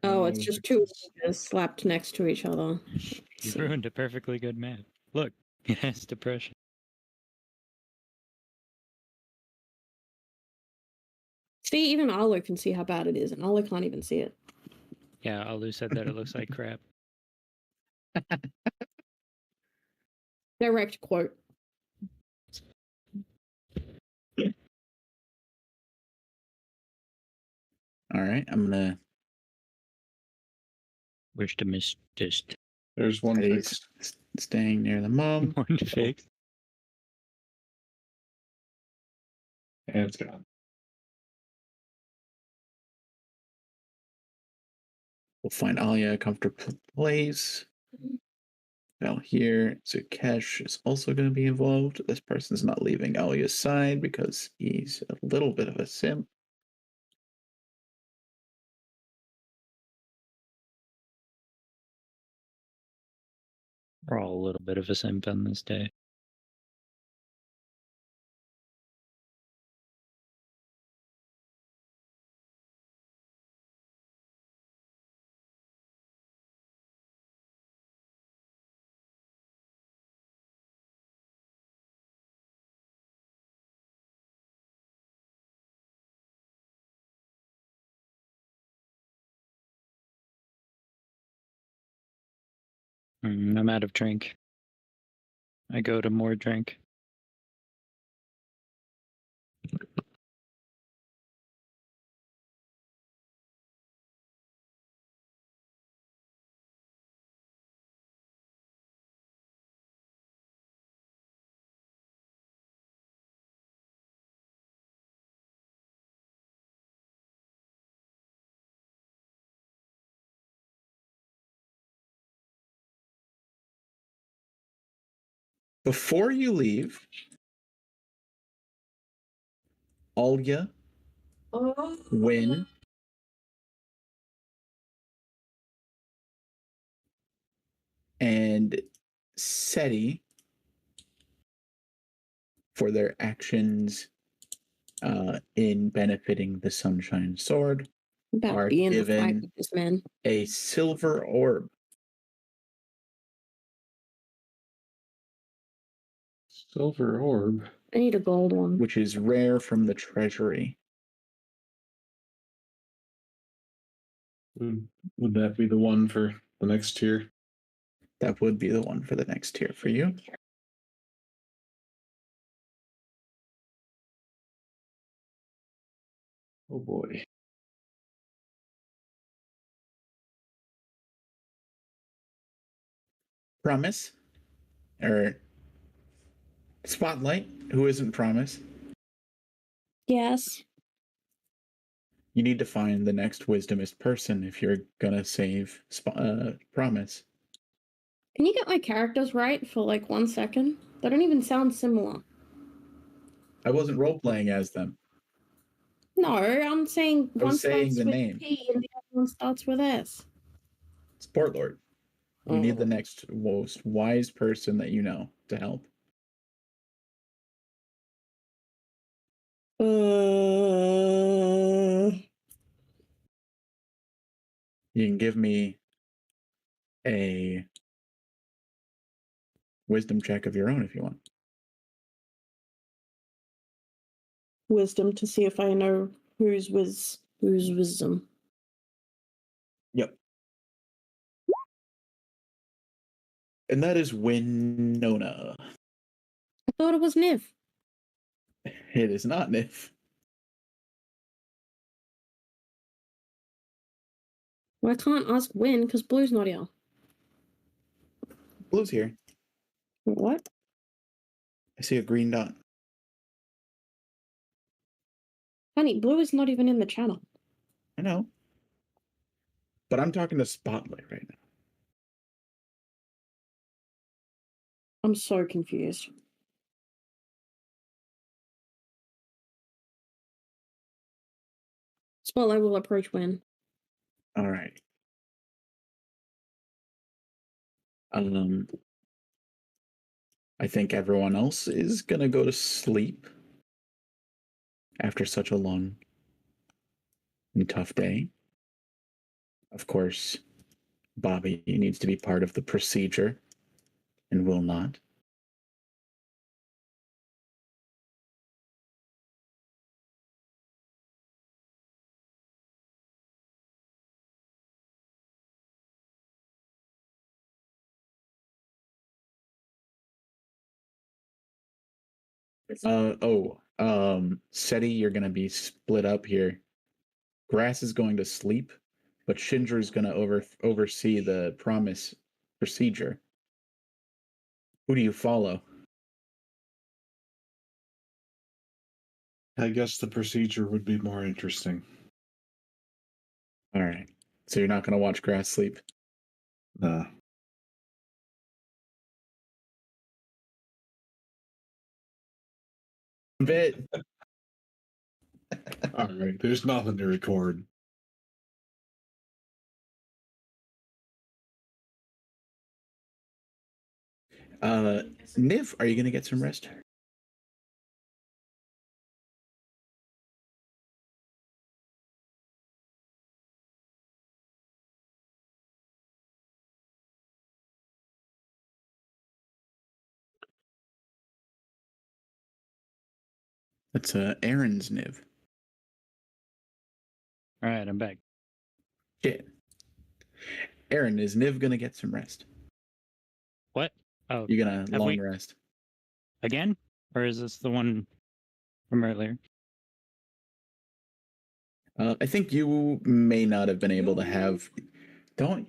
Oh, it's just 2 images slapped next to each other. You See. ruined a perfectly good map. Look, it has depression. See, even Alu can see how bad it is, and Alu can't even see it. Yeah, Alu said that it looks like crap. Direct quote. All right, I'm gonna. Wish to miss just There's one He's fixed. staying near the mom. one fix. And it's gone. We'll find Alia a comfortable place. Well, here, Zukesh is also going to be involved. This person's not leaving Alia's side because he's a little bit of a simp. We're all a little bit of a simp on this day. I'm out of drink. I go to more drink. Before you leave, Alya, Win, and Seti, for their actions in benefiting the Sunshine Sword, About are to be in the fight given with this man. a silver orb. Silver orb. I need a gold one. Which is rare from the treasury. Would that be the one for the next tier? That would be the one for the next tier for you. Oh boy. Promise, or Spotlight, who isn't Promise. Yes. You need to find the next wisdomist person if you're gonna save Promise. Can you get my characters right for like 1 second? They don't even sound similar. I wasn't role playing as them. No, I'm saying I was one saying starts the with name. P and the other one starts with S. Sport Lord. You need the Oh. next most wise person that you know to help. You can give me a wisdom check of your own if you want. Wisdom to see if I know whose wisdom. Yep. And that is Winona. I thought it was Niv. It is not Nif. Well, I can't ask Win because Blue's not here. Blue's here. What? I see a green dot. Honey, Blue is not even in the channel. I know. But I'm talking to Spotlight right now. I'm so confused. Spotlight will approach Win. All right. I think everyone else is gonna go to sleep after such a long and tough day. Of course, Bobby needs to be part of the procedure and will not. Seti, you're gonna be split up here. Grass is going to sleep, but Shindra is gonna oversee the promise procedure. Who do you follow? I guess the procedure would be more interesting. All right. So you're not gonna watch Grass sleep. Nah. Bit. All right. There's nothing to record. Niv, are you gonna get some rest? That's Aaron's Niv. All right, I'm back. Shit. Aaron, is Niv gonna get some rest? What? Oh, You're gonna Have long we- rest. again? Or is this the one from earlier? I think you may not have been able to have. Don't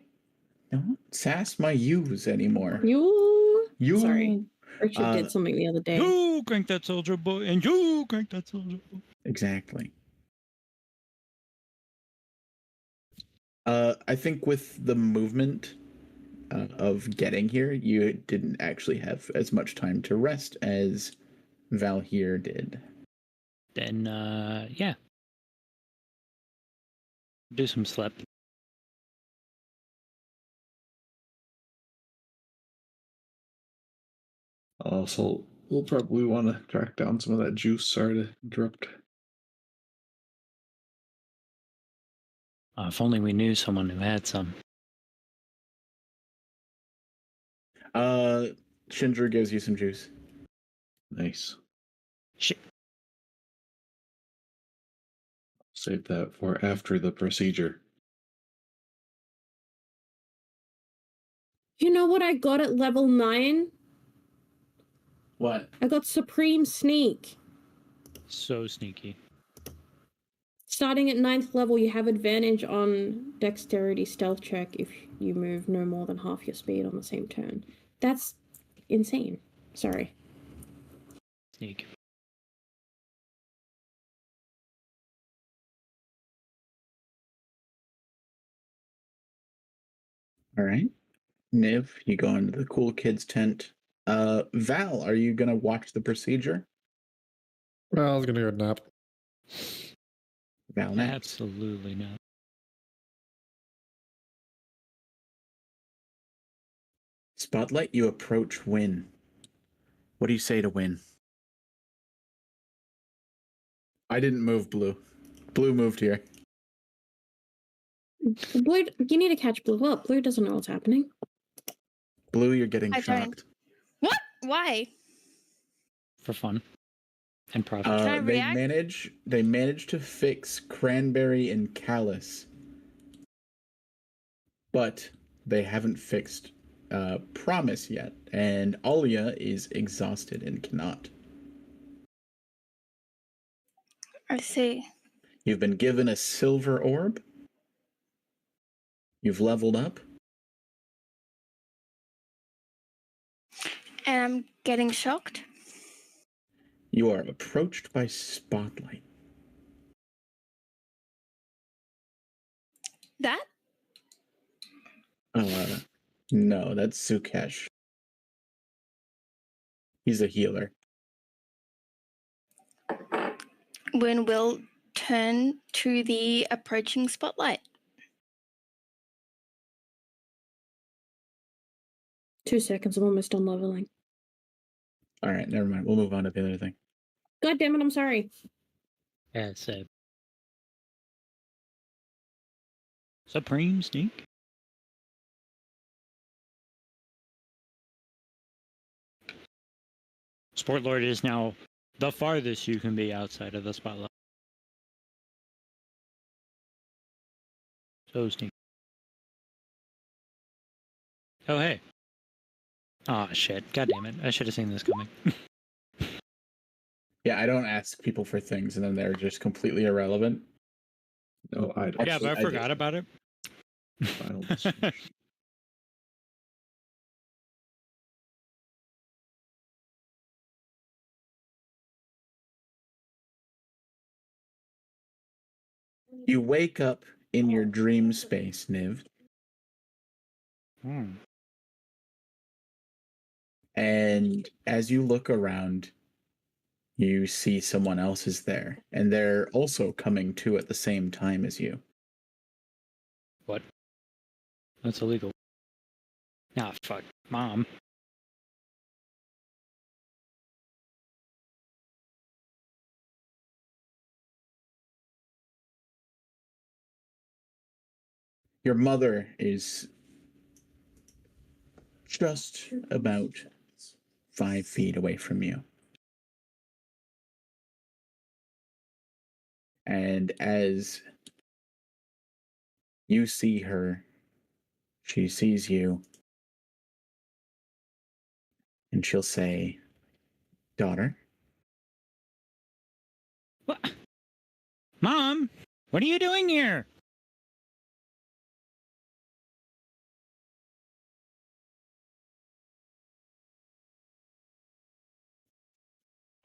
sass my U's anymore. You. Sorry. Richard Uh, did something the other day. You crank that soldier boy, and you crank that soldier boy. Exactly. I think with the movement of getting here, you didn't actually have as much time to rest as Val here did. Then, yeah. Do some slip. Also, we'll probably want to track down some of that juice. Sorry to interrupt. If only we knew someone who had some. Shindra gives you some juice. Nice. Shit. Save that for after the procedure. You know what I got at level 9? What? I got Supreme Sneak. So sneaky. Starting at 9th level, you have advantage on Dexterity Stealth check if you move no more than half your speed on the same turn. That's insane. Sorry. Sneak. All right. Niv, you go into the cool kids tent. Val, are you gonna watch the procedure? Well, I was gonna go nap. Val naps. Absolutely not. Spotlight, you approach Win. What do you say to Win? I didn't move Blue. Blue moved here. Blue, you need to catch Blue up. Blue doesn't know what's happening. Blue, you're getting I don't. shocked. What? Why? For fun. And profit. Can I react? They managed to fix Cranberry and Callus, but they haven't fixed Promise yet, and Alia is exhausted and cannot. I see. You've been given a silver orb. You've leveled up. And I'm getting shocked. You are approached by Spotlight. That? No, that's Sukesh. He's a healer. When we'll turn to the approaching spotlight. 2 seconds, I'm almost done leveling. All right, never mind. We'll move on to the other thing. God damn it, I'm sorry. Yeah, so. Supreme sneak. Sport Lord is now the farthest you can be outside of the spotlight. So sneak. Oh, hey. Oh, shit. God damn it. I should have seen this coming. Yeah, I don't ask people for things and then they're just completely irrelevant. No, I don't. Yeah, but I I forgot did. about it. Final destination. You wake up in your dream space, Niv, Hmm. and as you look around, you see someone else is there, and they're also coming to at the same time as you. What? That's illegal. Ah, fuck. Mom. Your mother is just about 5 feet away from you. And as you see her, she sees you, And she'll say, "Daughter, What? Mom, what are you doing here?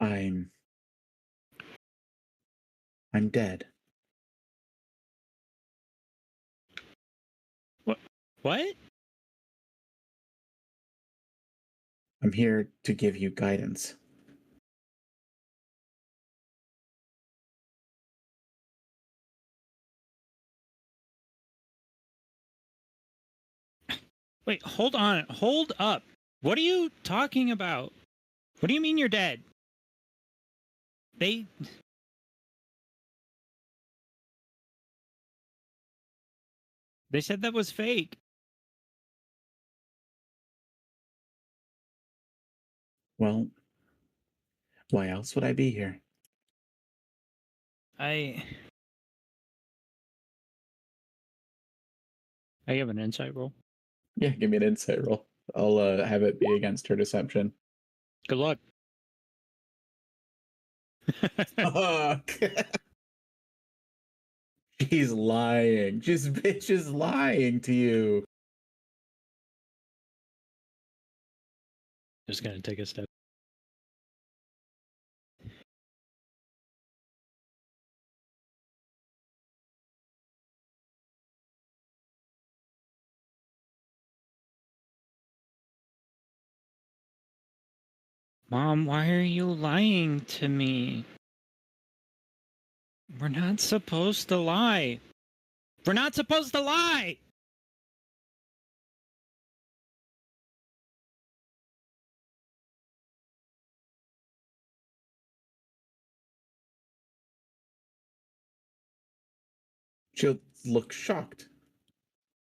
I'm dead. What? I'm here to give you guidance." Wait, hold on. Hold up. What are you talking about? What do you mean you're dead? They said that was fake. Well, why else would I be here? I have an insight roll. Yeah, give me an insight roll. I'll have it be against her deception. Good luck. Fuck. She's lying. This bitch is lying to you. Just gonna take a step. Mom, why are you lying to me? We're not supposed to lie. We're not supposed to lie! She'll look shocked.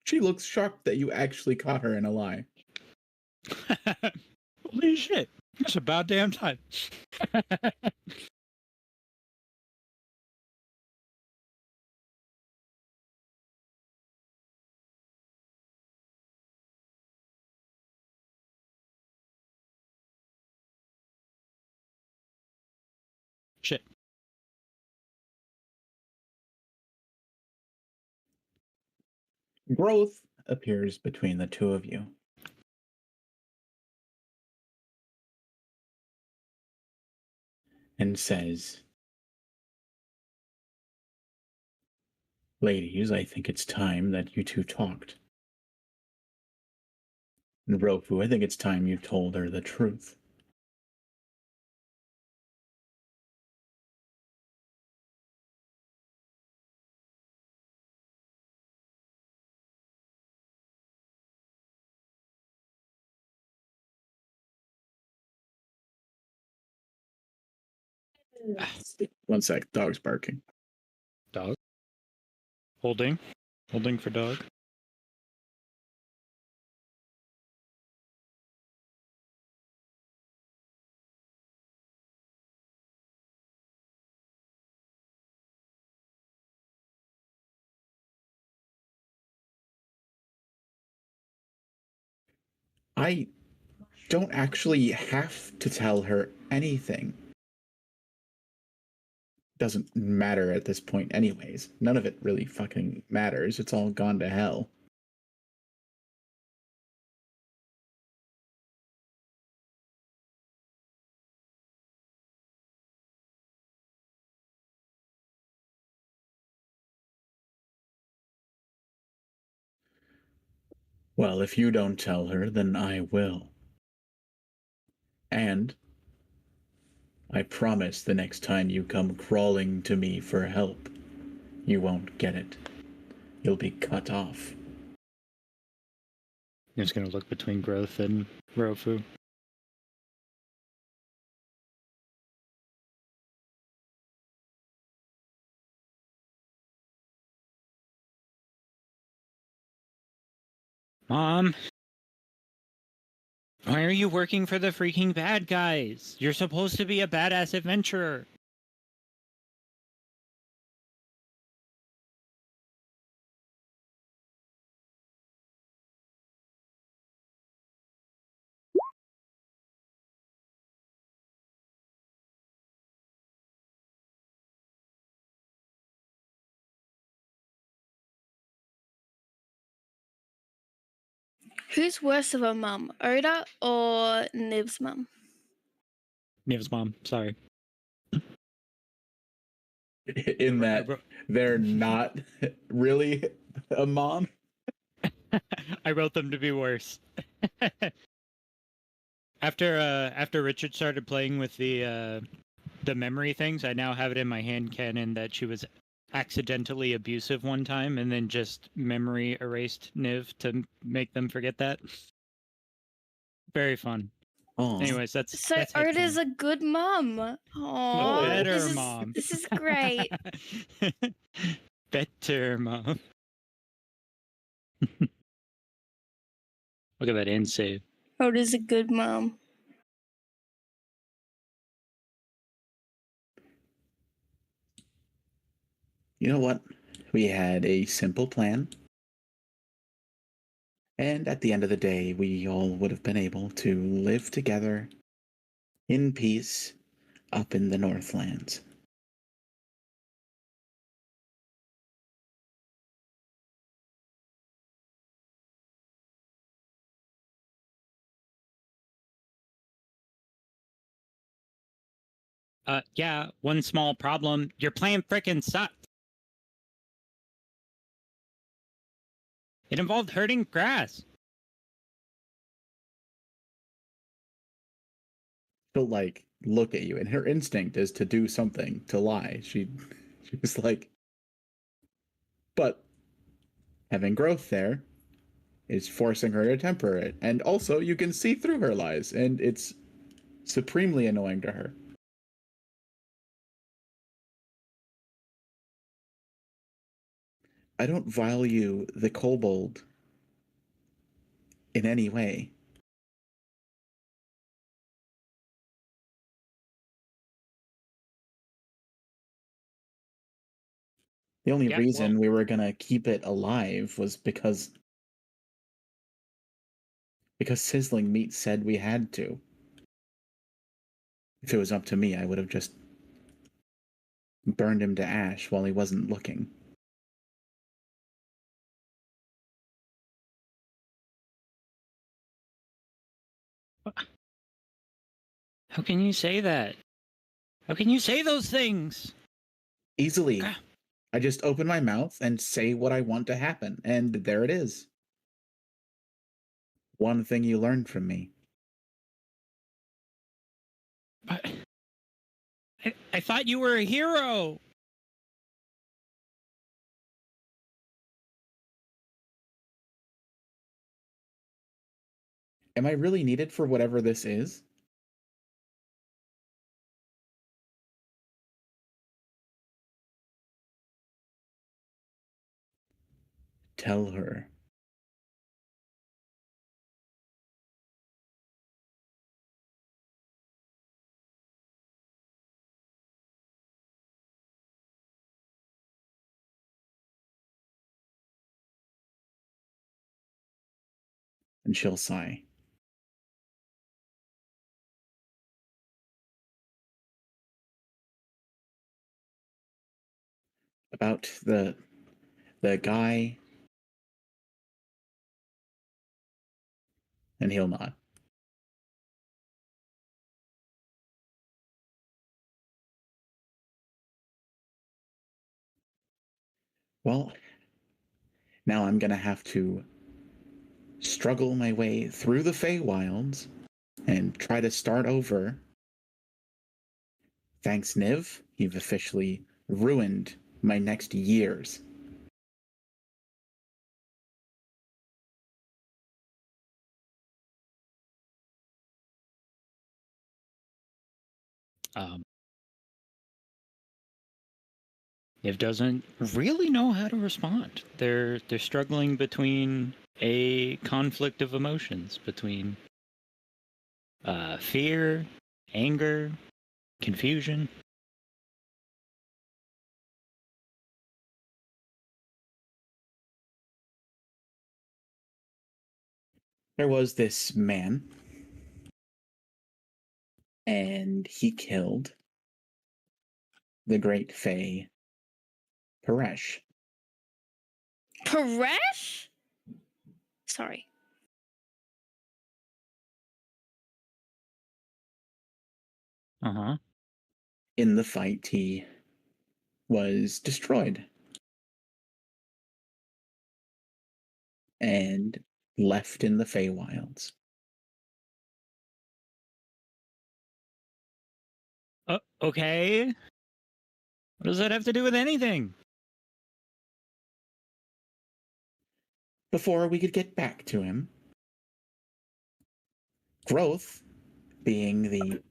She looks shocked that you actually caught her in a lie. Holy shit. It's about damn time. Shit. Growth appears between the two of you. And says, "Ladies, I think it's time that you two talked. And Rofu, I think it's time you told her the truth." One sec, dog's barking. Dog. Holding. Holding for dog. I don't actually have to tell her anything. Doesn't matter at this point, anyways. None of it really fucking matters. It's all gone to hell. Well, if you don't tell her, then I will. And I promise the next time you come crawling to me for help, you won't get it. You'll be cut off. I'm just gonna look between Growth and Rofu. Mom, why are you working for the freaking bad guys? You're supposed to be a badass adventurer. Who's worse of a mum, Oda or Niv's mum? Niv's mom. Sorry. In that they're not really a mom. I wrote them to be worse. After Richard started playing with the memory things, I now have it in my hand canon that she was accidentally abusive one time and then just memory erased Niv to make them forget that. Very fun. Oh, Anyways, that's So that's Oda's headcanon. a good mum. Oh, Better this is mom. this is great. Better mom. Look at that end save. Oda's a good mum. you know what? We had a simple plan. And at the end of the day, we all would have been able to live together in peace up in the Northlands. Yeah, one small problem. Your plan frickin' sucked. It involved herding grass. She'll like look at you, and her instinct is to do something, to lie. She's like, but having growth there is forcing her to temper it. And also, you can see through her lies, and it's supremely annoying to her. I don't value the kobold in any way. The only Yeah, reason well- we were gonna keep it alive was because Sizzling Meat said we had to. If it was up to me, I would have just burned him to ash while he wasn't looking. How can you say that? How can you say those things? Easily. Ah. I just open my mouth and say what I want to happen, and there it is. One thing you learned from me. But I thought you were a hero. Am I really needed for whatever this is? Tell her. And she'll sigh. About the guy. And he'll nod. Well, now I'm gonna have to struggle my way through the Feywilds and try to start over. Thanks, Niv. You've officially ruined my next years. Niv doesn't really know how to respond. They're struggling between a conflict of emotions between fear, anger, confusion. There was this man, and he killed the great Fae Paresh. Paresh? Sorry. Uh-huh. In the fight, he was destroyed and left in the Feywilds. Okay. What does that have to do with anything? Before we could get back to him, Growth, being the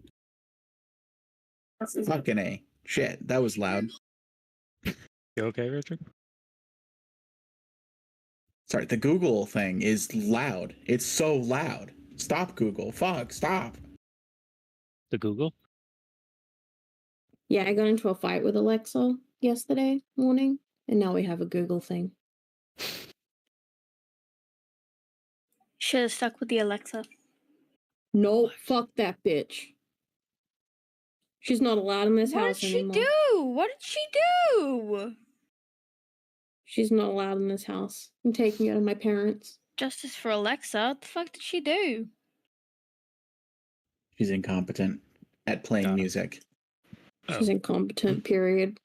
fucking A. Shit, that was loud. You okay, Richard? Sorry, the Google thing is loud. It's so loud. Stop, Google. Fuck, stop. The Google? Yeah, I got into a fight with Alexa yesterday morning, and now we have a Google thing. Should have stuck with the Alexa. No, fuck that bitch. She's not allowed in this What house did she anymore. do? What did she do? She's not allowed in this house. I'm taking her to my parents. Justice for Alexa. What the fuck did she do? She's incompetent at playing music. She's incompetent, period.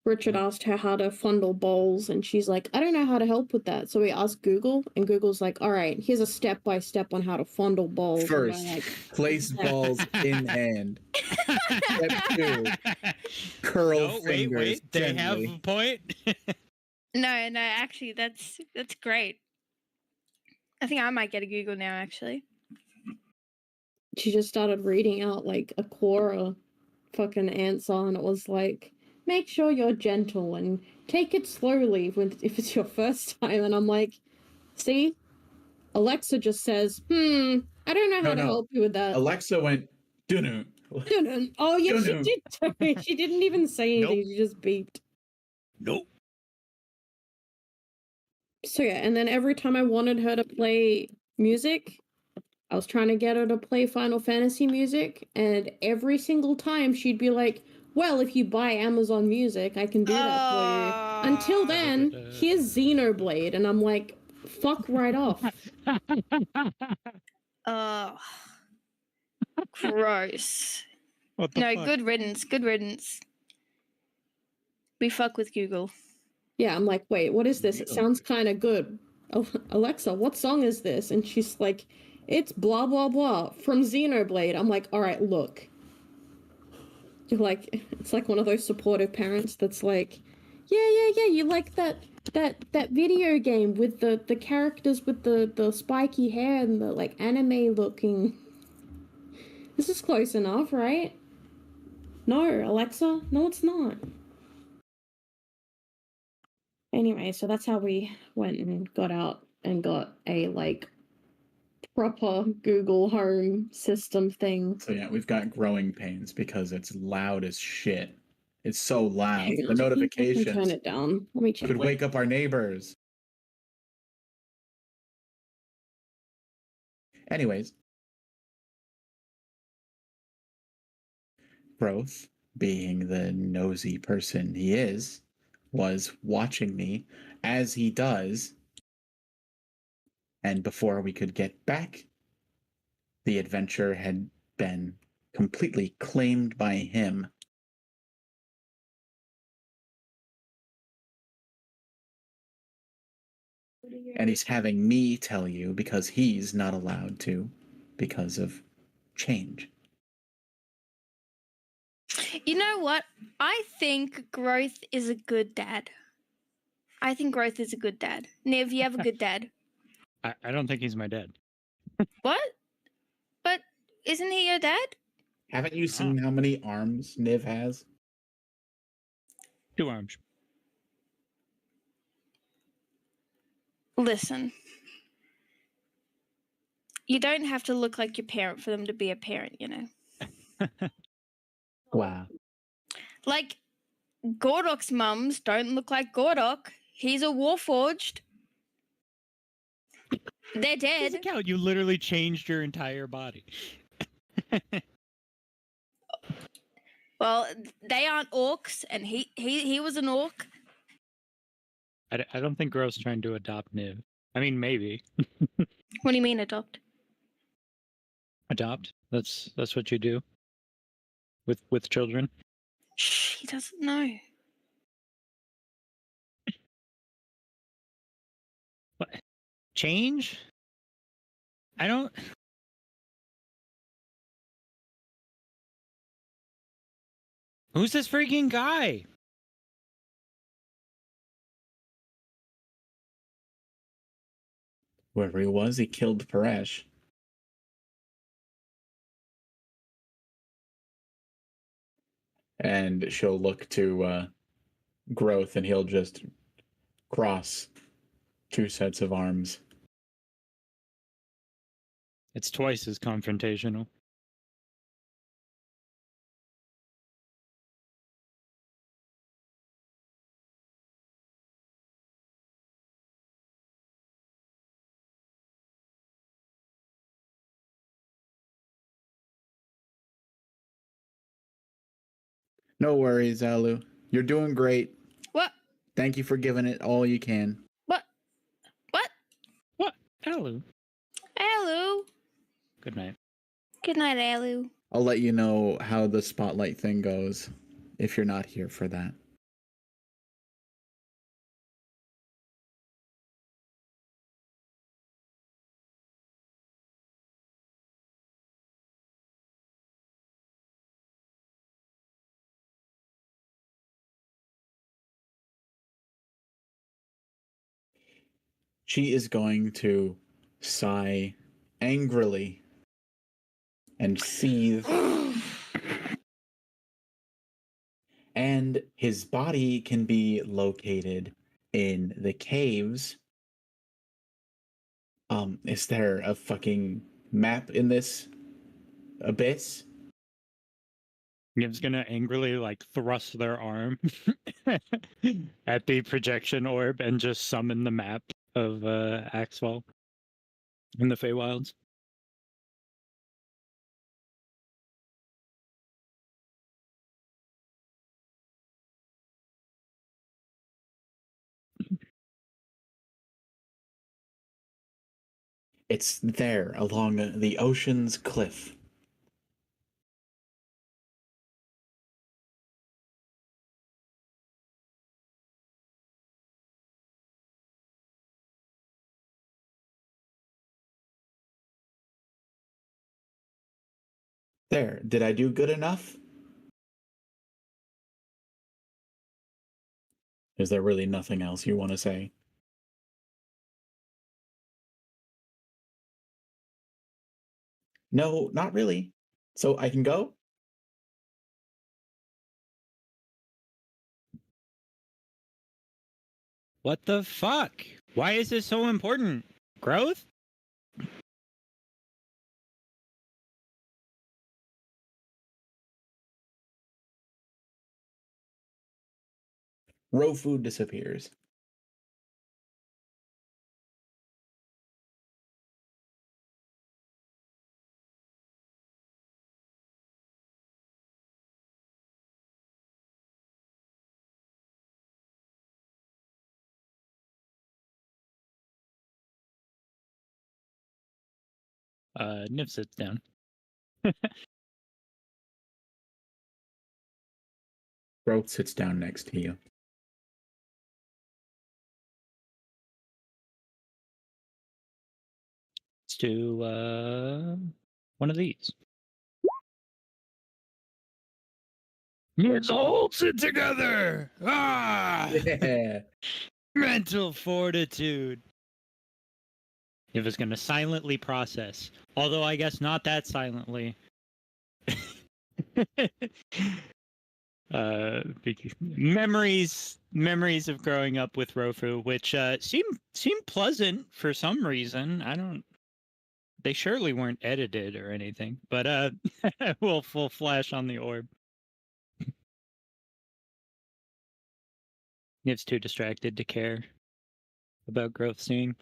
Richard asked her how to fondle bowls, and she's like, I don't know how to help with that. So we asked Google, and Google's like, all right, here's a step-by-step on how to fondle bowls. And we're First, like, place balls in hand. Step 2, curl No, fingers wait. They have gently. a point. No, actually, that's great. I think I might get a Google now, actually. she just started reading out like a Quora fucking answer, and it was like, make sure you're gentle and take it slowly if it's your first time. And I'm like, see, Alexa just says, I don't know how to No. help you with that. Alexa went, dun. Oh yeah, she Dun-dun. did too. She didn't even say anything. Nope. She just beeped. Nope. So yeah, and then every time I wanted her to play music, I was trying to get her to play Final Fantasy music, and every single time she'd be like, well, if you buy Amazon Music, I can do that for you. Until then, here's Xenoblade, and I'm like, fuck right off. Gross. What the No, fuck? good riddance. Good riddance. We fuck with Google. Yeah, I'm like, wait, what is this? It Xenoblade. sounds kind of good. Oh, Alexa, what song is this? And she's like, it's blah, blah, blah from Xenoblade. I'm like, all right, look. You're like, it's like one of those supportive parents that's like, yeah, you like that video game with the characters with the spiky hair and the like anime looking. This is close enough, right? No, Alexa, no, it's not. Anyway, so that's how we went and got out and got a like proper Google Home system thing. So yeah, we've got growing pains because it's loud as shit. It's so loud. Hang The on, I can notifications turn it down. Let me check. could wake up our neighbors. Anyways, Growth, being the nosy person he is, was watching me as he does. And before we could get back, the adventure had been completely claimed by him. And he's having me tell you because he's not allowed to because of change. You know what? I think Growth is a good dad. I think Growth is a good dad. Niv, you have a good dad. I don't think he's my dad. What? But isn't he your dad? Haven't you seen how many arms Niv has? 2 arms. Listen. You don't have to look like your parent for them to be a parent, you know? Wow. Like, Gordok's mums don't look like Gordok. He's a Warforged. They're dead. Doesn't count. You literally changed your entire body. Well, they aren't orcs, and he was an orc. I don't think Gross trying to adopt Niv. I mean, maybe. What do you mean adopt? Adopt? That's what you do. with children. Shh, he doesn't know. What? Change? I don't. Who's this freaking guy? Whoever he was, he killed Paresh. And she'll look to Growth, and he'll just cross two sets of arms. It's twice as confrontational. No worries, Alu. You're doing great. What? Thank you for giving it all you can. What? What? What? Alu. Alu. Good night. Good night, Alu. I'll let you know how the spotlight thing goes if you're not here for that. She is going to sigh angrily and seethe, and his body can be located in the caves. Is there a fucking map in this abyss? Niv's gonna angrily like thrust their arm at the projection orb and just summon the map of Axwell in the Feywilds. It's there along the ocean's cliff. There, did I do good enough? Is there really nothing else you want to say? No, not really. So I can go? What the fuck? Why is this so important? Growth? Rofu disappears. Niv sits down. Growth sits down next to you. Let's do one of these. Let's hold it together! Ah! Yeah. Mental fortitude. It was going to silently process. Although I guess not that silently. Memories of growing up with Rofu, which seem pleasant for some reason. They surely weren't edited or anything, but we'll full flash on the orb. Niv's too distracted to care about growth seeing.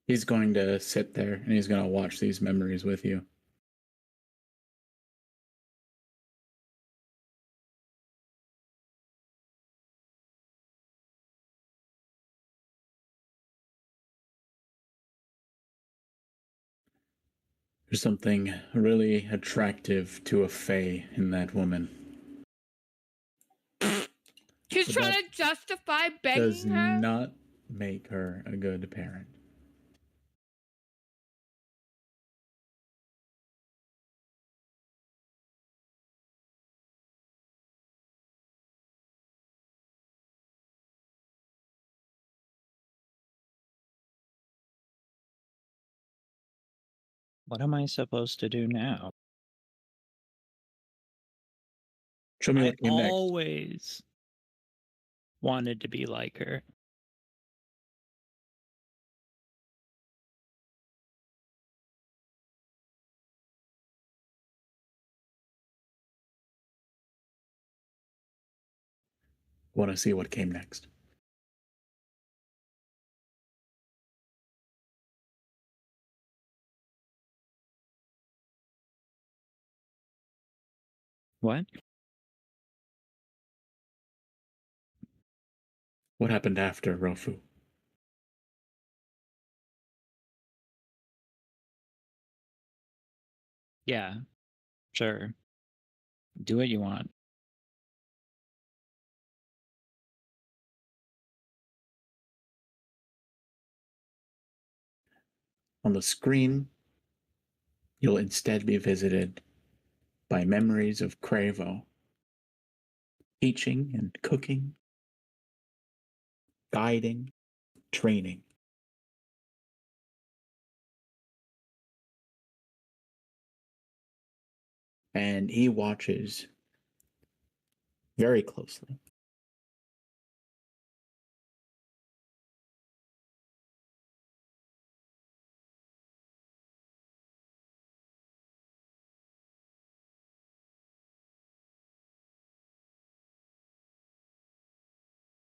He's going to sit there and he's going to watch these memories with you. There's something really attractive to a fae in that woman. She's But trying that to justify Does begging her. not make her a good parent. What am I supposed to do now? Show me I what came next. always wanted to be like her. Want to see what came next. What? What happened after Rofu? Yeah, sure. Do what you want. On the screen, you'll instead be visited by memories of Cravo teaching and cooking, guiding, training. And he watches very closely.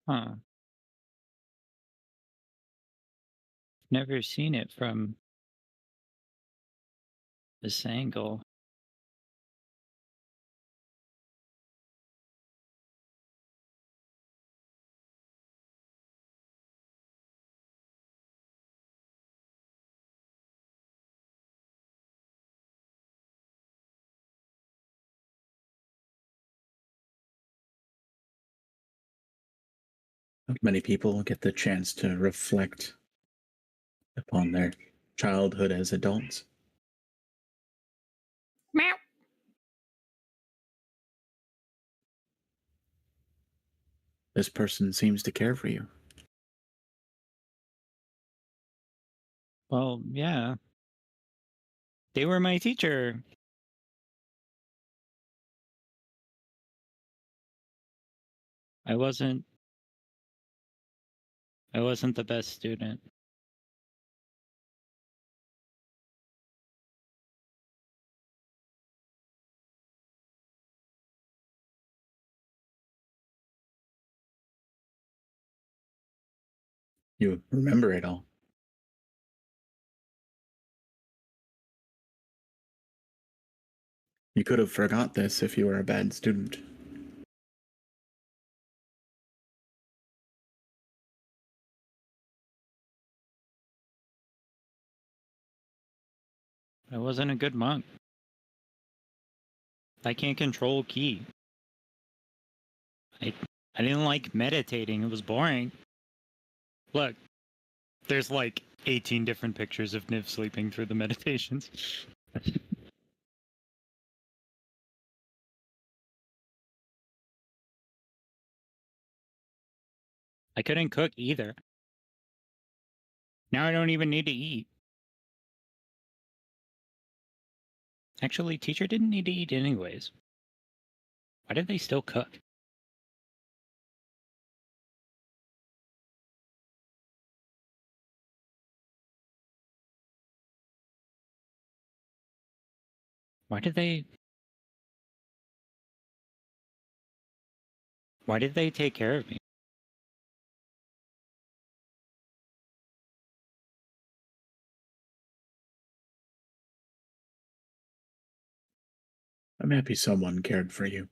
Huh. Never seen it from this angle. Not many people get the chance to reflect upon their childhood as adults. Meow. This person seems to care for you. Well, yeah. They were my teacher. I wasn't the best student. You remember it all. You could have forgot this if you were a bad student. I wasn't a good monk. I can't control ki. I didn't like meditating. It was boring. Look, there's like 18 different pictures of Niv sleeping through the meditations. I couldn't cook either. Now I don't even need to eat. Actually, teacher didn't need to eat anyways. Why did they still cook? Why did they take care of me? I'm happy someone cared for you.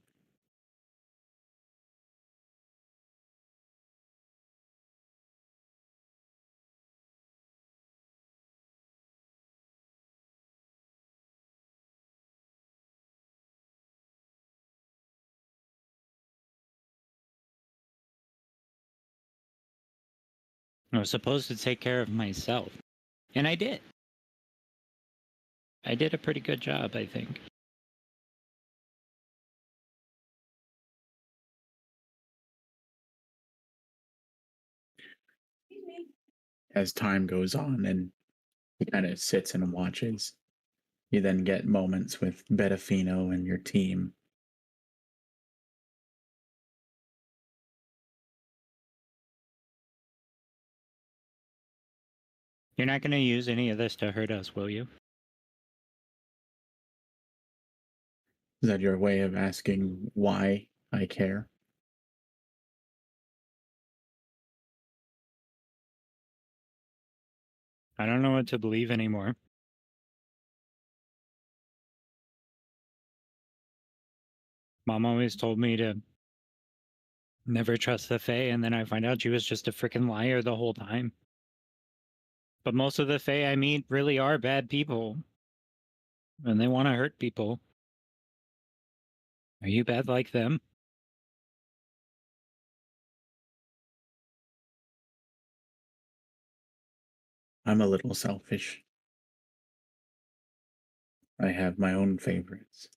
I was supposed to take care of myself. And I did. I did a pretty good job, I think. As time goes on and he kind of sits and watches, you then get moments with Betafino and your team. You're not going to use any of this to hurt us, will you? Is that your way of asking why I care? I don't know what to believe anymore. Mom always told me to never trust the Fae, and then I find out she was just a freaking liar the whole time. But most of the Fae I meet really are bad people. And they want to hurt people. Are you bad like them? I'm a little selfish. I have my own favorites.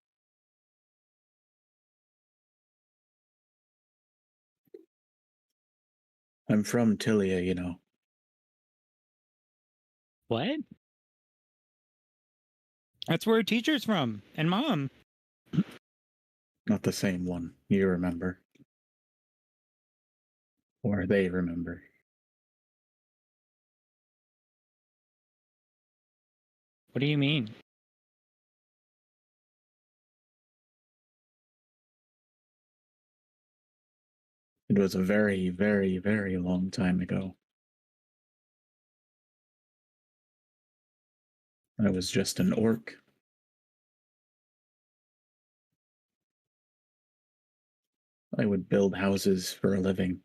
I'm from Tilia, you know. What? That's where teacher's from, and Mom. Not the same one you remember. Or they remember. What do you mean? It was a very, very, very long time ago. I was just an orc. I would build houses for a living.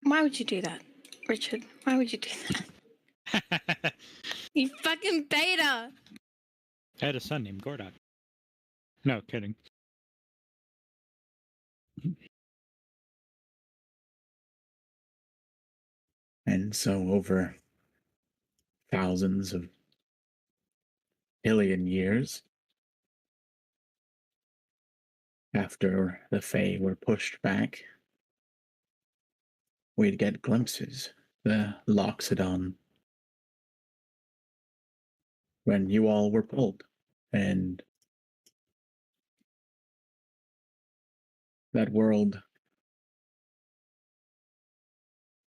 Why would you do that, Richard? Why would you do that? You fucking beta! I had a son named Gordon. No, kidding. And so over thousands of billion years, after the Fae were pushed back, we'd get glimpses, the Loxodon, when you all were pulled, and that world,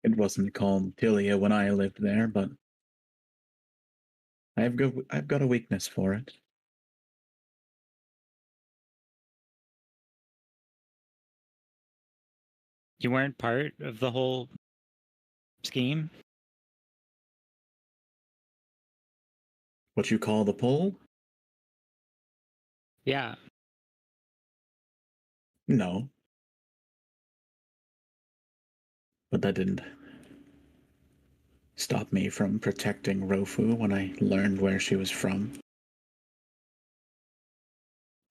it wasn't called Tilia when I lived there, but I've got a weakness for it. You weren't part of the whole scheme? What you call the pull? Yeah. No. But that didn't stop me from protecting Rofu when I learned where she was from.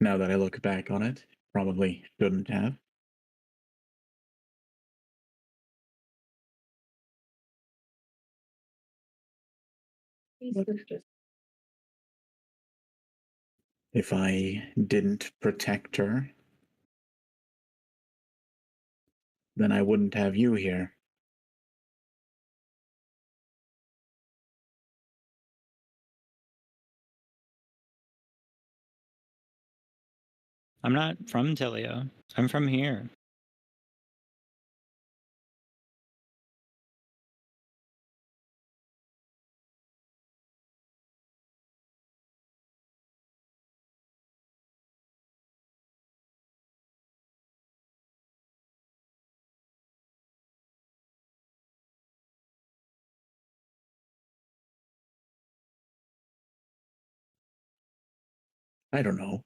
Now that I look back on it, probably shouldn't have. If I didn't protect her, then I wouldn't have you here. I'm not from Tilia. I'm from here. I don't know.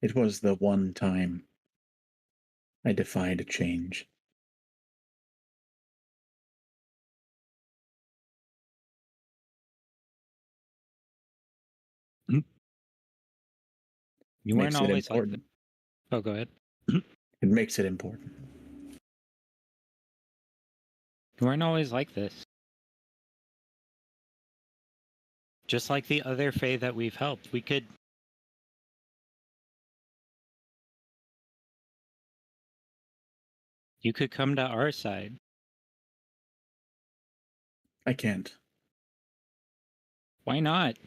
It was the one time I defied change. You Makes weren't it always like important. that. Oh, go ahead. It makes it important. You weren't always like this. Just like the other Fae that we've helped, we could. You could come to our side. I can't. Why not?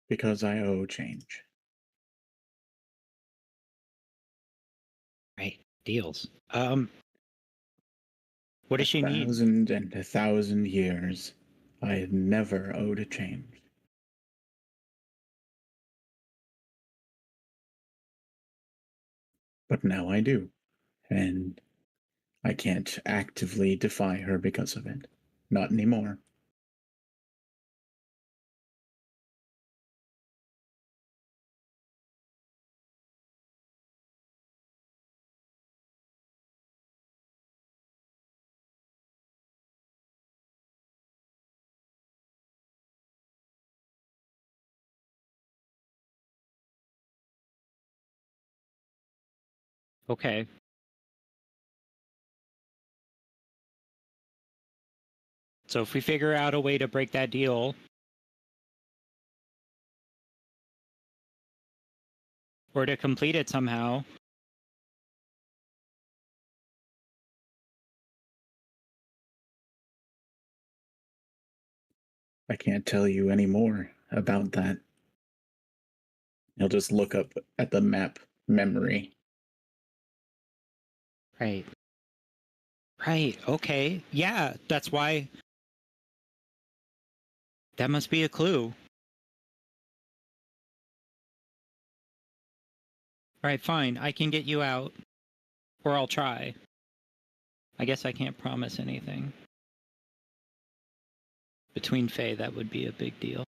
Because I owe change. Right. Deals. What does she need? 1,000 and 1,000 years, I have never owed a change. But now I do, and I can't actively defy her because of it. Not anymore. Okay. So if we figure out a way to break that deal, or to complete it somehow, I can't tell you any more about that. He'll just look up at the map memory. right. Right. Okay. Yeah, that's why. That must be a clue. Alright, fine. I can get you out. Or I'll try. I guess I can't promise anything. Between Fae, that would be a big deal.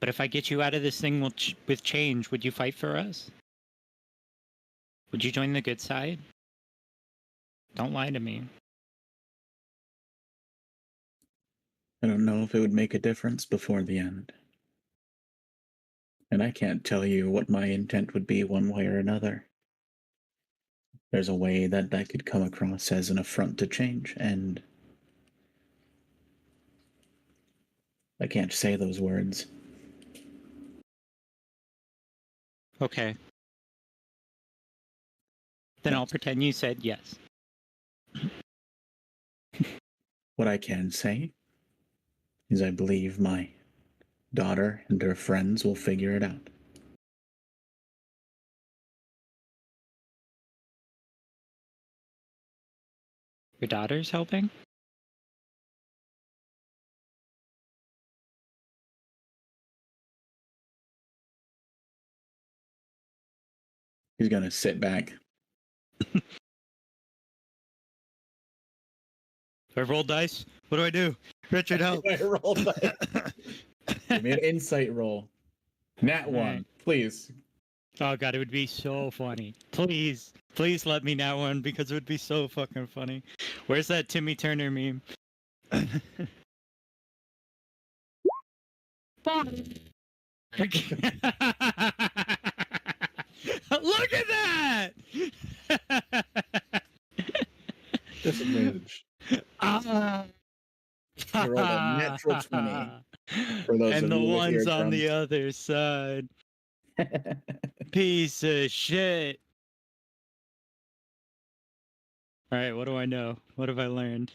But if I get you out of this thing with change, would you fight for us? Would you join the good side? Don't lie to me. I don't know if it would make a difference before the end. And I can't tell you what my intent would be one way or another. There's a way that that could come across as an affront to change, and I can't say those words. Okay. Then I'll pretend you said yes. What I can say is I believe my daughter and her friends will figure it out. Your daughter's helping? He's gonna sit back. Do I roll dice? What do I do? Richard, help. I rolled that. Give me an insight roll. Nat 1, Alright. please. Oh god, it would be so funny. Please, please let me know one because it would be so fucking funny. Where's that Timmy Turner meme? Fuck. Look at that! Disadvantage. Ah. I rolled a natural 20. For those and of the you with one's on eardrums. the other side. Piece of shit. All right, what do I know? What have I learned?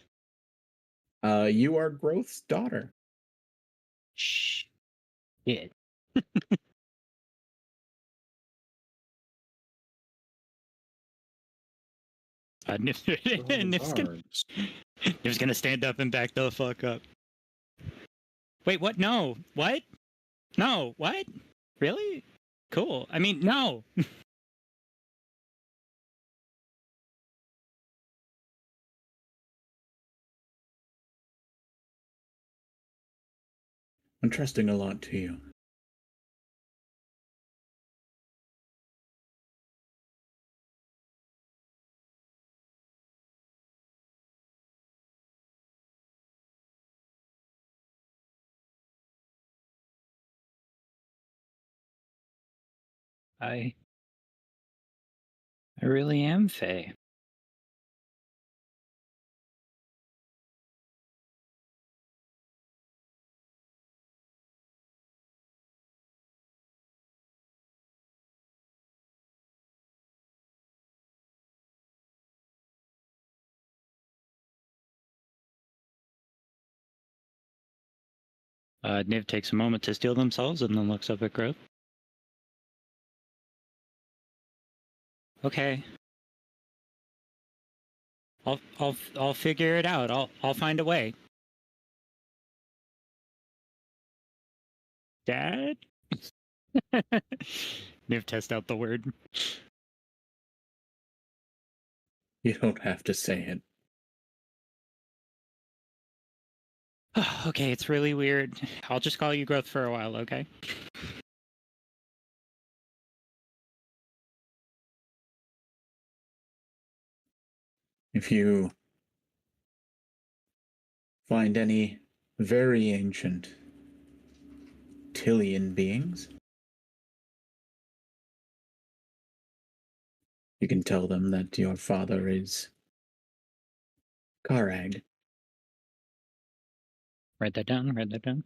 You are Growth's daughter. Shh. Shit. Nif's gonna stand up and back the fuck up. Wait, what? No. What? No. What? Really? Cool. I mean, no. I'm trusting a lot to you. I really am Faye. Niv takes a moment to steel themselves and then looks up at Growth. Okay. I'll figure it out. I'll find a way. Dad? Niv test out the word. You don't have to say it. Okay, it's really weird. I'll just call you Growth for a while, okay? If you find any very ancient Tillian beings, you can tell them that your father is Karag. Write that down, write that down.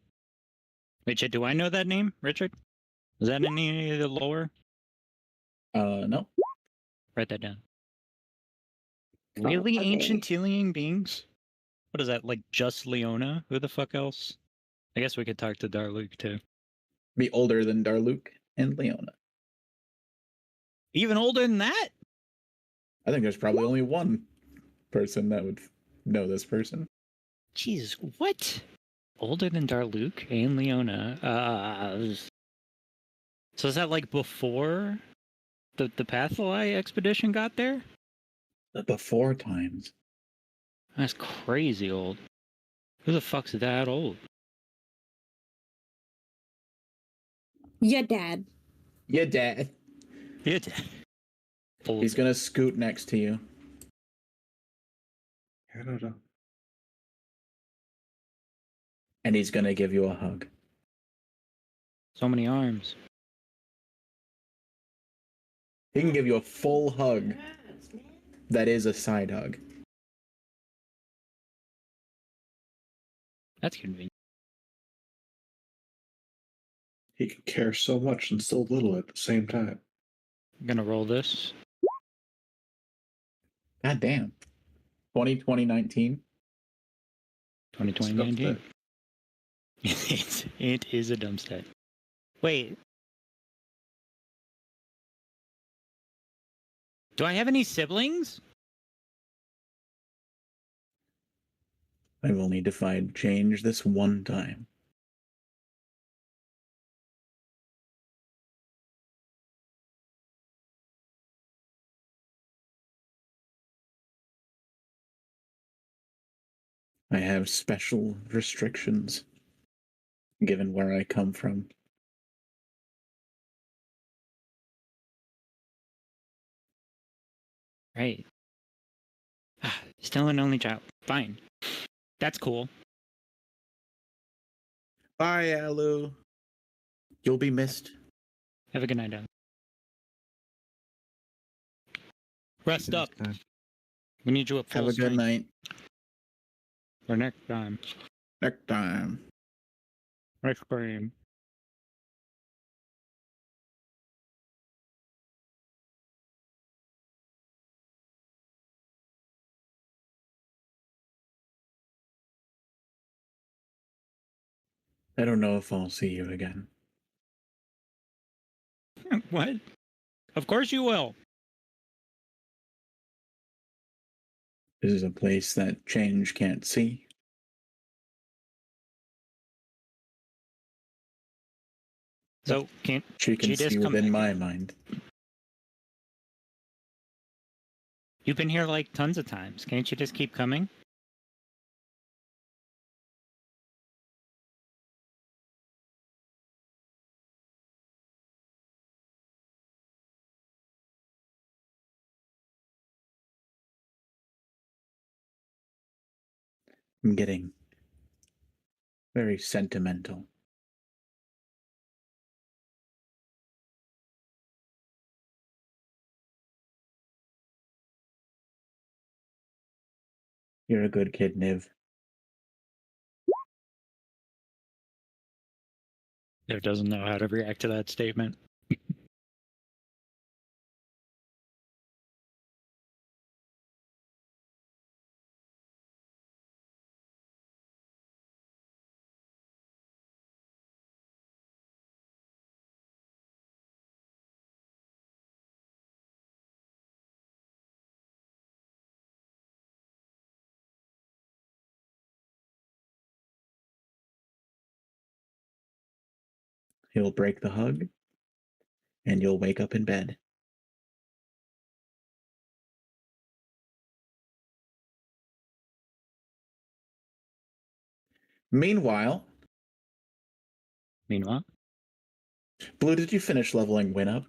Wait, do I know that name, Richard? Is that in any of the lore? No. Write that down. Oh, Really okay. ancient Tillian beings? What is that, like just Leona? Who the fuck else? I guess we could talk to Darluke too. Be older than Darluke and Leona. Even older than that? I think there's probably only one person that would know this person. Jesus, what? Older than Darluke and Leona. So is that like before the Patholai expedition got there? The before times. That's crazy old. Who the fuck's that old? Yeah, Dad. Yeah, Dad. It. Old. He's gonna scoot next to you. Canada. And he's gonna give you a hug. So many arms. He can give you a full hug. That is a side hug. That's convenient. He can care so much and so little at the same time. I'm gonna roll this. God damn. 2019. 2019. It is a dumb stat. Wait. Do I have any siblings? I've only defied change this one time. I have special restrictions, given where I come from. Right. Still an only child. Fine. That's cool. Bye, Alu. You'll be missed. Have a good night, Dad. Rest up. We need you at full Have a good strength night. for next time. Next time. Ice cream. I don't know if I'll see you again. What? Of course you will. This is a place that change can't see. So can't She can She just see come within back my in. mind. you've been here like tons of times? Can't you just keep coming? I'm getting very sentimental. You're a good kid, Niv. Niv doesn't know how to react to that statement. He'll break the hug, and you'll wake up in bed. Meanwhile, Meanwhile, Blue, did you finish leveling Win up?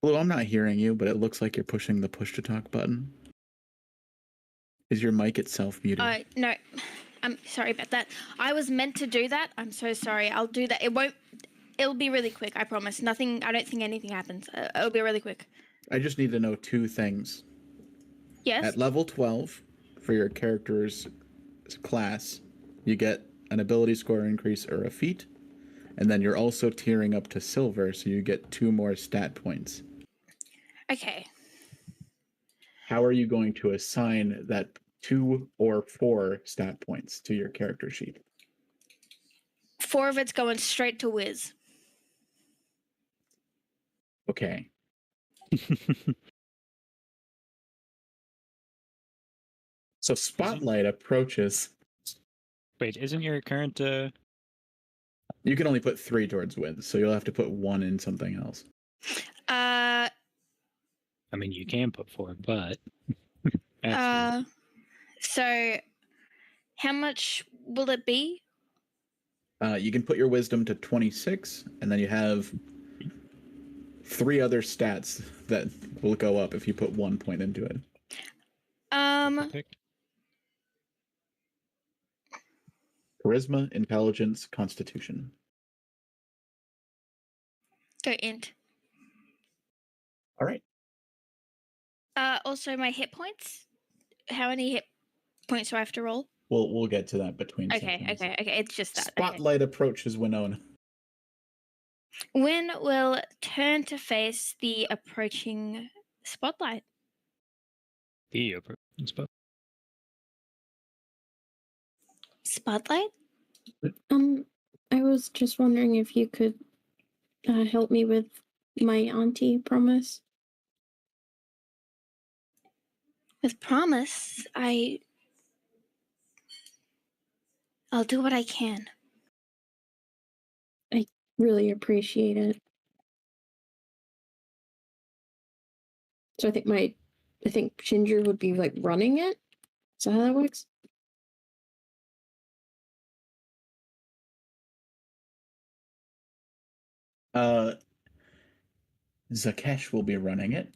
Blue, I'm not hearing you, but it looks like you're pushing the push to talk button. Is your mic itself muted? No, I'm sorry about that. I was meant to do that. I'm so sorry. I'll do that. It'll be really quick, I promise. I don't think anything happens. It'll be really quick. I just need to know two things. Yes? At level 12, for your character's class, you get an ability score increase or a feat, and then you're also tiering up to silver, so you get 2 more stat points. Okay. How are you going to assign that 2 or 4 stat points to your character sheet? 4 of it's going straight to Wiz. Okay. So Spotlight approaches. wait, isn't your current You can only put 3 towards Wiz, so you'll have to put 1 in something else. I mean, you can put 4, but So how much will it be? You can put your wisdom to 26, and then you have 3 other stats that will go up if you put 1 point into it. Charisma, intelligence, constitution. Go int. All right. Also my hit points. How many hit points do I have to roll? We'll get to that between Okay. sessions. It's just that. Spotlight approaches Winona. Win will turn to face the approaching Spotlight. Spotlight? I was just wondering if you could help me with my auntie promise. With promise, I'll do what I can. Really appreciate it. So I think Ginger would be like running it. Is that how that works? Zakesh will be running it,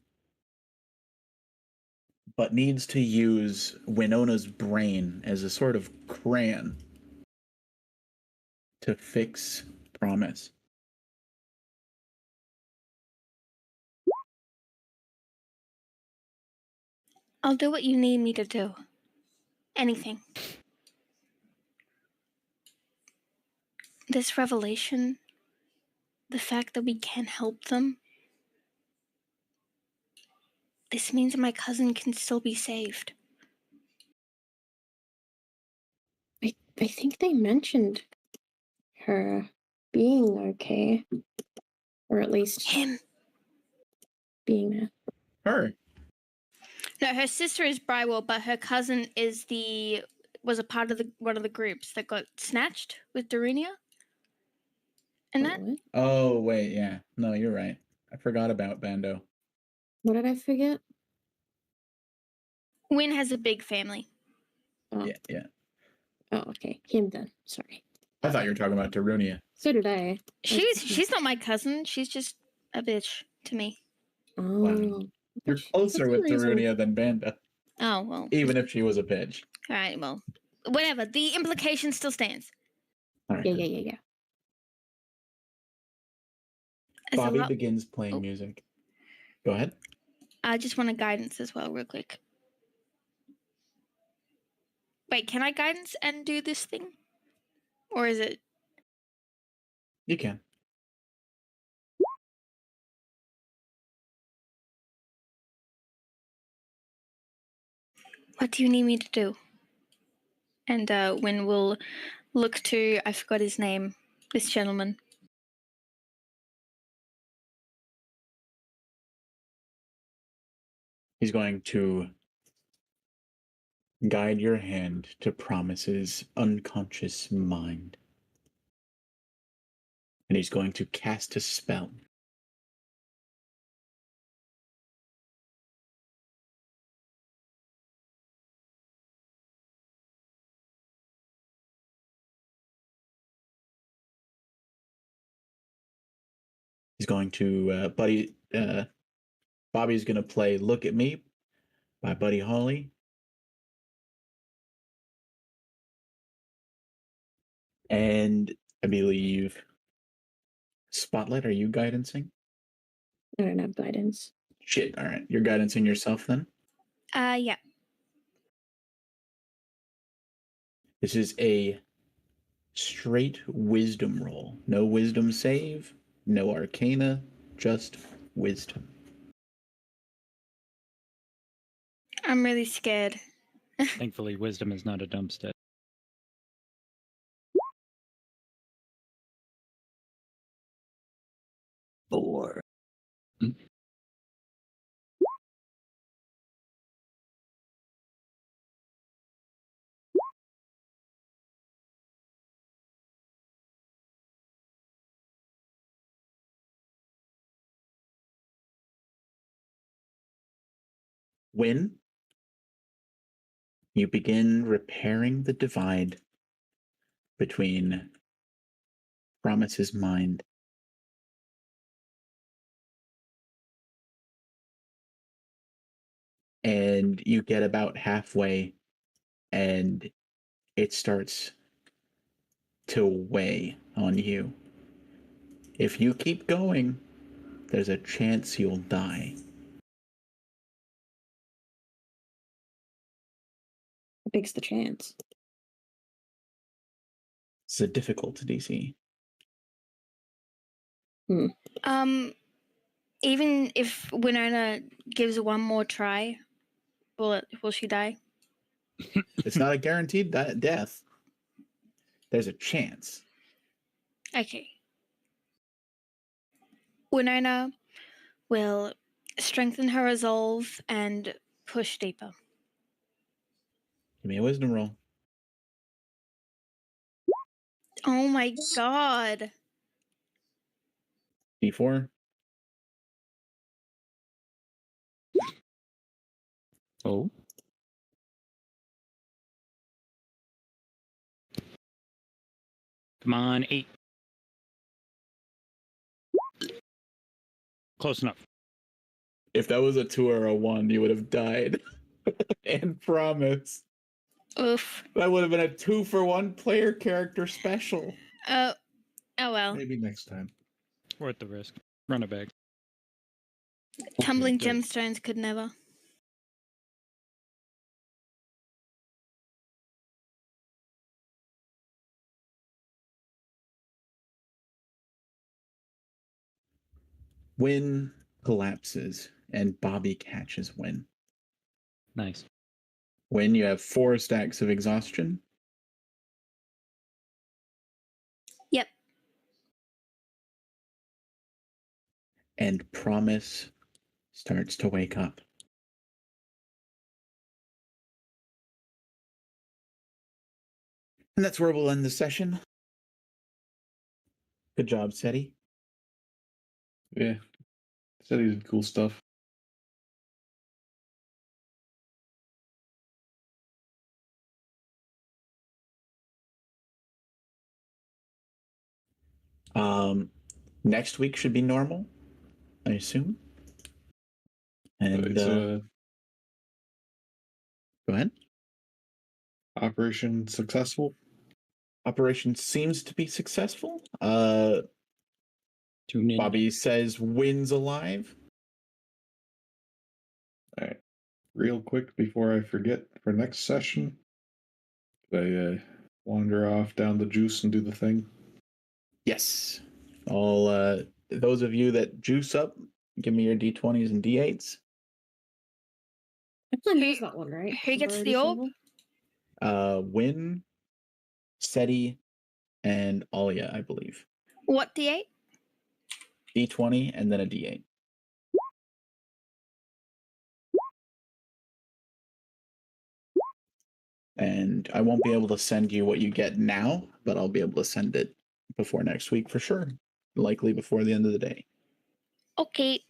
but needs to use Winona's brain as a sort of crayon to fix Promise. I'll do what you need me to do. Anything. This revelation, the fact that we can help them, this means my cousin can still be saved. I think they mentioned her being okay, or at least Him. being there. Her. No, her sister is Brywell, but her cousin was a part of one of the groups that got snatched with Darunia. And that? What? Oh, wait, yeah. No, you're right. I forgot about Bando. What did I forget? Win has a big family. Oh. Yeah. Oh, okay. Him then. Sorry. I thought you were talking about Darunia. So did I. She's not my cousin. She's just a bitch. to me. Oh. You're closer That's with amazing. Darunia than Banda, Oh, well. even if she was a bitch. All right, well. Whatever. The implication still stands. All right. Yeah. It's a Bobby lot- begins playing Oh. music. Go ahead. I just want a guidance as well, real quick. Wait, can I guidance and do this thing? Or is it. You can. What do you need me to do? And when we'll look to. I forgot his name. This gentleman. He's going to guide your hand to Promise's unconscious mind. And he's going to cast a spell. He's going to, Bobby's going to play Look at Me by Buddy Holly. And I believe, Spotlight, are you guidancing? I don't have guidance. Shit, all right. You're guidancing yourself then? Yeah. This is a straight wisdom roll. No wisdom save, no arcana, just wisdom. I'm really scared. Thankfully, wisdom is not a dump stat. Four. When you begin repairing the divide between Promise's mind and you get about halfway and it starts to weigh on you. If you keep going, there's a chance you'll die. How big's the chance? It's a difficult DC. Even if Winona gives one more try, will she die? It's not a guaranteed death. There's a chance. Okay. Winona will strengthen her resolve and push deeper. Give me a wisdom roll. Oh my god. D4. Oh. Come on, 8. Close enough. If that was a 2 or a 1, you would have died. And Promise. Oof. That would have been a 2-for-1 player character special. Oh well. Maybe next time. Worth the risk. Run it back. Tumbling good. gemstones could never. Win collapses and Bobby catches Win. Nice. Win, you have 4 stacks of exhaustion. Yep. And Promise starts to wake up. And that's where we'll end the session. Good job, Seti. Yeah. Said he did cool stuff. Next week should be normal. I assume. And So, go ahead. operation successful. Operation seems to be successful. Tune in. Bobby says wins alive. All right. Real quick before I forget for next session, could I wander off down the juice and do the thing? Yes. All those of you that juice up, give me your d20s and d8s. Eklund knows that one, right? Who gets the orb? Win, SETI, and Alia, I believe. What D8? D20 and then a D8. And I won't be able to send you what you get now, but I'll be able to send it before next week for sure. Likely before the end of the day. Okay.